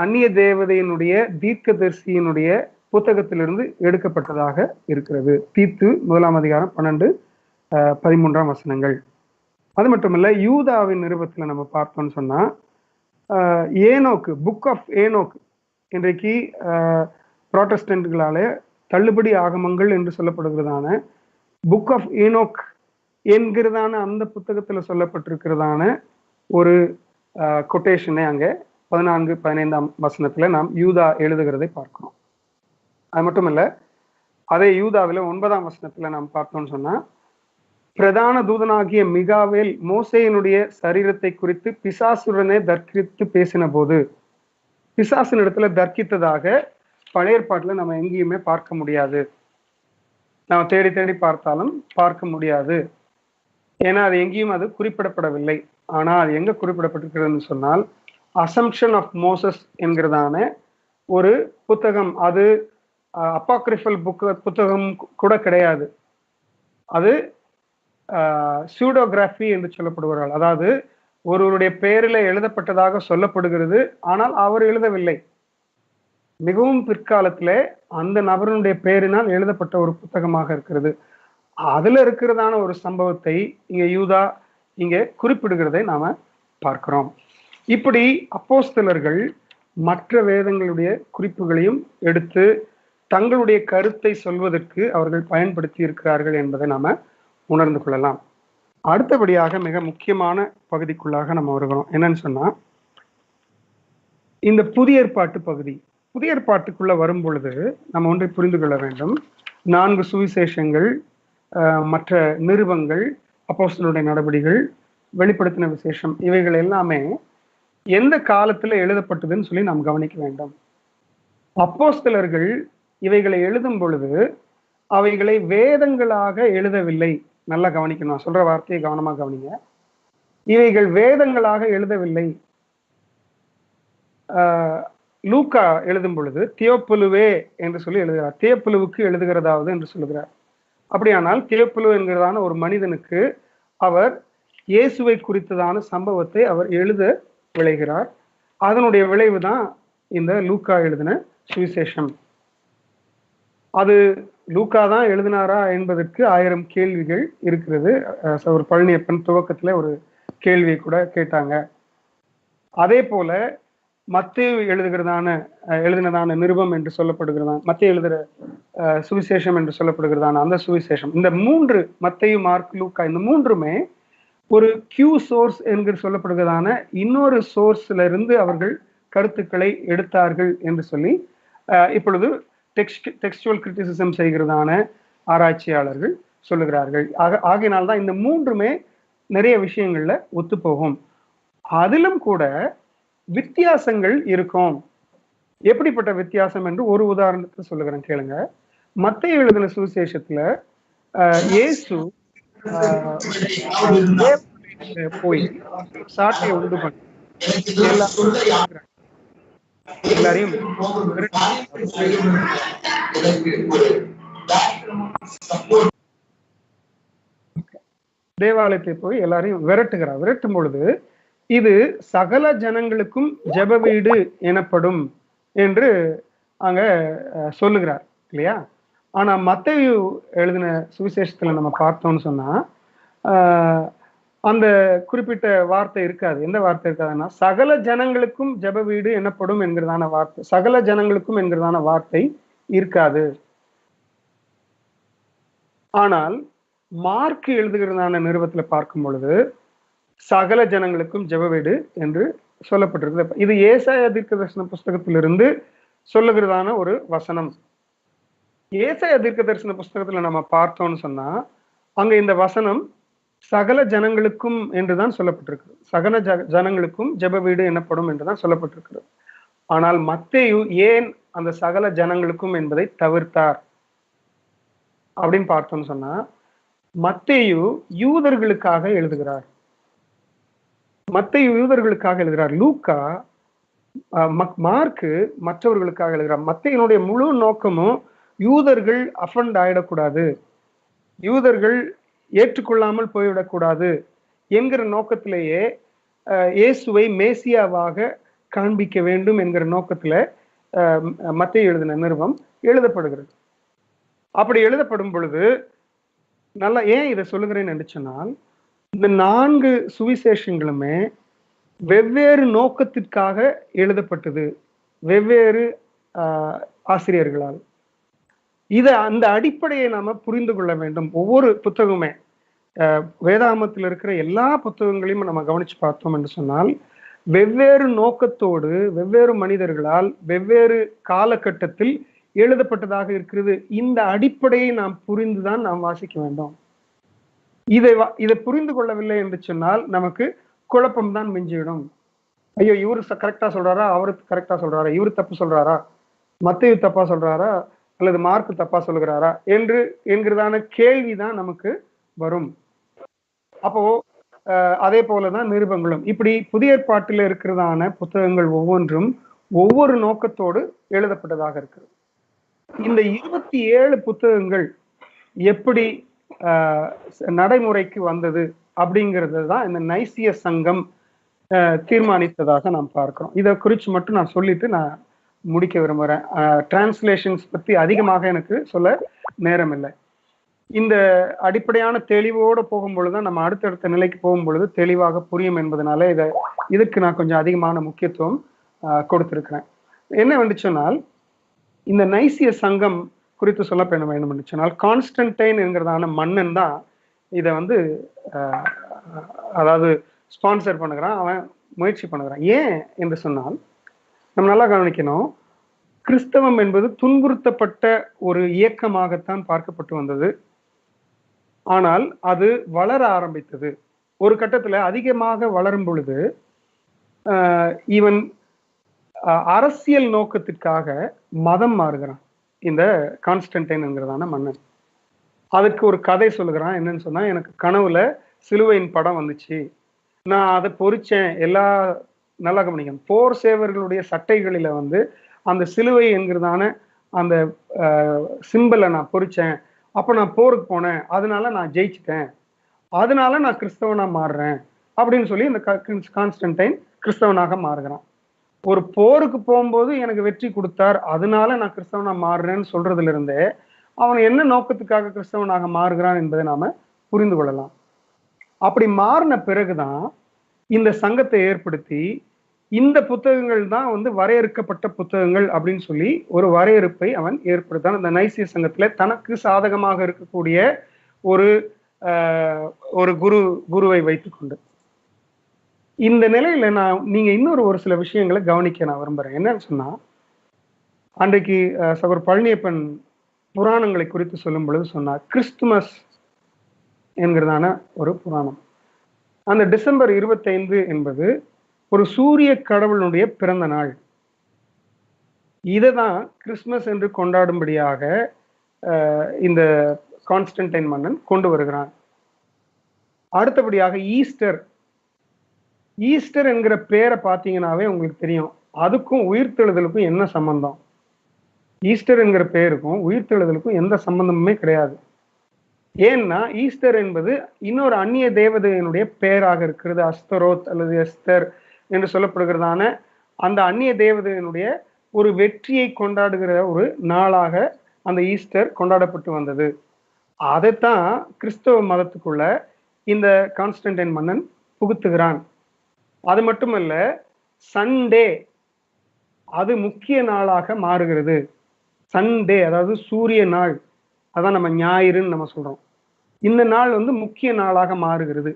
அந்நிய தேவதையினுடைய தீர்க்கதரிசியினுடைய புத்தகத்திலிருந்து எடுக்கப்பட்டதாக இருக்கிறது. தீத்து 1ஆம் அதிகாரம் 12-13 வசனங்கள். அது மட்டுமல்ல, யூதாவின் நிருபத்துல நம்ம பார்த்தோம்னு சொன்னா, ஏனோக்கு, புக் ஆஃப் ஏனோக் இன்றைக்கு புராட்டஸ்டன்ட்களாலே தள்ளுபடி ஆகமங்கள் என்று சொல்லப்படுகிறதான புக் ஆஃப் ஏனோக் என்கிறதான அந்த புத்தகத்துல சொல்லப்பட்டிருக்கிறதான ஒரு கொட்டேஷனை அங்கே 14-15 வசனத்துல நாம் யூதா எழுதுகிறதை பார்க்கிறோம். அது மட்டுமல்ல, அதே யூதாவில 9ஆம் வசனத்துல நாம் பார்த்தோம்னு சொன்னா, பிரதான தூதனாகிய மிகாவேல் மோசேயினுடைய சரீரத்தை குறித்து பிசாசுடனே தர்க்கித்து பேசின போது, பிசாசின் இடத்துல தர்க்கித்ததாக பழைய ஏற்பாட்டுல நம்ம எங்கேயுமே பார்க்க முடியாது. நம்ம தேடி தேடி பார்த்தாலும் பார்க்க முடியாது. ஏன்னா அது எங்கேயும் அது குறிப்பிடப்படவில்லை. ஆனா அது எங்க குறிப்பிடப்பட்டிருக்கிறதுன்னு சொன்னால், அசம்ப்ஷன் ஆஃப் மோசஸ் என்கிறதான ஒரு புத்தகம், அது அப்பாக்ரிஃபல் புத்தகம் கூட கிடையாது. அது சூடோகிராஃபி என்று சொல்லப்படுவார்கள். அதாவது ஒருவருடைய பெயரில் எழுதப்பட்டதாக சொல்லப்படுகிறது, ஆனால் அவர் எழுதவில்லை. மிகவும் பிற்காலத்திலே அந்த நபருடைய பெயரினால் எழுதப்பட்ட ஒரு புத்தகமாக இருக்கிறது. அதுல இருக்கிறதான ஒரு சம்பவத்தை இங்க யூதா இங்க குறிப்பிடுகிறதை நாம பார்க்கிறோம். இப்படி அப்போஸ்தலர்கள் மற்ற வேதங்களுடைய குறிப்புகளையும் எடுத்து தங்களுடைய கருத்தை சொல்வதற்கு அவர்கள் பயன்படுத்தி இருக்கிறார்கள் என்பதை நாம உணர்ந்து கொள்ளலாம். அடுத்தபடியாக மிக முக்கியமான பகுதிக்குள்ளாக நம்ம வருகிறோம். என்னன்னு சொன்னா, இந்த புதிய ஏற்பாட்டு பகுதி. புதிய ஏற்பாட்டுக்குள்ள வரும் பொழுது நம்ம ஒன்றை புரிந்து கொள்ள வேண்டும். 4 சுவிசேஷங்கள், மற்ற நிருபங்கள், அப்போஸ்தலருடைய நடபடிகள், வெளிப்படுத்தின விசேஷம், இவைகள் எல்லாமே எந்த காலத்துல எழுதப்பட்டதுன்னு சொல்லி நாம் கவனிக்க வேண்டும். அப்போஸ்தலர்கள் இவைகளை எழுதும் பொழுது அவைகளை வேதங்களாக எழுதவில்லை. நல்லா கவனிக்கணும், சொல்ற வார்த்தையை கவனமா கவனிங்க. இவைகள் வேதங்களாக எழுதவில்லை. லூக்கா எழுதும் பொழுது தியோப்புலுவே என்று சொல்லி எழுதுகிறார். தியோப்புலுவுக்கு எழுதுகிறதாவது என்று சொல்லுகிறார். அப்படியானால் தியோப்புலு என்கிறதான ஒரு மனிதனுக்கு அவர் இயேசுவை குறித்ததான சம்பவத்தை அவர் எழுத விளைகிறார். அதனுடைய விளைவு தான் இந்த லூக்கா எழுதின சுவிசேஷம். அது லூக்கா தான் எழுதினாரா என்பதற்கு 1000 கேள்விகள் இருக்கிறது. ஒரு பழனியப்பன் துவக்கத்துல ஒரு கேள்வியை கூட கேட்டாங்க. அதே போல மத்தேயு எழுதினதான நிருபம் என்று சொல்லப்படுகிறதான, மத்தேயு எழுதுகிற சுவிசேஷம் என்று சொல்லப்படுகிறதான அந்த சுவிசேஷம், இந்த 3 மத்தேயு, மார்க், லூக்கா, இந்த 3மே ஒரு கியூ சோர்ஸ் என்கிற சொல்லப்படுகிறதான இன்னொரு சோர்ஸ்ல இருந்து அவர்கள் கருத்துக்களை எடுத்தார்கள் என்று சொல்லி இப்பொழுது டெக்ஸ்டுவல் கிரிட்டிசிசம் செய்கிறதான ஆராய்ச்சியாளர்கள் சொல்லுகிறார்கள். ஆகையினால்தான் இந்த மூன்றுமே நிறைய விஷயங்கள்ல ஒத்துப்போகும். அதிலும் கூட வித்தியாசங்கள் இருக்கும். எப்படிப்பட்ட வித்தியாசம் என்று ஒரு உதாரணத்தை சொல்லுகிறேன் கேளுங்க. மத்தேயு எழுதின சுவிசேஷத்துல இயேசு போய் சாட்டையை உண்டு பண்ணி எல்லாரையும் தேவாலயத்தை போய் எல்லாரையும் விரட்டுகிறார். விரட்டும் பொழுது இது சகல ஜனங்களுக்கும் ஜெப வீடு எனப்படும் என்று அங்க சொல்லுகிறார் இல்லையா? ஆனா மத்தேயு எழுதின சுவிசேஷத்துல நம்ம பார்த்தோம்னு சொன்னா அந்த குறிப்பிட்ட வார்த்தை இருக்காது. எந்த வார்த்தை இருக்காதுன்னா சகல ஜனங்களுக்கும் ஜெப வீடு எனப்படும் என்கிறதான வார்த்தை, சகல ஜனங்களுக்கும் என்கிறதான வார்த்தை இருக்காது. ஆனால் மார்க் எழுதுகிறதான நிறுவத்துல பார்க்கும் பொழுது சகல ஜனங்களுக்கும் ஜெப வீடு என்று சொல்லப்பட்டிருக்கு. இது ஏசாயா தீர்க்கதரிசன புஸ்தகத்திலிருந்து சொல்லுகிறதான ஒரு வசனம். ஏசாயா தீர்க்கதரிசன புஸ்தகத்துல நம்ம பார்த்தோம்னு சொன்னா அங்க இந்த வசனம் சகல ஜனங்களுக்கும் என்றுதான் சொல்லப்பட்டிருக்கு. சகல ஜனங்களுக்கும் ஜெப வீடு எனப்படும் என்றுதான் சொல்லப்பட்டிருக்கிறது. ஆனால் மத்தேயு ஏன் அந்த சகல ஜனங்களுக்கும் என்பதை தவிர்த்தார் அப்படின்னு பார்த்தோம்னு சொன்னா மத்தேயு யூதர்களுக்காக எழுதுகிறார். மத்தேயு யூதர்களுக்காக எழுதுகிறார். லூக்கா மார்க்கு மற்றவர்களுக்காக எழுதுகிறார். மத்தேயுனுடைய முழு நோக்கமும் யூதர்கள் அஃபண்ட் ஆயிடக்கூடாது, யூதர்கள் ஏற்றுக்கொள்ளாமல் போய்விடக்கூடாது என்கிற நோக்கத்திலேயே இயேசுவை மேசியாவாக காண்பிக்க வேண்டும் என்கிற நோக்கத்துல மத்தேயு எழுதின நிருபம் எழுதப்படுகிறது. அப்படி எழுதப்படும் பொழுது நல்லா ஏன் இதை சொல்லுகிறேன்னு என்று சொன்னால் இந்த 4 சுவிசேஷங்களுமே வெவ்வேறு நோக்கத்திற்காக எழுதப்பட்டது, வெவ்வேறு ஆசிரியர்களால். அந்த அடிப்படையை நாம புரிந்து கொள்ள வேண்டும். ஒவ்வொரு புத்தகமே வேதாகமத்தில் இருக்கிற எல்லா புத்தகங்களையும் நம்ம கவனிச்சு பார்த்தோம் என்று சொன்னால் வெவ்வேறு நோக்கத்தோடு வெவ்வேறு மனிதர்களால் வெவ்வேறு காலகட்டத்தில் எழுதப்பட்டதாக இருக்கிறது. இந்த அடிப்படையை நாம் புரிந்துதான் நாம் வாசிக்க வேண்டும். இதை புரிந்து கொள்ளவில்லை என்று சொன்னால் நமக்கு குழப்பம்தான் மிஞ்சிவிடும். ஐயோ, இவரு கரெக்டா சொல்றாரா, அவரு கரெக்டா சொல்றாரா, இவரு தப்பு சொல்றாரா, மத்தேயு தப்பா சொல்றாரா அல்லது மார்க் தப்பா சொல்லுகிறாரா என்கிறதான கேள்விதான் நமக்கு வரும். அப்போ அதே போலதான் நிருபங்களும். இப்படி புதிய ஏற்பாட்டில் இருக்கிறதான புத்தகங்கள் ஒவ்வொன்றும் ஒவ்வொரு நோக்கத்தோடு எழுதப்பட்டதாக இருக்கிறது. இந்த 27 புத்தகங்கள் எப்படி நடைமுறைக்கு வந்தது அப்படிங்கிறது தான் இந்த நைசிய சங்கம் தீர்மானித்ததாக நாம் பார்க்கிறோம். இதை குறித்து மட்டும் நான் சொல்லிட்டு நான் முடிக்க விரும்புகிறேன். டிரான்ஸ்லேஷன்ஸ் பற்றி அதிகமாக எனக்கு சொல்ல நேரம் இல்லை. இந்த அடிப்படையான தெளிவோடு போகும்பொழுது தான் நம்ம அடுத்தடுத்த நிலைக்கு போகும்பொழுது தெளிவாக புரியும் என்பதனால இதுக்கு நான் கொஞ்சம் அதிகமான முக்கியத்துவம் கொடுத்திருக்கிறேன். என்ன வந்து சொன்னால் இந்த நைசிய சங்கம் குறித்து சொல்ல வேண்டும் என்று சொன்னால் கான்ஸ்டன்டைன் என்கிறதான மன்னன் தான் இதை வந்து அதாவது ஸ்பான்சர் பண்ணுகிறான், அவன் முயற்சி பண்ணுகிறான். ஏன் என்று சொன்னால் நம்ம நல்லா கவனிக்கணும், கிறிஸ்தவம் என்பது துன்புறுத்தப்பட்ட ஒரு இயக்கமாகத்தான் பார்க்கப்பட்டு வந்தது. ஆனால் அது வளர ஆரம்பித்தது. ஒரு கட்டத்துல அதிகமாக வளரும் பொழுது இவன் அரசியல் நோக்கத்திற்காக மதம் மாறுகிறான். இந்த கான்ஸ்டன்டைன் என்கிறதான மன்னன் அதுக்கு ஒரு கதை சொல்லுகிறான். என்னன்னு சொன்னா, எனக்கு கனவுல சிலுவையின் படம் வந்துச்சு, நான் அதை பொறிச்சேன். எல்லா நல்லா கவனிக்கணும், போர் சேவர்களுடைய சட்டைகளில வந்து அந்த சிலுவை என்கிறதான அந்த சிம்பிளை நான் பொறிச்சேன். அப்ப நான் போருக்கு போனேன், அதனால நான் ஜெயிச்சிட்டேன், அதனால நான் கிறிஸ்தவனா மாறுறேன் அப்படின்னு சொல்லி இந்த கான்ஸ்டன்டைன் கிறிஸ்தவனாக மாறுகிறான். ஒரு போருக்கு போகும்போது எனக்கு வெற்றி கொடுத்தார், அதனால நான் கிறிஸ்தவனா மாறுறேன்னு சொல்றதுல இருந்தே அவன் என்ன நோக்கத்துக்காக கிறிஸ்தவனாக மாறுகிறான் என்பதை நாம புரிந்து கொள்ளலாம். அப்படி மாறின பிறகுதான் இந்த சங்கத்தை ஏற்படுத்தி இந்த புத்தகங்கள் தான் வந்து வரையறுக்கப்பட்ட புத்தகங்கள் அப்படின்னு சொல்லி ஒரு வரையறுப்பை அவன் ஏற்படுத்தான். இந்த நைசிய சங்கத்துல தனக்கு சாதகமாக இருக்கக்கூடிய ஒரு ஒரு குருவை வைத்துக்கொண்டு. இந்த நிலையில நீங்க ஒரு சில விஷயங்களை கவனிக்க நான் விரும்புறேன். என்னன்னு சொன்னா, அன்றைக்கு சகோதரர் பழனியப்பன் புராணங்களை குறித்து சொல்லும் பொழுது சொன்னார், கிறிஸ்துமஸ் என்கிறதான ஒரு புராணம். அந்த டிசம்பர் 25 என்பது ஒரு சூரிய கடவுளுடைய பிறந்த நாள். இதைதான் கிறிஸ்துமஸ் என்று கொண்டாடும்படியாக இந்த கான்ஸ்டன்டைன் மன்னன் கொண்டு வருகிறான். அடுத்தபடியாக ஈஸ்டர் என்கிற பேரை பார்த்தீங்கன்னாவே உங்களுக்கு தெரியும், அதுக்கும் உயிர்த்தெழுதலுக்கும் என்ன சம்பந்தம்? ஈஸ்டர் என்கிற பேருக்கும் உயிர்த்தெழுதலுக்கும் எந்த சம்பந்தமுமே கிடையாது. ஏன்னா ஈஸ்டர் என்பது இன்னொரு அந்நிய தேவதையினுடைய பெயராக இருக்கிறது. அஸ்தரோத் அல்லது எஸ்தர் என்று சொல்லப்படுகிறதான அந்த அந்நிய தேவதையினுடைய ஒரு வெற்றியை கொண்டாடுகிற ஒரு நாளாக அந்த ஈஸ்டர் கொண்டாடப்பட்டு வந்தது. அதைத்தான் கிறிஸ்தவ மதத்துக்குள்ள இந்த கான்ஸ்டன்டைன் மன்னன் புகுத்துகிறான். அது மட்டுமல்ல, சண்டே அது முக்கிய நாளாக மாறுகிறது. சண்டே அதாவது சூரிய நாள், அதான் நம்ம ஞாயிறுன்னு நம்ம சொல்றோம். இந்த நாள் முக்கிய நாளாக மாறுகிறது.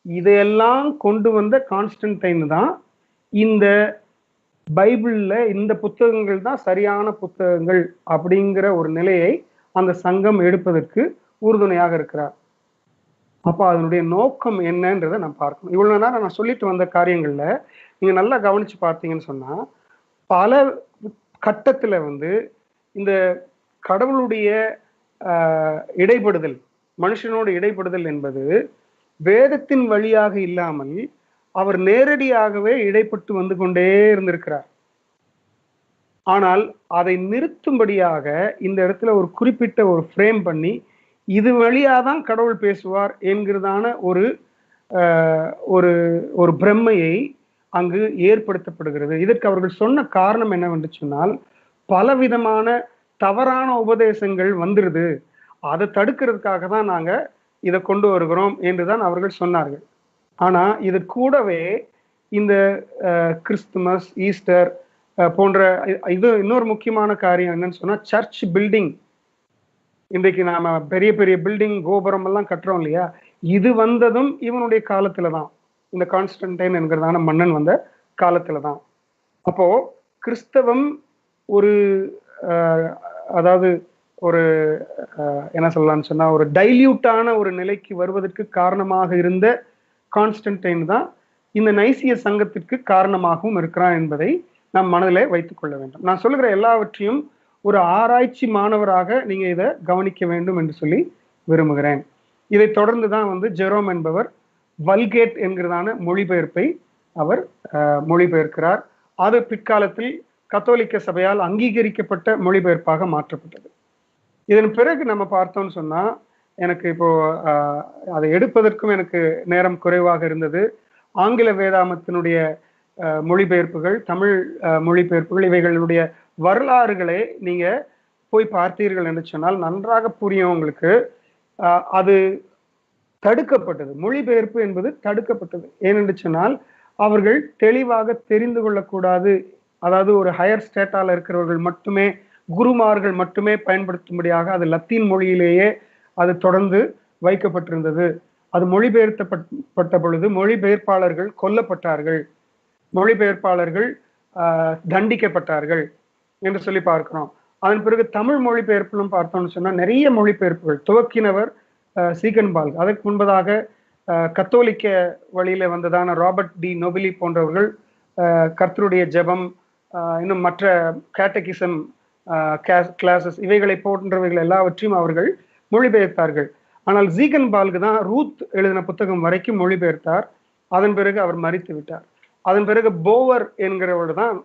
இதையெல்லாம் கொண்டு வந்த கான்ஸ்டன்டைன் தான் இந்த பைபிள்ல இந்த புத்தகங்கள் தான் சரியான புத்தகங்கள் அப்படிங்கிற ஒரு நிலையை அந்த சங்கம் எடுப்பதற்கு உறுதுணையாக இருக்கிறார். அப்ப அதனுடைய நோக்கம் என்னன்றதை நான் பார்க்கணும். இவ்வளவு நேரம் நான் சொல்லிட்டு வந்த காரியங்கள்ல நீங்க நல்லா கவனிச்சு பார்த்தீங்கன்னு சொன்னா, பல கட்டத்துல இந்த கடவுளுடைய இடைப்படுதல், மனுஷனோடு இடைப்படுதல் என்பது வேதத்தின் வழியாக இல்லாமல் அவர் நேரடியாகவே இடைப்பட்டு வந்து கொண்டே இருந்திருக்கிறார். ஆனால் அதை நிறுத்தும்படியாக இந்த இடத்துல ஒரு குறிப்பிட்ட ஒரு ஃப்ரேம் பண்ணி இது வழியாதான் கடவுள் பேசுவார் என்கிறதான ஒரு ஒரு பிரம்மையை அங்கு ஏற்படுத்தப்படுகிறது. இதற்கு அவர்கள் சொன்ன காரணம் என்னவென்று சொன்னால், பலவிதமான தவறான உபதேசங்கள் வந்துருது, அதை தடுக்கிறதுக்காக தான் நாங்க இதை கொண்டு வருகிறோம் என்றுதான் அவர்கள் சொன்னார்கள். ஆனா இது கூடவே இந்த கிறிஸ்துமஸ், ஈஸ்டர் போன்ற இது இன்னொரு முக்கியமான காரியம் என்னன்னு சொன்னா, சர்ச் பில்டிங். இன்றைக்கு நாம பெரிய பெரிய பில்டிங், கோபுரம் எல்லாம் கட்டுறோம் இல்லையா, இது வந்ததும் இவனுடைய காலத்துலதான், இந்த கான்ஸ்டன்டைன் என்கிறதான மன்னன் வந்த காலத்துலதான். அப்போ கிறிஸ்தவம் ஒரு அதாவது ஒரு என்ன சொல்லலாம்னு சொன்னா, ஒரு டைல்யூட்டான ஒரு நிலைக்கு வருவதற்கு காரணமாக இருந்த கான்ஸ்டன்டைன் தான் இந்த நைசிய சங்கத்திற்கு காரணமாகவும் இருக்கிறான் என்பதை நாம் மனதிலே வைத்துக் கொள்ள வேண்டும். நான் சொல்லுகிற எல்லாவற்றையும் ஒரு ஆராய்ச்சி மாணவராக நீங்க இதை கவனிக்க வேண்டும் என்று சொல்லி விரும்புகிறேன். இதை தொடர்ந்துதான் ஜெரோம் என்பவர் வல்கேட் என்கிறதான மொழிபெயர்ப்பை அவர் மொழிபெயர்க்கிறார். அது பிற்காலத்தில் கத்தோலிக்க சபையால் அங்கீகரிக்கப்பட்ட மொழிபெயர்ப்பாக மாற்றப்பட்டது. இதன் பிறகு நம்ம பார்த்தோம்னு சொன்னா, எனக்கு இப்போ அதை எடுப்பதற்கும் எனக்கு நேரம் குறைவாக இருந்தது. ஆங்கில வேதாமத்தினுடைய மொழிபெயர்ப்புகள், தமிழ் மொழிபெயர்ப்புகள், இவைகளுடைய வரலாறுகளை நீங்க போய் பார்த்தீர்கள் என்று சொன்னால் நன்றாக புரியும் உங்களுக்கு. அது தடுக்கப்பட்டது, மொழிபெயர்ப்பு என்பது தடுக்கப்பட்டது. ஏனென்று சொன்னால் அவர்கள் தெளிவாக தெரிந்து கொள்ளக்கூடாது, அதாவது ஒரு ஹையர் ஸ்டேட்டால இருக்கிறவர்கள் மட்டுமே, குருமார்கள் மட்டுமே பயன்படுத்தும்படியாக அது லத்தீன் மொழியிலேயே அது தொடர்ந்து வைக்கப்பட்டிருந்தது. அது மொழிபெயர்த்தப்பட்ட பொழுது மொழிபெயர்ப்பாளர்கள் கொல்லப்பட்டார்கள், மொழிபெயர்ப்பாளர்கள் தண்டிக்கப்பட்டார்கள் என்று சொல்லி பார்க்கிறோம். அதன் பிறகு தமிழ் மொழிபெயர்ப்பிலும் பார்த்தோம்னு சொன்னா நிறைய மொழிபெயர்ப்புகள் துவக்கினவர் சீகன்பால்க். அதற்கு முன்பதாக கத்தோலிக்க வழியில வந்ததான ராபர்ட் டி நொபிலி போன்றவர்கள் கர்த்தருடைய ஜெபம், இன்னும் மற்ற கேட்டகிசம் கிளாஸஸ், இவைகளை போன்றவைகள் எல்லாவற்றையும் அவர்கள் மொழிபெயர்த்தார்கள். ஆனால் சீகன்பால்க் தான் ரூத் எழுதின புத்தகம் வரைக்கும் மொழிபெயர்த்தார். அதன் பிறகு அவர் மரித்து விட்டார். அதன் பிறகு போவர் என்கிறவர் தான்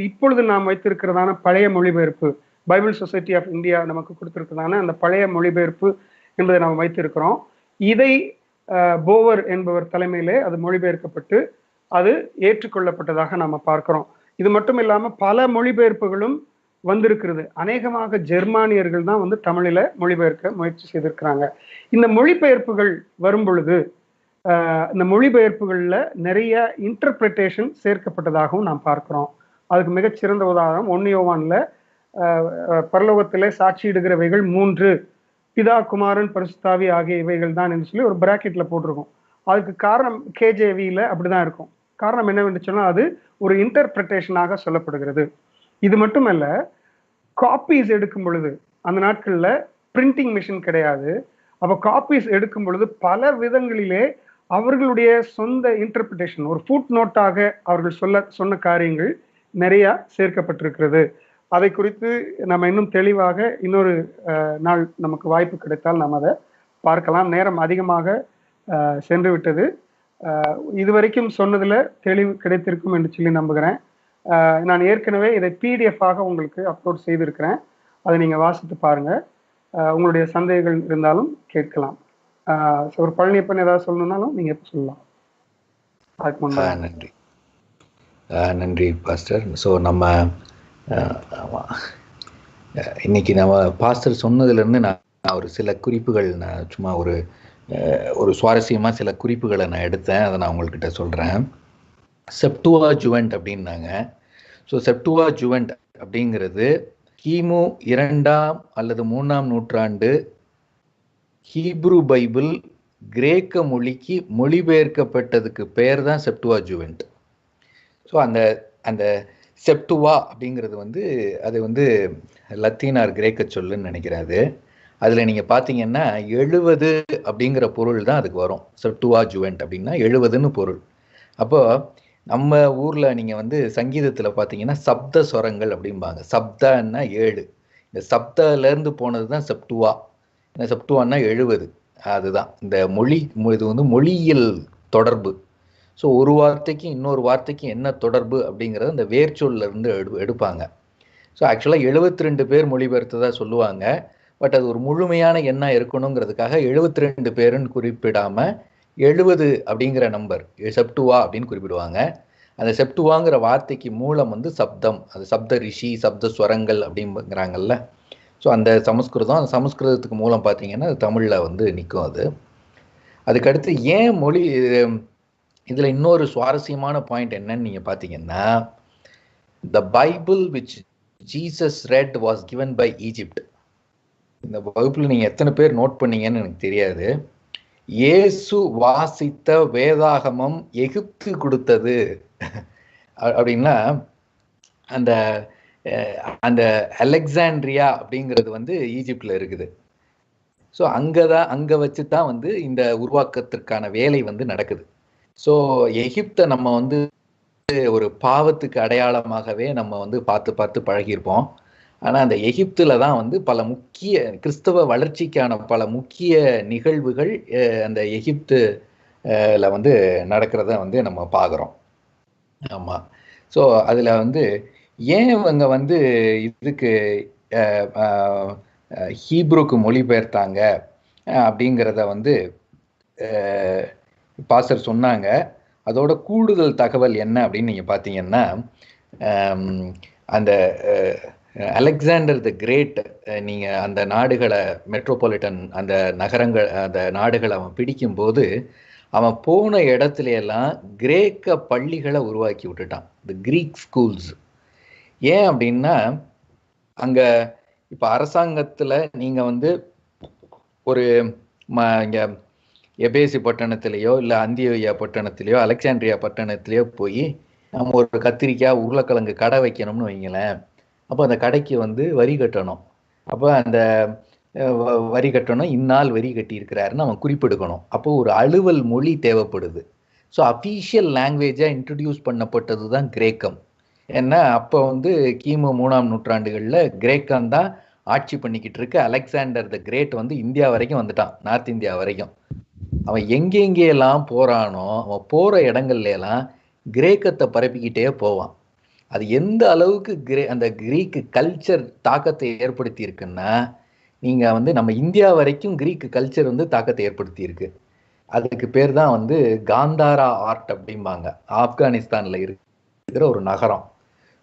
இப்பொழுது நாம் வைத்திருக்கிறதான பழைய மொழிபெயர்ப்பு, பைபிள் சொசைட்டி ஆஃப் இந்தியா நமக்கு கொடுத்திருக்கிறதான அந்த பழைய மொழிபெயர்ப்பு என்பதை நாம் வைத்திருக்கிறோம். இதை போவர் என்பவர் தலைமையிலே அது மொழிபெயர்க்கப்பட்டு அது ஏற்றுக்கொள்ளப்பட்டதாக நாம பார்க்கிறோம். இது மட்டும் இல்லாம பல மொழிபெயர்ப்புகளும் வந்திருக்கிறது. அநேகமாக ஜெர்மானியர்கள் தான் தமிழில மொழிபெயர்க்க முயற்சி செய்திருக்கிறாங்க. இந்த மொழிபெயர்ப்புகள் வரும் பொழுது இந்த மொழிபெயர்ப்புகள்ல நிறைய இன்டர்பிரிட்டேஷன் சேர்க்கப்பட்டதாகவும் நாம் பார்க்கிறோம். அதுக்கு மிகச்சிறந்த உதாரணம் 1 யோவான்ல பரலோகத்திலே சாட்சியிடுகிறவைகள் 3 பிதா, குமாரன், பரிசுத்தாவி ஆகிய இவைகள் தான் என்று சொல்லி ஒரு பிராக்கெட்ல போட்டிருக்கும். அதுக்கு காரணம் கேஜேவியில அப்படிதான் இருக்கும். காரணம் என்னவென்று சொன்னால் அது ஒரு இன்டர்பிரேஷனாக சொல்லப்படுகிறது. இது மட்டுமல்ல, காப்பீஸ் எடுக்கும் பொழுது அந்த நாட்கள்ல பிரிண்டிங் மிஷின் கிடையாது. அப்போ காப்பீஸ் எடுக்கும் பொழுது பல விதங்களிலே அவர்களுடைய சொந்த இன்டர்பிரிட்டேஷன், ஒரு ஃபுட் நோட்டாக அவர்கள் சொன்ன காரியங்கள் நிறைய சேர்க்கப்பட்டிருக்கிறது. அதை குறித்து நம்ம இன்னும் தெளிவாக இன்னொரு நாள் நமக்கு வாய்ப்பு கிடைத்தால் நாம் அதை பார்க்கலாம். நேரம் அதிகமாக சென்று விட்டது. இதுவரைக்கும் சொன்னதுல தெளிவு கிடைத்திருக்கும் என்று சொல்லி நம்புகிறேன். நான் ஏற்கனவே இதை PDF ஆக உங்களுக்கு அப்லோட் செய்திருக்கிறேன். அதை நீங்க வாசித்து பாருங்க. உங்களுடைய சந்தேகங்கள் இருந்தாலும் கேட்கலாம். ஒரு பழனியப்பன் ஏதாவது சொல்லணும்னாலும் நீங்க சொல்லலாம். அதுக்கு முன்னாடி நன்றி நன்றி பாஸ்டர். ஸோ நம்ம இன்னைக்கு நம்ம பாஸ்டர் சொன்னதுலேருந்து நான் ஒரு சில குறிப்புகள், நான் சும்மா ஒரு சுவாரஸ்யமாக சில குறிப்புகளை நான் எடுத்தேன். அதை நான் உங்கள்கிட்ட சொல்கிறேன். செப்டுவாஜுவன்ட் அப்படின்னாங்க. ஸோ செப்டுவாஜுவன்ட் அப்படிங்கிறது கிமு 2ஆம் அல்லது 3ஆம் நூற்றாண்டு ஹீப்ரு பைபிள் கிரேக்க மொழிக்கு மொழிபெயர்க்கப்பட்டதுக்கு பேர் தான் செப்டுவாஜுவன்ட். ஸோ அந்த செப்டுவா அப்படிங்கிறது வந்து அது வந்து லத்தீனார் கிரேக்க சொல்லுன்னு நினைக்கிறாரு. அதில் நீங்கள் பார்த்தீங்கன்னா 70 அப்படிங்கிற பொருள் தான் அதுக்கு வரும். செப்டுவாஜுவன்ட் அப்படின்னா 70ன்னு பொருள். அப்போ நம்ம ஊரில் நீங்கள் வந்து சங்கீதத்தில் பார்த்தீங்கன்னா சப்த ஸ்வரங்கள் அப்படிம்பாங்க. சப்தன்னா 7, இந்த சப்தலேருந்து போனது தான் செப்டுவா. இந்த செப்டுவான்னா 70. அதுதான் இந்த இது வந்து மொழியியல் தொடர்பு. ஸோ ஒரு வார்த்தைக்கு இன்னொரு வார்த்தைக்கு என்ன தொடர்பு அப்படிங்கிறத இந்த வேர்ச்சொல்ல இருந்து எடுப்பாங்க. ஸோ ஆக்சுவலாக 72 பேர் மொழிபெயர்த்ததாக சொல்லுவாங்க. பட் அது ஒரு முழுமையான எண்ணா இருக்கணுங்கிறதுக்காக 72 பேருன்னு குறிப்பிடாமல் 70 அப்படிங்கிற நம்பர் செப்டுவா அப்படின்னு குறிப்பிடுவாங்க. அந்த செப்டுவாங்கிற வார்த்தைக்கு மூலம் வந்து சப்தம், அது சப்த ரிஷி, சப்த ஸ்வரங்கள் அப்படிங்கிறாங்கல்ல. ஸோ அந்த சமஸ்கிருதத்துக்கு மூலம் பார்த்தீங்கன்னா அது தமிழில் வந்து நிற்கும். அதுக்கடுத்து ஏன் மொழி, இதில் இன்னொரு சுவாரஸ்யமான பாயிண்ட் என்னன்னு நீங்கள் பார்த்தீங்கன்னா, the Bible which Jesus read was given by Egypt. இந்த வகுப்பில் நீங்கள் எத்தனை பேர் நோட் பண்ணீங்கன்னு எனக்கு தெரியாது. இயேசு வாசித்த வேதாகமம் எகிப்து கொடுத்தது அப்படின்னா, அந்த அந்த அலெக்சாண்ட்ரியா அப்படிங்கிறது வந்து ஈஜிப்டில் இருக்குது. ஸோ அங்கே வச்சு தான் வந்து இந்த உருவாக்கத்திற்கான வேலை வந்து நடக்குது. ஸோ எகிப்தை நம்ம வந்து ஒரு பாவத்துக்கு அடையாளமாகவே நம்ம வந்து பார்த்து பழகியிருப்போம். ஆனால் அந்த எகிப்தில் தான் வந்து பல முக்கிய கிறிஸ்தவ வளர்ச்சிக்கான பல முக்கிய நிகழ்வுகள் அந்த எகிப்துல வந்து நடக்கிறத வந்து நம்ம பார்க்குறோம். ஆமாம். ஸோ அதில் வந்து ஏன் இவங்க வந்து இதுக்கு ஹீப்ருக்கு மொழிபெயர்த்தாங்க அப்படிங்கிறத வந்து பாஸ்டர் சொன்னாங்க. அதோட கூடுதல் தகவல் என்ன அப்படின்னு நீங்கள் பார்த்தீங்கன்னா, அந்த அலெக்சாண்டர் த கிரேட், நீங்கள் அந்த நாடுகளை மெட்ரோபாலிட்டன் அந்த நாடுகளை அவன் பிடிக்கும்போது அவன் போன இடத்துல எல்லாம் கிரேக்க பள்ளிகளை உருவாக்கி விட்டுட்டான், த கிரீக் ஸ்கூல்ஸ். ஏன் அப்படின்னா, அங்கே இப்போ அரசாங்கத்தில் நீங்கள் வந்து ஒரு இங்கே எபேசி பட்டணத்திலேயோ இல்லை அந்தியோயா பட்டணத்திலேயோ அலெக்சாண்ட்ரியா பட்டணத்திலேயோ போய் நம்ம ஒரு கத்திரிக்காய் உருளைக்கிழங்கு கடை வைக்கணும்னு வைங்களேன். அப்போ அந்த கடைக்கு வந்து வரி கட்டணும். அப்போ அந்த வரி கட்டணும், இந்நாள் வரி கட்டியிருக்கிறாருன்னு அவன் குறிப்பெடுக்கணும். அப்போ ஒரு அலுவல் மொழி தேவைப்படுது. ஸோ அஃபீஷியல் லாங்குவேஜாக இன்ட்ரடியூஸ் பண்ணப்பட்டது தான் கிரேக்கம். ஏன்னா அப்போ வந்து கிமு 3ஆம் நூற்றாண்டுகளில் கிரேக்கம் தான் ஆட்சி பண்ணிக்கிட்டு இருக்கு. அலெக்சாண்டர் த கிரேட் வந்து இந்தியா வரைக்கும் வந்துட்டான், நார்த் இந்தியா வரைக்கும். அவன் எங்கெங்கெல்லாம் போறானோ அவன் போகிற இடங்கள்ல எல்லாம் கிரேக்கத்தை பரப்பிக்கிட்டே போவான். அது எந்த அளவுக்கு அந்த கிரீக்கு கல்ச்சர் தாக்கத்தை ஏற்படுத்தி இருக்குன்னா, நீங்கள் வந்து நம்ம இந்தியா வரைக்கும் கிரீக்கு கல்ச்சர் வந்து தாக்கத்தை ஏற்படுத்தி இருக்கு. அதுக்கு பேர் தான் வந்து காந்தாரா ஆர்ட் அப்படிம்பாங்க. ஆப்கானிஸ்தானில் இருக்கிற ஒரு நகரம்.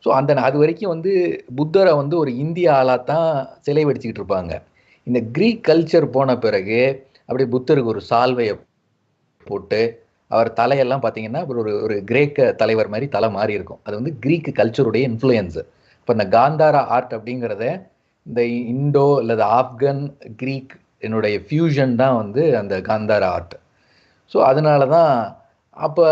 ஸோ அது வரைக்கும் வந்து புத்தரை வந்து ஒரு இந்திய ஆளாக தான் சிலை வடிச்சுக்கிட்டு இருப்பாங்க. இந்த கிரீக் கல்ச்சர் போன பிறகு அப்படியே புத்தருக்கு ஒரு சால்வையை போட்டு அவர் தலையெல்லாம் பார்த்தீங்கன்னா ஒரு கிரேக்க தலைவர் மாதிரி தலை மாறி இருக்கும். அது வந்து கிரீக்கு கல்ச்சருடைய இன்ஃப்ளூயன்ஸு. இப்போ இந்த காந்தாரா ஆர்ட் அப்படிங்கிறத இந்த இண்டோ அல்லது ஆப்கன் கிரீக் என்னுடைய ஃபியூஷன் தான் வந்து அந்த காந்தார ஆர்ட். ஸோ அதனால தான் அப்போ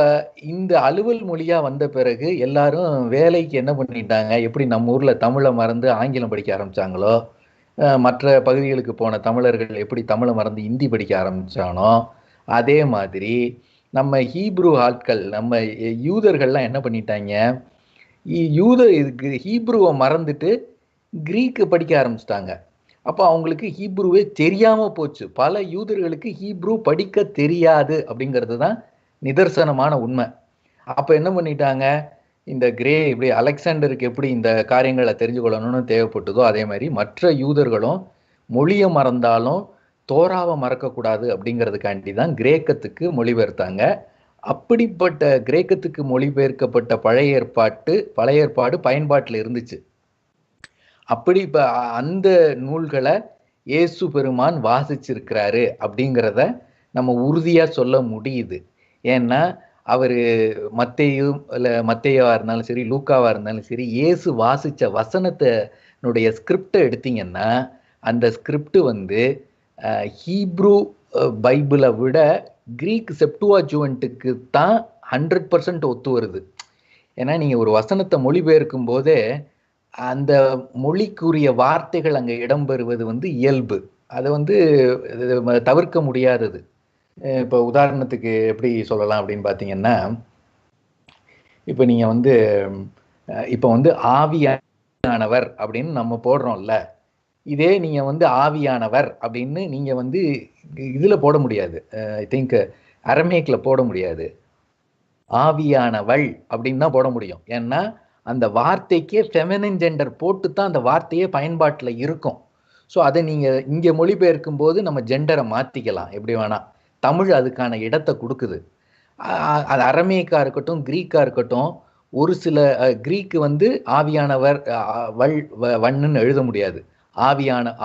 இந்த அலுவல் மொழியாக வந்த பிறகு எல்லாரும் வேலைக்கு என்ன பண்ணிட்டாங்க, எப்படி நம்ம ஊரில் தமிழை மறந்து ஆங்கிலம் படிக்க ஆரம்பித்தாங்களோ, மற்ற பகுதிகளுக்கு போன தமிழர்கள் எப்படி தமிழை மறந்து ஹிந்தி படிக்க ஆரம்பித்தானோ, அதே மாதிரி நம்ம ஹீப்ரு ஆட்கள், நம்ம யூதர்கள்லாம் என்ன பண்ணிட்டாங்க, இதுக்கு ஹீப்ருவை மறந்துட்டு கிரீக்கு படிக்க ஆரம்பிச்சிட்டாங்க. அப்போ அவங்களுக்கு ஹீப்ருவே தெரியாமல் போச்சு. பல யூதர்களுக்கு ஹீப்ரு படிக்க தெரியாது அப்படிங்கிறது தான் நிதர்சனமான உண்மை. அப்போ என்ன பண்ணிட்டாங்க, இந்த இப்படி அலெக்சாண்டருக்கு எப்படி இந்த காரியங்களை தெரிஞ்சு கொள்ளணும்னு தேவைப்பட்டதோ அதே மாதிரி மற்ற யூதர்களும் மொழியை மறந்தாலும் தோராவை மறக்கக்கூடாது அப்படிங்கிறதுக்காண்டி தான் கிரேக்கத்துக்கு மொழிபெயர்த்தாங்க. அப்படிப்பட்ட கிரேக்கத்துக்கு மொழிபெயர்க்கப்பட்ட பழைய ஏற்பாடு பயன்பாட்டில் இருந்துச்சு. அப்படி இப்போ அந்த நூல்களை இயேசு பெருமான் வாசிச்சிருக்கிறாரு அப்படிங்கிறத நம்ம உறுதியாக சொல்ல முடியுது. ஏன்னா அவர் மத்தேயாவாக இருந்தாலும் சரி, லூக்காவாக இருந்தாலும் சரி, இயேசு வாசித்த வசனத்தினுடைய ஸ்கிரிப்டை எடுத்தீங்கன்னா அந்த ஸ்கிரிப்ட் வந்து ஹீப்ரு பைபிளை விட கிரீக் செப்டுவாஜுவன்ட்டுக்கு தான் 100% ஒத்து வருது. ஏன்னா நீங்கள் ஒரு வசனத்தை மொழிபெயர்க்கும் போதே அந்த மொழிக்குரிய வார்த்தைகள் அங்கே இடம்பெறுவது வந்து இயல்பு, அதை வந்து தவிர்க்க முடியாதது. இப்போ உதாரணத்துக்கு எப்படி சொல்லலாம் அப்படின்னு பார்த்தீங்கன்னா, இப்போ நீங்கள் வந்து இப்போ வந்து ஆவியானவர் அப்படின்னு நம்ம போடுறோம்ல, இதே நீங்கள் வந்து ஆவியானவர் அப்படின்னு நீங்கள் வந்து இதில் போட முடியாது, ஐ திங்க் அரமேக்கில் போட முடியாது. ஆவியானவள் அப்படின்னு தான் போட முடியும். ஏன்னா அந்த வார்த்தைக்கே ஃபெமினின் ஜெண்டர் போட்டு தான் அந்த வார்த்தையே பயன்பாட்டில் இருக்கும். ஸோ அதை நீங்கள் இங்கே மொழிபெயர்க்கும் போது நம்ம ஜெண்டரை மாற்றிக்கலாம் எப்படி வேணால். தமிழ் அதுக்கான இடத்தை கொடுக்குது. அது அரமேக்காக இருக்கட்டும், கிரீக்காக இருக்கட்டும், ஒரு சில கிரீக்கு வந்து ஆவியானவர் வண்ணுன்னு எழுத முடியாது,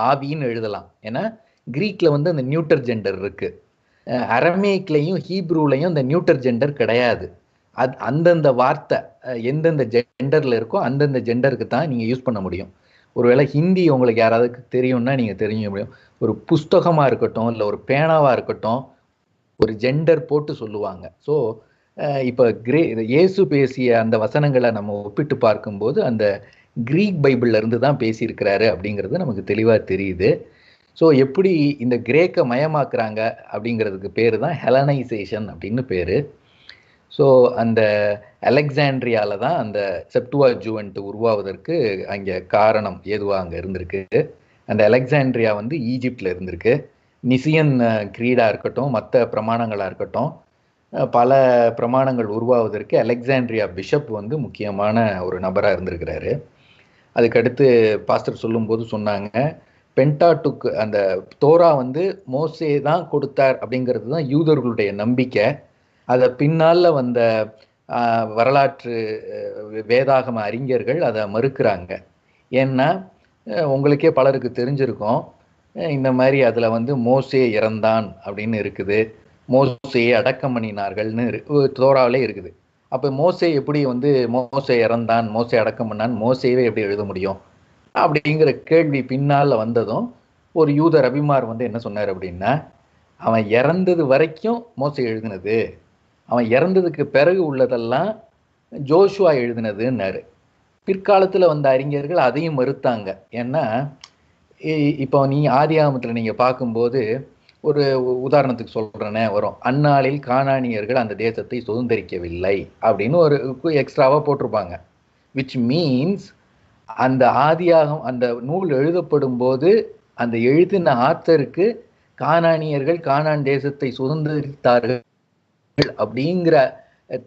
ஆவின்னு எழுதலாம். ஏன்னா கிரீக்கில் வந்து அந்த நியூட்டர் ஜெண்டர் இருக்குது. அரமேக்லையும் ஹீப்ரூலையும் அந்த நியூட்டர் ஜெண்டர் கிடையாது. அந்தந்த வார்த்தை எந்தெந்த ஜெண்டரில் இருக்கோ அந்தந்த ஜெண்டருக்கு தான் நீங்கள் யூஸ் பண்ண முடியும். ஒருவேளை ஹிந்தி உங்களுக்கு யாராவது தெரியும்னா நீங்கள் தெரிஞ்சுக்க முடியும். ஒரு புஸ்தகமாக இருக்கட்டும் இல்லை ஒரு பேனாவாக இருக்கட்டும் ஒரு ஜெண்டர் போட்டு சொல்லுவாங்க. ஸோ இப்போ இயேசு பேசிய அந்த வசனங்களை நம்ம ஒப்பிட்டு பார்க்கும்போது அந்த கிரீக் பைபிள்ல இருந்து தான் பேசியிருக்கிறாரு அப்படிங்கிறது நமக்கு தெளிவாக தெரியுது. ஸோ எப்படி இந்த கிரேக்க மயமாக்குறாங்க அப்படிங்கிறதுக்கு பேர் தான் ஹெலனைசேஷன் அப்படின்னு பேர். ஸோ அந்த அலெக்சாண்ட்ரியாவில் தான் அந்த செப்டுவாஜுவன்ட் உருவாவதற்கு அங்கே காரணம் ஏதுவாக அங்கே இருந்திருக்கு. அந்த அலெக்சாண்ட்ரியா வந்து ஈஜிப்டில் இருந்திருக்கு. நிசியன் கிரீடாக இருக்கட்டும், மற்ற பிரமாணங்களாக இருக்கட்டும், பல பிரமாணங்கள் உருவாவதற்கு அலெக்சாண்ட்ரியா பிஷப் வந்து முக்கியமான ஒரு நபராக இருந்திருக்கிறாரு. அதுக்கடுத்து பாஸ்டர் சொல்லும்போது சொன்னாங்க, பென்டாட்டுக்கு அந்த தோரா வந்து மோசே தான் கொடுத்தார் அப்படிங்கிறது தான் யூதர்களுடைய நம்பிக்கை. அதை பின்னால் வந்த வரலாற்று வேதாகம அறிஞர்கள் அதை மறுக்கிறாங்க. ஏன்னா உங்களுக்கே பலருக்கு தெரிஞ்சிருக்கும், இந்த மாதிரி அதில் வந்து மோசே இறந்தான் அப்படின்னு இருக்குது, மோசையை அடக்கம் பண்ணினார்கள்னு தோராவிலே இருக்குது. அப்போ மோசே எப்படி வந்து மோசே இறந்தான், மோசே அடக்கம் பண்ணான், மோசேவே எப்படி எழுத முடியும் அப்படிங்கிற கேள்வி பின்னால் வந்ததும் ஒரு யூத ரபிமார் வந்து என்ன சொன்னார் அப்படின்னா, அவன் இறந்தது வரைக்கும் மோசே எழுதினது, அவன் இறந்ததுக்கு பிறகு உள்ளதெல்லாம் ஜோஷுவா எழுதினதுன்னாரு. பிற்காலத்தில் வந்த அறிஞர்கள் அதையும் மறுத்தாங்க. ஏன்னா இப்போ ஆதியாகமத்தில் நீங்கள் பார்க்கும்போது ஒரு உதாரணத்துக்கு சொல்கிறேனே வரும், அந்நாளில் கானானியர்கள் அந்த தேசத்தை சுதந்திரிக்கவில்லை அப்படின்னு ஒரு எக்ஸ்ட்ராவாக போட்டிருப்பாங்க. விச் மீன்ஸ் அந்த ஆதியாகம் அந்த நூல் எழுதப்படும் போது அந்த எழுதின ஆத்தருக்கு கானானியர்கள் கானான் தேசத்தை சுதந்திரித்தார்கள் அப்படிங்கிற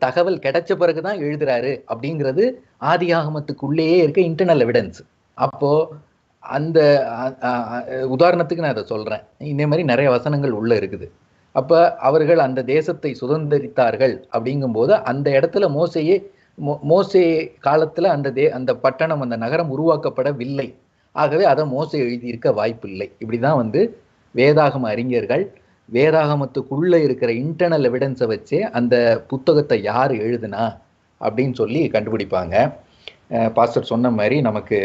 தகவல் கிடைச்ச பிறகுதான் எழுதுறாரு அப்படிங்கிறது ஆதியாகமத்துக்குள்ளேயே இருக்க இன்டர்னல் எவிடன்ஸ். அப்போ அந்த உதாரணத்துக்கு நான் அதை சொல்றேன். இதே மாதிரி நிறைய வசனங்கள் உள்ள இருக்குது. அப்ப அவர்கள் அந்த தேசத்தை சுதந்திரித்தார்கள் அப்படிங்கும்போது அந்த இடத்துல மோசே காலத்துல அந்த பட்டணம் அந்த நகரம் உருவாக்கப்படவில்லை. ஆகவே அதை மோசே எழுதியிருக்க வாய்ப்பில்லை. இப்படிதான் வந்து வேதாகம அறிஞர்கள் வேதாகமத்துக்குள்ள இருக்கிற இன்டர்னல் எவிடன்ஸை வச்சே அந்த புத்தகத்தை யார் எழுதுனா அப்படின்னு சொல்லி கண்டுபிடிப்பாங்க. பாஸ்டர் சொன்ன மாதிரி நமக்கு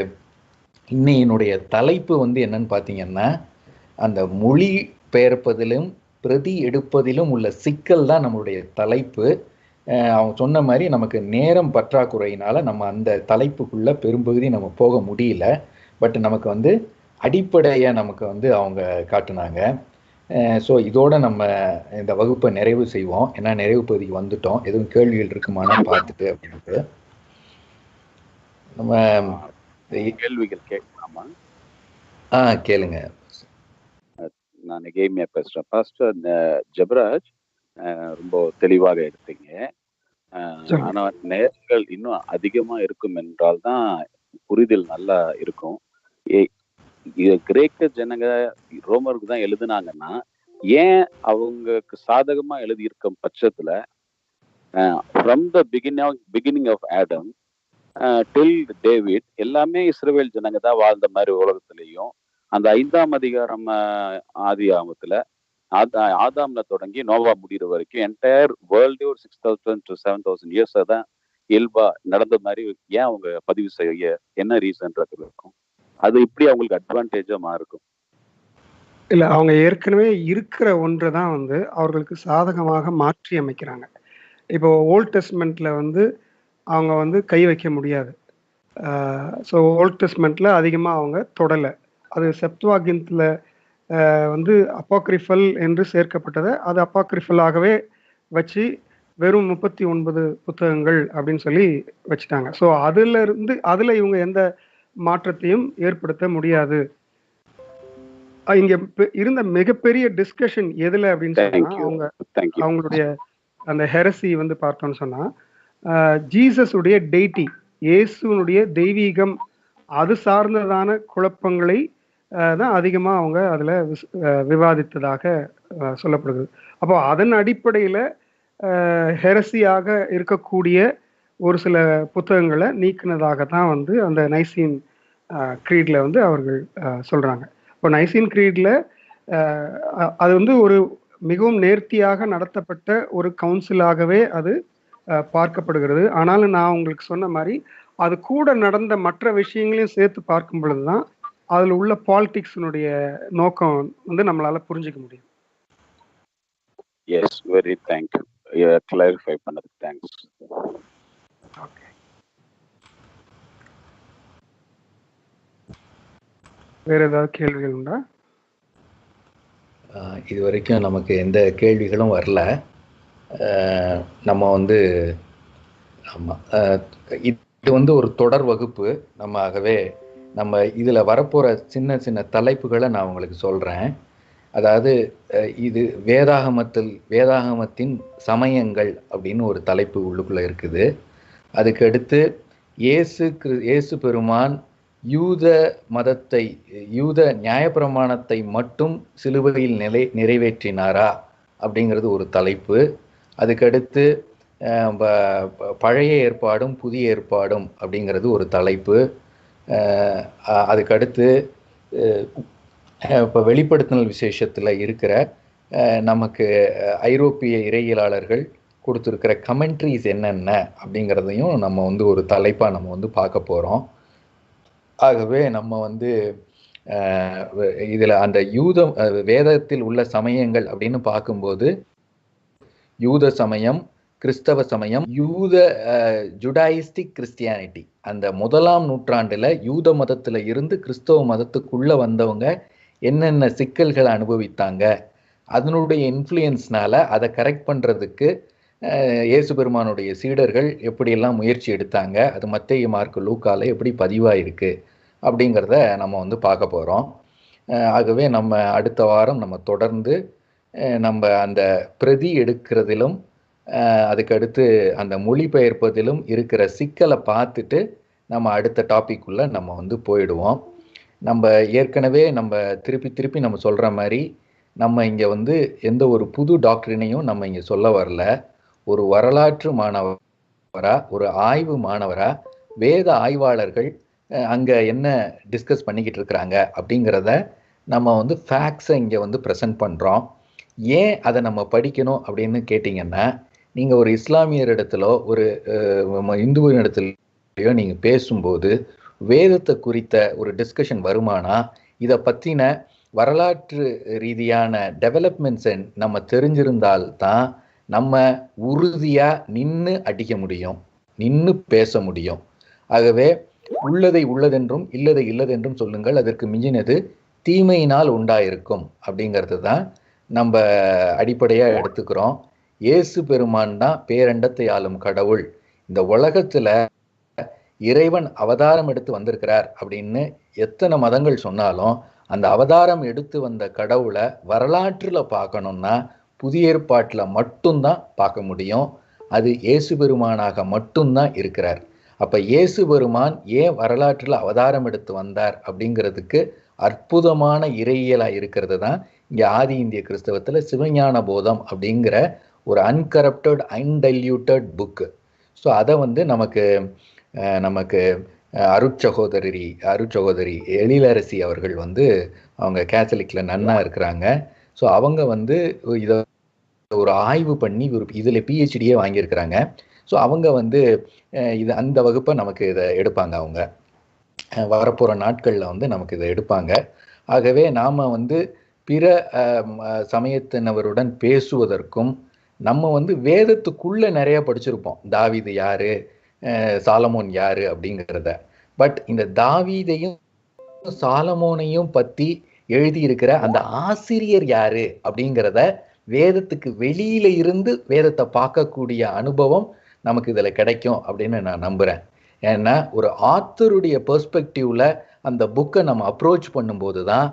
இன்னையினுடைய தலைப்பு வந்து என்னன்னு பார்த்தீங்கன்னா, அந்த மொழி பெயர்ப்பதிலும் பிரதி எடுப்பதிலும் உள்ள சிக்கல் தான் நம்மளுடைய தலைப்பு. அவங்க சொன்ன மாதிரி நமக்கு நேரம் பற்றாக்குறையினால நம்ம அந்த தலைப்புக்குள்ள பெரும்பகுதி நம்ம போக முடியல. பட் நமக்கு வந்து அடிப்படையை நமக்கு வந்து அவங்க காட்டுனாங்க. ஸோ இதோட நம்ம இந்த வகுப்பை நிறைவு செய்வோம். ஏன்னா நிறைவு பகுதிக்கு வந்துட்டோம். எதுவும் கேள்விகள் இருக்குமானா பார்த்துட்டு அப்படின்ட்டு நம்ம கேள்விகள் கேட்கலாமா? கேளுங்க. நான் கேமியா பேசுறேன். பாஸ்டர் ஜெபராஜ் ரொம்ப தெளிவாக எடுத்தீங்க. ஆனா நேரங்கள் இன்னும் அதிகமா இருக்கும் என்றால் தான் புரிதல் நல்லா இருக்கும். கிரேக்க ஜனங்க ரோமருக்கு தான் எழுதுனாங்கன்னா ஏன் அவங்களுக்கு சாதகமா எழுதியிருக்கும் பட்சத்துல from the beginning of Adam till David எல்லாமே இஸ்ரவேல் ஜனங்க தான் வாழ்ந்த மாதிரி உலகத்திலையும், அந்த 5ஆம் அதிகாரம் ஆதி ஆகமத்துல ஆதாம்ல தொடங்கி நோவா முடிகிற வரைக்கும் என்டையர் வேர்ல்டே ஒரு 6000 to 7000 இயர்ஸ் தான் இயல்பா நடந்த மாதிரி ஏன் அவங்க பதிவு செய்ய என்ன ரீசன்றது இருக்கும்? அது இப்படி அவங்களுக்கு அட்வான்டேஜா இருக்கும். இல்ல, அவங்க ஏற்கனவே இருக்கிற ஒன்றை தான் வந்து அவர்களுக்கு சாதகமாக மாற்றி அமைக்கிறாங்க. இப்போ ஓல்ட் டெஸ்ட்மெண்ட்ல வந்து அவங்க வந்து கை வைக்க முடியாது. ஸோ ஓல்ட் டெஸ்ட்மெண்ட்ல அதிகமாக அவங்க தொடலை. அது செப்துவாகின்ட்ல வந்து அப்பாக்ரிஃபல் என்று சேர்க்கப்பட்டதை அது அப்பாக்ரிஃபலாகவே வச்சு வெறும் 39 புத்தகங்கள் அப்படின்னு சொல்லி வச்சுட்டாங்க. ஸோ அதில் இவங்க எந்த மாற்றத்தையும் ஏற்படுத்த முடியாது. இங்க இருந்த மிகப்பெரிய டிஸ்கஷன் எதுல அப்படின்னு சொன்னா அவங்களுடைய அந்த ஹெரசி வந்து பார்த்தோம்னு சொன்னா ஜீசஸ் உடைய டெய்டி, இயேசுனுடைய தெய்வீகம், அது சார்ந்ததான குழப்பங்களை தான் அதிகமா அவங்க அதுல விவாதித்ததாக சொல்லப்படுது. அப்போ அதன் அடிப்படையில ஹெரசியாக இருக்கக்கூடிய ஒரு சில புத்தகங்களை நீக்கினதாக தான் வந்து அந்த நைசீன் கிரீட்ல வந்து அவர்கள் சொல்றாங்க. இப்போ நைசீன் கிரீட்ல அது வந்து ஒரு மிகவும் நேர்த்தியாக நடத்தப்பட்ட ஒரு கவுன்சிலாகவே அது பார்க்கப்படுகிறது. ஆனாலும் நான் உங்களுக்கு சொன்ன மாதிரி அது கூட நடந்த மற்ற விஷயங்களையும் சேர்த்து பார்க்கும் பொழுதுதான் அதுல உள்ள பாலிடிக்ஸினுடைய நோக்கம் வந்து நம்மளால புரிஞ்சுக்க முடியும். Yes, very thank you. கிளாரிஃபை பண்ணதுக்கு தேங்க்ஸ். ஓகே, வேற ஏதாவது கேள்விகள் உண்டா? இது வரைக்கும் நமக்கு எந்த கேள்விகளும் வரல. நம்ம வந்து ஆமாம், இது வந்து ஒரு தொடர் வகுப்பு. ஆகவே நம்ம இதில் வரப்போகிற சின்ன சின்ன தலைப்புகளை நான் உங்களுக்கு சொல்கிறேன். அதாவது இது வேதாகமத்தின் சமயங்கள் அப்படின்னு ஒரு தலைப்பு உள்ளுக்குள்ளே இருக்குது. அதுக்கு அடுத்து இயேசு பெருமான் யூத நியாயப்பிரமாணத்தை மட்டும் சிலுவையில் நிறைவேற்றினாரா அப்படிங்கிறது ஒரு தலைப்பு. அதுக்கடுத்து பழைய ஏற்பாடும் புதிய ஏற்பாடும் அப்படிங்கிறது ஒரு தலைப்பு. அதுக்கடுத்து இப்போ வெளிப்படுத்தினல் விசேஷத்தில் இருக்கிற நமக்கு ஐரோப்பிய இறையியலாளர்கள் கொடுத்துருக்கிற கமெண்ட்ரிஸ் என்னென்ன அப்படிங்கிறதையும் நம்ம வந்து ஒரு தலைப்பாக நம்ம வந்து பார்க்க போகிறோம். ஆகவே நம்ம வந்து இதில் அந்த வேதத்தில் உள்ள சமயங்கள் அப்படின்னு பார்க்கும்போது யூத சமயம், கிறிஸ்தவ சமயம், ஜுடாயிஸ்டிக் கிறிஸ்டியானிட்டி, அந்த 1ஆம் நூற்றாண்டுல யூத மதத்துல இருந்து கிறிஸ்தவ மதத்துக்குள்ள வந்தவங்க என்னென்ன சிக்கல்களை அனுபவித்தாங்க, அதனுடைய இன்ஃப்ளூயன்ஸ்னால அதை கரெக்ட் பண்றதுக்கு இயேசு பெருமானுடைய சீடர்கள் எப்படியெல்லாம் முயற்சி எடுத்தாங்க, அது மத்தேயு, மார்க்கு, லூக்கால எப்படி பதிவாயிருக்கு அப்படிங்கிறத நம்ம வந்து பார்க்க போறோம். ஆகவே நம்ம அடுத்த வாரம் நம்ம தொடர்ந்து நம்ம அந்த பிரதி எடுக்கிறதிலும் அதுக்கடுத்து அந்த மொழிபெயர்ப்பதிலும் இருக்கிற சிக்கலை பார்த்துட்டு நம்ம அடுத்த டாபிக் உள்ள நம்ம வந்து போயிடுவோம். நம்ம ஏற்கனவே நம்ம திருப்பி நம்ம சொல்ற மாதிரி நம்ம இங்க வந்து எந்த ஒரு புது டாக்டரினையும் நம்ம இங்க சொல்ல வரல. ஒரு வரலாற்று மாணவரா, ஒரு ஆய்வு மாணவரா, வேத ஆய்வாளர்கள் அங்க என்ன டிஸ்கஸ் பண்ணிக்கிட்டு இருக்கிறாங்க அப்படிங்கிறத நம்ம வந்து ஃபேக்ட்ஸை இங்க வந்து ப்ரெசென்ட் பண்றோம். ஏன் அதை நம்ம படிக்கணும் அப்படின்னு கேட்டிங்கன்னா, நீங்க ஒரு இஸ்லாமியர் இடத்துலோ ஒரு இந்துவின் இடத்துலையோ நீங்க பேசும்போது வேதத்தை குறித்த ஒரு டிஸ்கஷன் வருமானா, இதை பற்றின வரலாற்று ரீதியான டெவலப்மெண்ட்ஸை நம்ம தெரிஞ்சிருந்தால்தான் நம்ம உறுதியா நின்று அடிக்க முடியும், நின்று பேச முடியும். ஆகவே உள்ளதை உள்ளதென்றும் இல்லதை இல்லதென்றும் சொல்லுங்கள், அதற்கு மிஞ்சினது தீமையினால் உண்டாயிருக்கும் அப்படிங்கிறது தான் நம்ம அடிப்படையா எடுத்துக்கிறோம். இயேசு பெருமான் தான் பேரண்டத்தை ஆளும் கடவுள். இந்த உலகத்துல இறைவன் அவதாரம் எடுத்து வந்திருக்கிறார் அப்படின்னு எத்தனை மதங்கள் சொன்னாலும் அந்த அவதாரம் எடுத்து வந்த கடவுளை வரலாற்றுல பார்க்கணும்னா புதிய ஏற்பாட்டுல மட்டும்தான் பார்க்க முடியும். அது இயேசு பெருமானாக மட்டும்தான் இருக்கிறார். அப்ப இயேசு பெருமான் ஏன் வரலாற்றுல அவதாரம் எடுத்து வந்தார் அப்படிங்கிறதுக்கு அற்புதமான இறையியலா இருக்கிறது தான் இங்க ஆதி இந்திய கிறிஸ்தவத்துல சிவஞான போதம் அப்படிங்கிற ஒரு அன்கரப்டட் அன்டைல்யூட்டட் புக்கு. ஸோ அதை வந்து நமக்கு அருட்சகோதரி எழிலரசி அவர்கள் வந்து அவங்க கேத்தலிக்ல நன்னா இருக்கிறாங்க. ஸோ அவங்க வந்து இதை ஒரு ஆய்வு பண்ணி இதில் பிஹெச்டியே வாங்கியிருக்கிறாங்க. ஸோ அவங்க வந்து இது அந்த வகுப்பை நமக்கு இதை எடுப்பாங்க. அவங்க வரப்போகிற நாட்களில் வந்து நமக்கு இதை எடுப்பாங்க. ஆகவே நாம் வந்து பிற சமயத்தினவருடன் பேசுவதற்கும் நம்ம வந்து வேதத்துக்குள்ள நிறைய படிச்சிருப்போம், தாவீது யாரு, சாலமோன் யாரு அப்படிங்கிறத. பட் இந்த தாவீதையும் சாலமோனையும் பத்தி எழுதியிருக்கிற அந்த ஆசிரியர் யாரு அப்படிங்கிறத வேதத்துக்கு வெளியில இருந்து வேதத்தை பார்க்கக்கூடிய அனுபவம் நமக்கு இதுல கிடைக்கும் அப்படின்னு நான் நம்புறேன். ஏன்னா ஒரு ஆத்தருடைய பெர்ஸ்பெக்டிவ்ல அந்த புக்கை நம்ம அப்ரோச் பண்ணும்போது தான்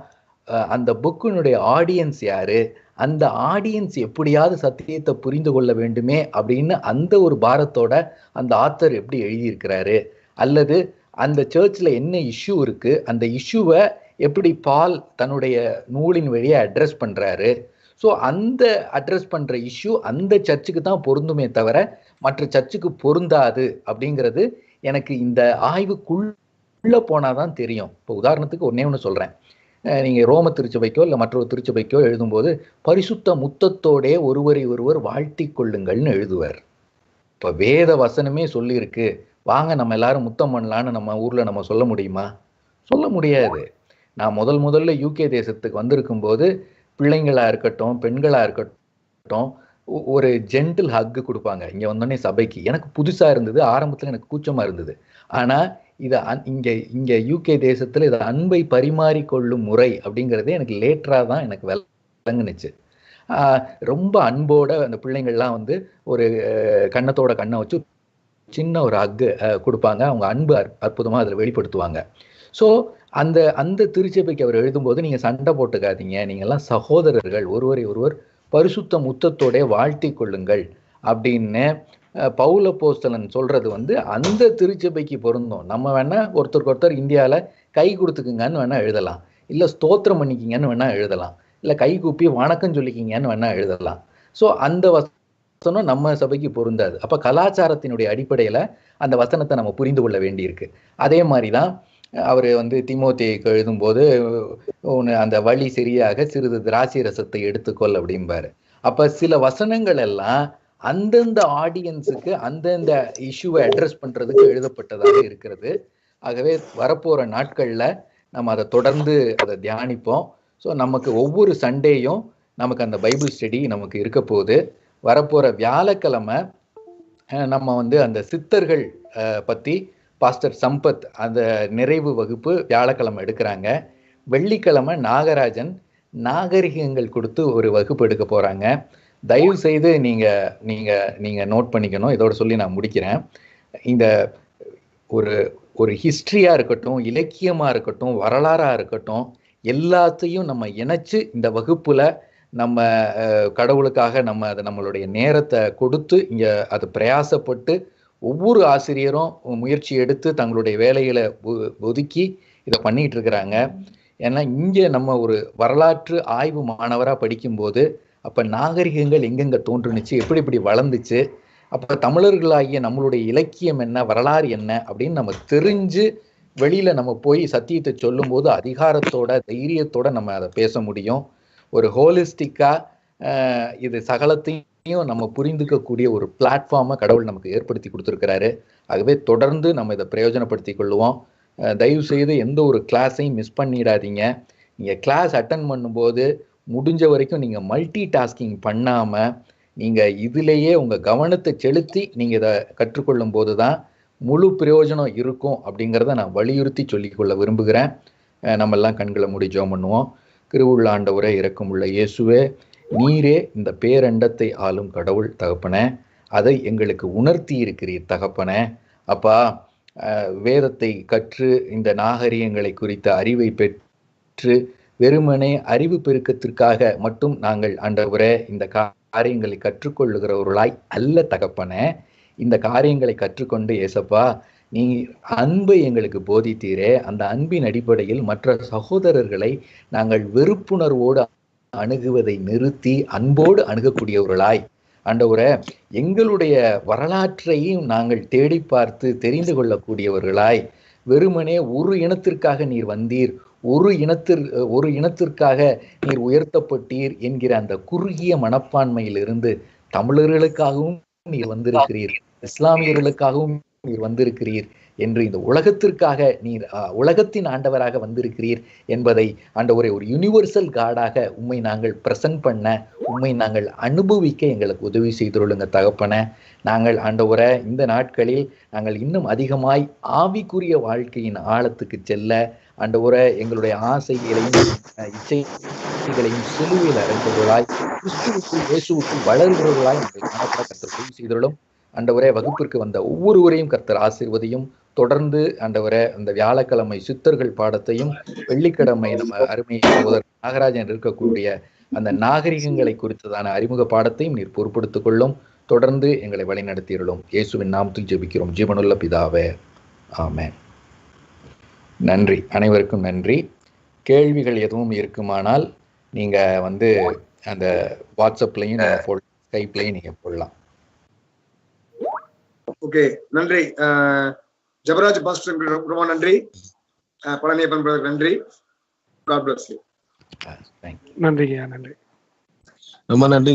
அந்த புக்கினுடைய ஆடியன்ஸ் யாரு, அந்த ஆடியன்ஸ் எப்படியாவது சத்தியத்தை புரிந்து கொள்ள வேண்டுமே அப்படின்னு அந்த ஒரு பாரத்தோட அந்த ஆத்தர் எப்படி எழுதியிருக்கிறாரு, அல்லது அந்த சர்ச்சில் என்ன இஷ்யூ இருக்கு, அந்த இஷ்யூவை எப்படி பால் தன்னுடைய நூலின் வழியை அட்ரஸ் பண்றாரு. ஸோ அந்த அட்ரஸ் பண்ற இஷ்யூ அந்த சர்ச்சுக்கு தான் பொருந்துமே தவிர மற்ற சர்ச்சுக்கு பொருந்தாது அப்படிங்கிறது எனக்கு இந்த ஆய்வுக்குள்ள போனாதான் தெரியும். இப்போ உதாரணத்துக்கு ஒன்னே சொல்றேன். நீங்க ரோம திருச்சபைக்கோ இல்லை மற்றொரு திருச்சபைக்கோ எழுதும்போது பரிசுத்த முத்தத்தோடே ஒருவரை ஒருவர் வாழ்த்தி கொள்ளுங்கள்னு எழுதுவார். இப்போ வேத வசனமே சொல்லியிருக்கு, வாங்க நம்ம எல்லாரும் முத்தம் பண்ணலான்னு நம்ம ஊர்ல நம்ம சொல்ல முடியுமா? சொல்ல முடியாது. நான் முதல்ல யூகே தேசத்துக்கு வந்திருக்கும் போது பிள்ளைங்களா இருக்கட்டும் பெண்களா இருக்கட்டும் ஒரு ஜென்டில் ஹக்கு கொடுப்பாங்க. இங்க வந்தோடனே சபைக்கு எனக்கு புதுசா இருந்தது, ஆரம்பத்துல எனக்கு கூச்சமா இருந்தது. ஆனா இதை இங்க யூகே தேசத்துல இதை அன்பை பரிமாறிக்கொள்ளும் முறை அப்படிங்கிறதே எனக்கு லேட்டரா தான் எனக்கு விளங்குனுச்சு. ரொம்ப அன்போட அந்த பிள்ளைங்கள்லாம் வந்து ஒரு கண்ணத்தோட கண்ணை வச்சு சின்ன ஒரு ஹக்கு கொடுப்பாங்க. அவங்க அன்பு அற்புதமா அதில் வெளிப்படுத்துவாங்க. ஸோ அந்த திருச்சபைக்கு அவர் எழுதும்போது நீங்க சண்டை போட்டுக்காதீங்க, நீங்க எல்லாம் சகோதரர்கள், ஒருவரை ஒருவர் பரிசுத்த முத்தத்தோட வாழ்த்தி கொள்ளுங்கள் அப்படின்னு பவுல் அப்போஸ்தலன் சொல்றது வந்து அந்த திருச்சபைக்கு பொருந்தும். நம்ம வேணா ஒருத்தருக்கு ஒருத்தர் இந்தியாவில் கை கொடுத்துக்குங்கன்னு வேணா எழுதலாம், இல்லை ஸ்தோத்திரம் பண்ணிக்கிங்கன்னு வேணா எழுதலாம், இல்லை கை கூப்பி வணக்கம் சொல்லிக்கிங்கன்னு வேணா எழுதலாம். ஸோ அந்த வசனம் நம்ம சபைக்கு பொருந்தாது. அப்போ கலாச்சாரத்தினுடைய அடிப்படையில் அந்த வசனத்தை நம்ம புரிந்து கொள்ள வேண்டியிருக்கு. அதே மாதிரி தான் அவர் வந்து தீமோத்தேயுக்கு எழுதும்போது அந்த வழி சரியாக சிறிது திராட்சை ரசத்தை எடுத்துக்கொள் அப்படிம்பாரு. அப்ப சில வசனங்கள் எல்லாம் அந்தந்த ஆடியன்ஸுக்கு அந்தந்த இஷ்யூவை அட்ரஸ் பண்றதுக்கு எழுதப்பட்டதாக இருக்கிறது. ஆகவே வரப்போற நாட்கள்ல நம்ம அதை தொடர்ந்து அதை தியானிப்போம். ஸோ நமக்கு ஒவ்வொரு சண்டேயும் நமக்கு அந்த பைபிள் ஸ்டடி நமக்கு இருக்க போகுது. வரப்போற வியாழக்கிழமை நம்ம வந்து அந்த சித்தர்கள் பத்தி பாஸ்டர் சம்பத் அந்த நிறைவு வகுப்பு வியாழக்கிழமை எடுக்கிறாங்க. வெள்ளிக்கிழமை நாகராஜன் நாகரிகங்கள் கொடுத்து ஒரு வகுப்பு எடுக்க போறாங்க. தயவு செய்து நீங்க நோட் பண்ணிக்கணும். இதோட சொல்லி நான் முடிக்கிறேன். இந்த ஒரு ஹிஸ்டரியா இருக்கட்டும், இலக்கியமா இருக்கட்டும், வரலாறா இருக்கட்டும், எல்லாத்தையும் நம்ம இணைச்சு இந்த வகுப்புல நம்ம கடவுளுக்காக நம்ம அதை நம்மளுடைய நேரத்தை கொடுத்து இங்க அது பிரயாசப்பட்டு ஒவ்வொரு ஆசிரியரும் முயற்சி எடுத்து தங்களுடைய வேலைகளை ஒதுக்கி இதை பண்ணிட்டு இருக்கிறாங்க. ஏன்னா இங்க நம்ம ஒரு வரலாற்று ஆய்வு மாணவரா படிக்கும்போது அப்ப நாகரிகங்கள் எங்கெங்க தோன்றுனுச்சு, எப்படி இப்படி வளர்ந்துச்சு, அப்ப தமிழர்களாகிய நம்மளுடைய இலக்கியம் என்ன, வரலாறு என்ன அப்படின்னு நம்ம தெரிஞ்சு வெளியில நம்ம போய் சத்தியத்தை சொல்லும் போது அதிகாரத்தோட தைரியத்தோட நம்ம அதை பேச முடியும். ஒரு ஹோலிஸ்டிக்கா இது சகலத்தையும் நம்ம புரிந்துக்கக்கூடிய ஒரு பிளாட்ஃபார்மை கடவுள் நமக்கு ஏற்படுத்தி கொடுத்துருக்கிறாரு. ஆகவே தொடர்ந்து நம்ம இதை பிரயோஜனப்படுத்தி கொள்ளுவோம். தயவு செய்து எந்த ஒரு கிளாஸையும் மிஸ் பண்ணிடாதீங்க. நீங்கள் கிளாஸ் அட்டன் பண்ணும்போது முடிஞ்ச வரைக்கும் நீங்கள் மல்டி டாஸ்கிங் பண்ணாமல் நீங்கள் இதிலேயே உங்கள் கவனத்தை செலுத்தி நீங்கள் இதை கற்றுக்கொள்ளும் போது தான் முழு பிரயோஜனம் இருக்கும் அப்படிங்கிறத நான் வலியுறுத்தி சொல்லிக்கொள்ள விரும்புகிறேன். நம்ம எல்லாம் கண்களை மூடி ஜெபம் பண்ணுவோம். கிருபையுள்ள ஆண்டவரே, இரக்கமுள்ள இயேசுவே, நீரே இந்த பேரண்டத்தை ஆளும் கடவுள் தகப்பனே, அதை எங்களுக்கு உணர்த்தி இருக்கிறீர் தகப்பனே. அப்பா, வேதத்தை கற்று இந்த நாகரிகங்களை குறித்த அறிவை பெற்று வெறுமனே அறிவு பெருக்கத்திற்காக மட்டும் நாங்கள் ஆண்டவரே இந்த காரியங்களை கற்றுக்கொள்ளுகிறவர்களாய் அல்ல தகப்பனே. இந்த காரியங்களை கற்றுக்கொண்டு ஏசப்பா, நீ அன்பை எங்களுக்கு போதித்தீரே, அந்த அன்பின் அடிப்படையில் மற்ற சகோதரர்களை நாங்கள் வெறுப்புணர்வோடு அணுகுவதை நிறுத்தி அன்போடு அணுகக்கூடியவர்களாய் ஆண்டவரே, எங்களுடைய வரலாற்றையும் நாங்கள் தேடி பார்த்து தெரிந்து கொள்ளக்கூடியவர்களாய், வெறுமனே ஒரு இனத்திற்காக நீர் வந்தீர், ஒரு இனத்திற்காக நீர் உயர்த்தப்பட்டீர் என்கிற அந்த குறுகிய மனப்பான்மையிலிருந்து தமிழர்களுக்காகவும் நீர் வந்திருக்கிறீர், இஸ்லாமியர்களுக்காகவும் நீர் வந்திருக்கிறீர் என்று இந்த உலகத்திற்காக நீர் உலகத்தின் ஆண்டவராக வந்திருக்கிறீர் என்பதை ஆண்டவரே ஒரு யூனிவர்சல் காடாக உம்மை நாங்கள் பிரசன்ட் பண்ண, உம்மை நாங்கள் அனுபவிக்க எங்களுக்கு உதவி செய்துள்ளங்க தகப்பன. நாங்கள் ஆண்டவரை இந்த நாட்களில் நாங்கள் இன்னும் அதிகமாய் ஆவிக்குரிய வாழ்க்கையின் ஆழத்துக்கு செல்ல ஆண்டவரை எங்களுடைய ஆசைகளையும் இச்சைகளையும் சிலுவையில் அடைந்தவர்களாய் கிறிஸ்துவுக்குள் இயேசுவுக்குள் வளர்கிறவர்களாய் நாங்கள் காணப்பட கர்த்தர் உதவி செய்துள்ளோம். ஆண்டவரே, வகுப்பிற்கு வந்த ஒவ்வொருவரையும் கர்த்தர் ஆசீர்வதியும். தொடர்ந்து ஆண்டவரே அந்த வியாழக்கிழமை சித்தர்கள் பாடத்தையும் வெள்ளிக்கிழமை நம்ம அருமை சகோதரர் நாகராஜன் இருக்கக்கூடிய அந்த நாகரிகங்களை குறித்ததான அறிமுக பாடத்தையும் நீர் பொறுப்படுத்திக் கொள்ளும். தொடர்ந்து எங்களை வழிநடத்தியுள்ளோம். இயேசுவின் நாமத்தில் ஜெபிக்கிறோம் ஜீவனுள்ள பிதாவே, ஆமென். நன்றி, அனைவருக்கும் நன்றி. கேள்விகள் எதுவும் இருக்குமானால் நீங்க அந்த வாட்ஸ்அப்லையும் ஸ்கைப்லையும் நீங்க போடலாம். ஓகே, நன்றி ஜபராஜ் பாஸ்டர், ரொம்ப நன்றி. பழனியப்பன் பிரதர் நன்றி. God bless you. நன்றிங்க, நன்றி, ரொம்ப நன்றி.